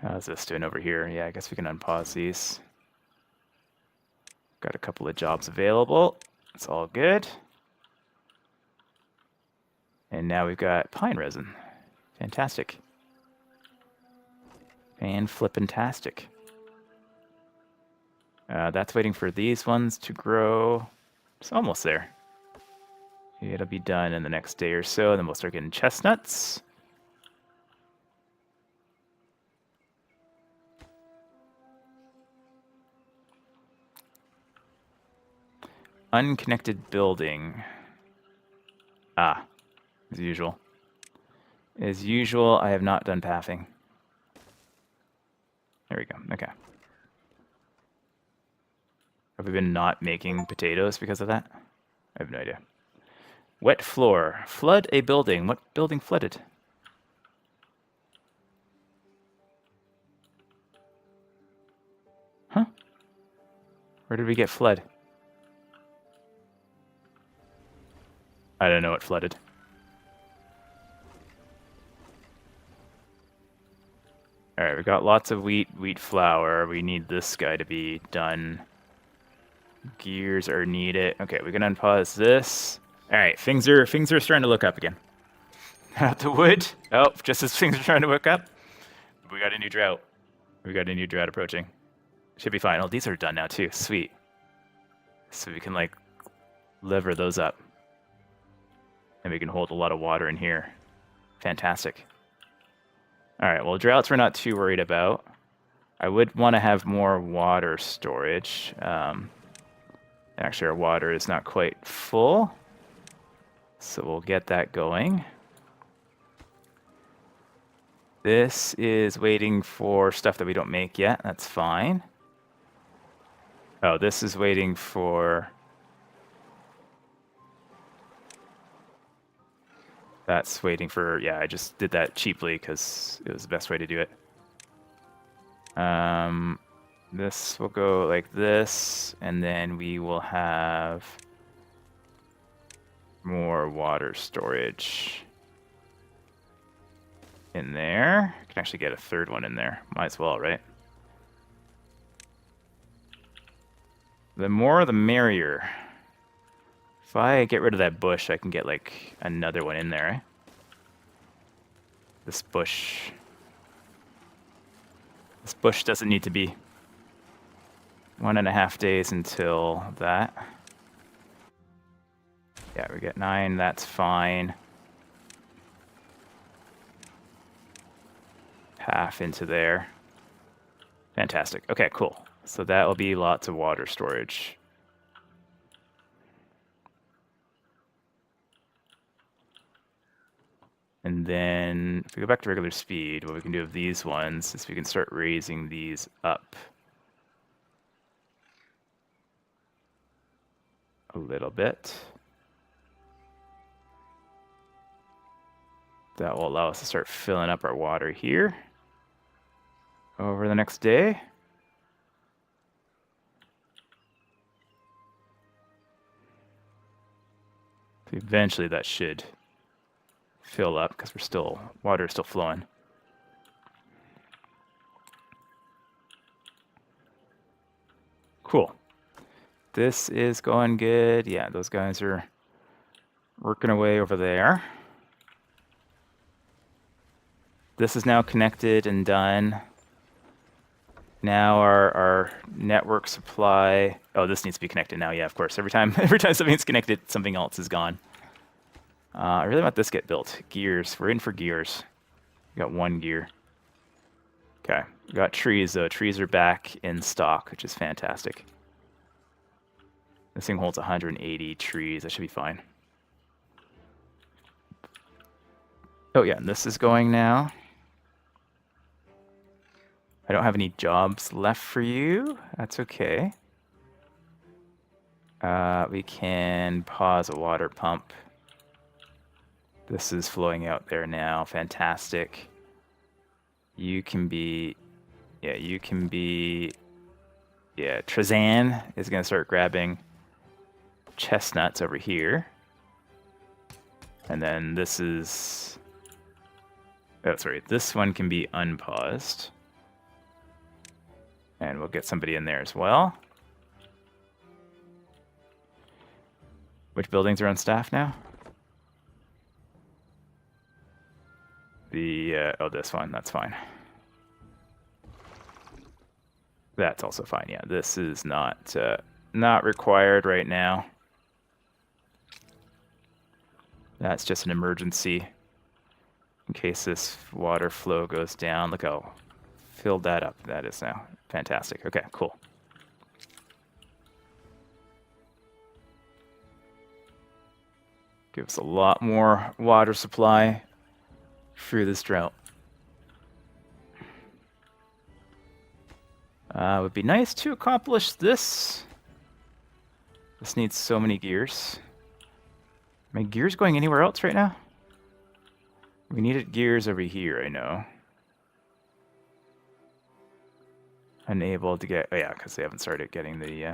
Speaker 1: How's this doing over here? Yeah, I guess we can unpause these. Got a couple of jobs available. It's all good. And now we've got pine resin. Fantastic. Fan-flippin-tastic. That's waiting for these ones to grow. It's almost there. It'll be done in the next day or so, and then we'll start getting chestnuts. Unconnected building. Ah, as usual. As usual, I have not done pathing. There we go. Okay. Have we been not making potatoes because of that? I have no idea. Wet floor. Flood a building. What building flooded? Huh? Where did we get flood? I don't know what flooded. Alright, we got lots of wheat flour. We need this guy to be done. Gears are needed. Okay, we can unpause this. Alright, things are starting to look up again. Out the wood. Oh, just as things are trying to look up, we got a new drought. We got a new drought approaching. Should be fine. Oh, these are done now too. Sweet. So we can like lever those up. And we can hold a lot of water in here. Fantastic. Alright, well, droughts we're not too worried about. I would want to have more water storage. Actually, our water is not quite full. So we'll get that going. This is waiting for stuff that we don't make yet. That's fine. Oh, this is waiting for... That's waiting for... Yeah, I just did that cheaply because it was the best way to do it. This will go like this, and then we will have more water storage in there. I can actually get a third one in there. Might as well, right? The more the merrier. If I get rid of that bush, I can get like another one in there, eh? This bush doesn't need to be 1.5 days until that. Yeah, we get 9, that's fine. half into there. Fantastic. Okay, cool. So that will be lots of water storage. And then if we go back to regular speed, what we can do with these ones is we can start raising these up a little bit. That will allow us to start filling up our water here over the next day. Eventually that should fill up because water is still flowing. Cool. This is going good. Yeah, those guys are working away over there. This is now connected and done. Now our network supply. Oh, this needs to be connected now. Yeah, of course. Every time something's connected, something else is gone. I really want this to get built. Gears. We're in for gears. We got 1 gear. Okay. We got trees though. Trees are back in stock, which is fantastic. This thing holds 180 trees. That should be fine. Oh yeah, and this is going now. I don't have any jobs left for you. That's okay. We can pause a water pump. This is flowing out there now. Fantastic. You can be... Yeah, you can be... Yeah, Trezan is going to start grabbing chestnuts over here. And then this is... Oh, sorry. This one can be unpaused. And we'll get somebody in there as well. Which buildings are on staff now? Oh, this one. That's fine. That's also fine. Yeah, this is not required right now. That's just an emergency in case this water flow goes down. Look how filled that up that is now. Fantastic. Okay, cool. Gives a lot more water supply through this drought. Would be nice to accomplish this. This needs so many gears. Are my gears going anywhere else right now? We needed gears over here, I know. Unable to get... Oh yeah, because they haven't started getting these.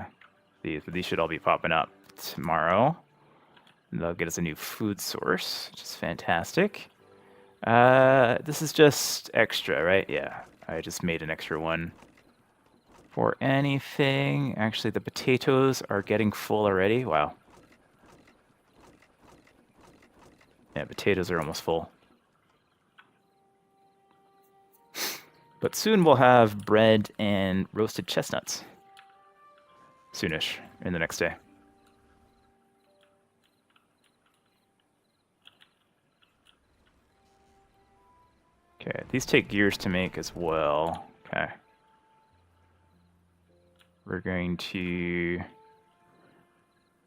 Speaker 1: But these should all be popping up tomorrow. And they'll get us a new food source, which is fantastic. This is just extra, right? Yeah, I just made an extra one for anything. Actually, the potatoes are getting full already. Wow. Yeah, potatoes are almost full. But soon we'll have bread and roasted chestnuts. Soonish, in the next day. Okay, these take gears to make as well. Okay. We're going to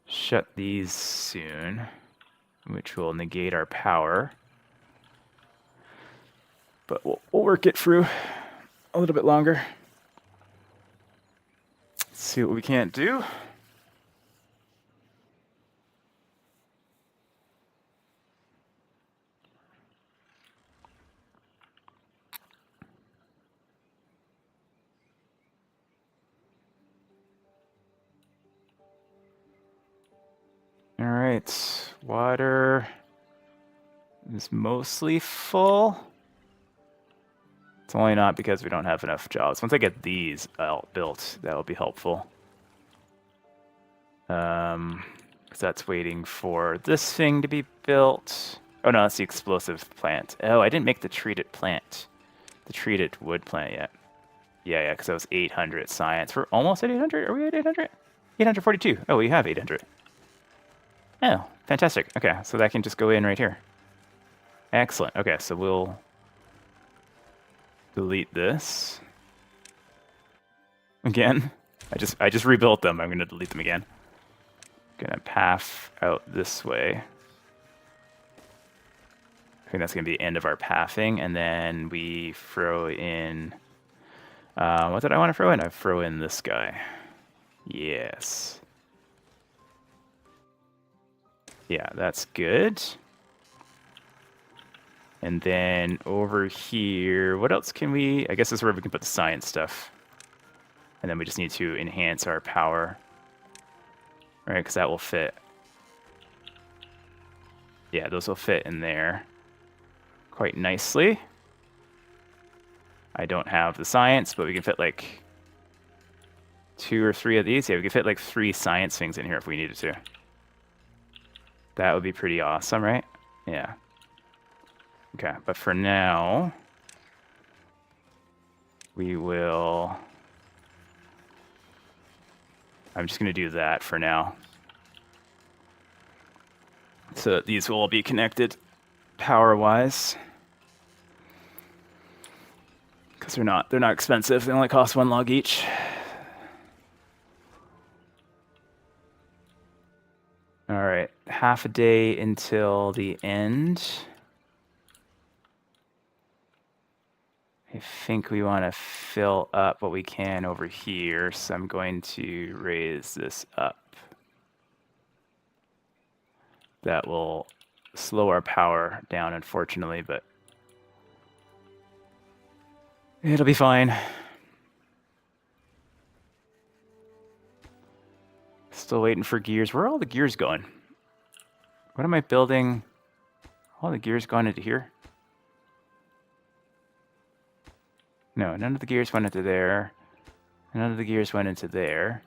Speaker 1: shut these soon, which will negate our power. But we'll work it through a little bit longer. Let's see what we can't do. All right, water is mostly full. It's only not because we don't have enough jobs. Once I get these built, that will be helpful. Because that's waiting for this thing to be built. Oh no, that's the explosive plant. Oh, I didn't make the treated plant. The treated wood plant yet. Yeah, because that was 800 science. We're almost at 800? Are we at 800? 842. Oh, we have 800. Oh, fantastic. Okay, so that can just go in right here. Excellent. Okay, so we'll delete this. Again. I just rebuilt them. I'm gonna delete them again. Gonna path out this way. I think that's gonna be the end of our pathing, and then we throw in. What did I want to throw in? I throw in this guy. Yes. Yeah, that's good. And then over here, what else can we... I guess this is where we can put the science stuff. And then we just need to enhance our power. Right, because that will fit. Yeah, those will fit in there quite nicely. I don't have the science, but we can fit like 2 or 3 of these. Yeah, we can fit like 3 science things in here if we needed to. That would be pretty awesome, right? Yeah. Okay, but for now, we will... I'm just going to do that for now. So that these will all be connected power-wise. Because they're not expensive. They only cost 1 log each. All right, half a day until the end. I think we want to fill up what we can over here, so I'm going to raise this up. That will slow our power down, unfortunately, but it'll be fine. Still waiting for gears. Where are all the gears going? What am I building? All the gears going into here? No, none of the gears went into there. None of the gears went into there.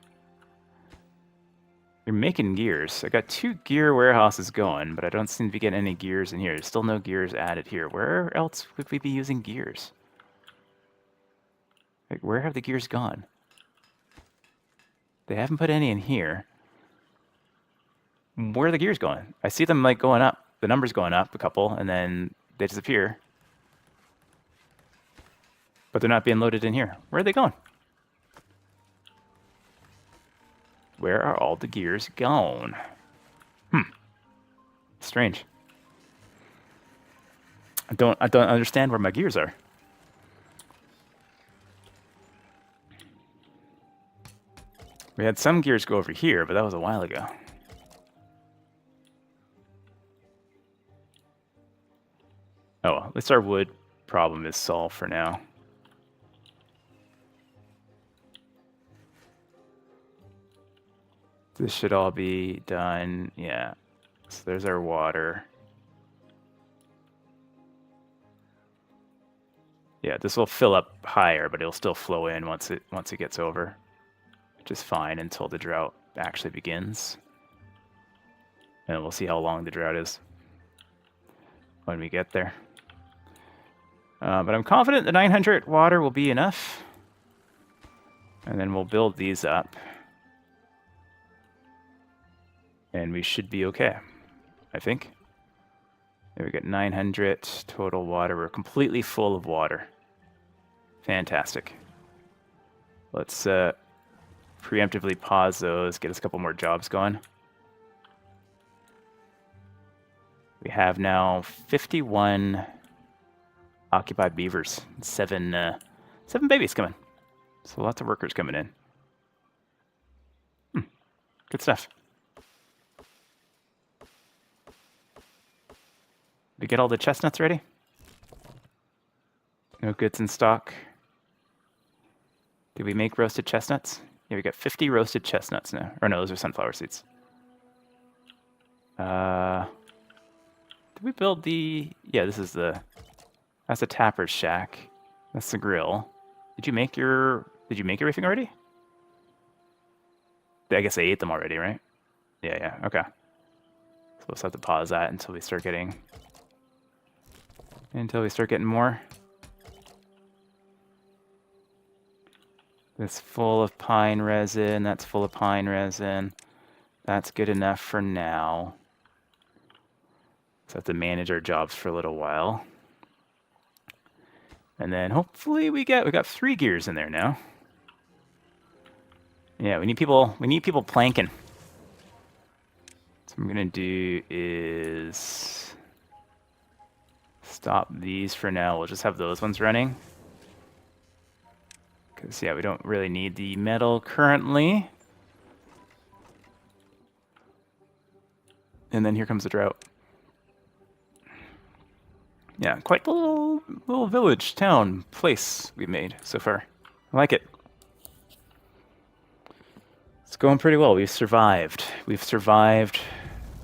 Speaker 1: You're making gears. I got 2 gear warehouses going, but I don't seem to be getting any gears in here. There's still no gears added here. Where else would we be using gears? Like, where have the gears gone? They haven't put any in here. Where are the gears going? I see them like going up. The number's going up a couple, and then they disappear. But they're not being loaded in here. Where are they going? Where are all the gears gone? Strange. I don't understand where my gears are. We had some gears go over here, but that was a while ago. Oh, well, at least our wood problem is solved for now. This should all be done. Yeah. So there's our water. Yeah, this will fill up higher, but it'll still flow in once it gets over. Which is fine until the drought actually begins. And we'll see how long the drought is when we get there. But I'm confident the 900 water will be enough. And then we'll build these up. And we should be okay, I think. There we got 900 total water. We're completely full of water. Fantastic. Let's preemptively pause those, get us a couple more jobs going. We have now 51 occupied beavers. 7 babies coming. So lots of workers coming in. Good stuff. Did we get all the chestnuts ready? No goods in stock. Did we make roasted chestnuts? Yeah, we got 50 roasted chestnuts now. Or no, those are sunflower seeds. Did we build the... Yeah, this is the... That's the tapper's shack. That's the grill. Did you make everything already? I guess I ate them already, right? Yeah, okay. So we'll just have to pause that until we start getting... more. This full of pine resin, that's full of pine resin. That's good enough for now. So I have to manage our jobs for a little while. And then hopefully we got 3 gears in there now. Yeah, we need people planking. So what I'm gonna do is stop these for now. We'll just have those ones running. Because, yeah, we don't really need the metal currently. And then here comes the drought. Yeah, quite the little village, town, place we made so far. I like it. It's going pretty well. We've survived. We've survived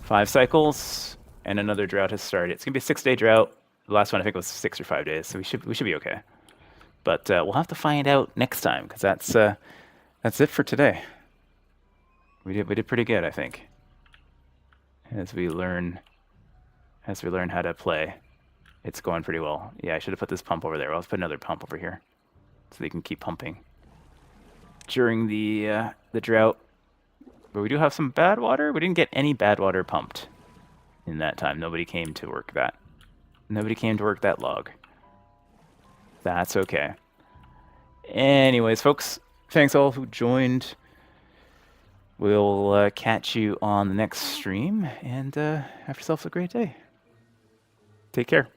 Speaker 1: 5 cycles, and another drought has started. It's gonna be a 6-day drought. The last one I think was 6 or 5 days, so we should be okay. But we'll have to find out next time, because that's it for today. We did pretty good, I think. As we learn how to play, it's going pretty well. Yeah, I should have put this pump over there. Well, let's put another pump over here, so they can keep pumping during the drought. But we do have some bad water. We didn't get any bad water pumped in that time. Nobody came to work that. Nobody came to work that log. That's okay. Anyways, folks, thanks all who joined. We'll catch you on the next stream, and have yourselves a great day. Take care.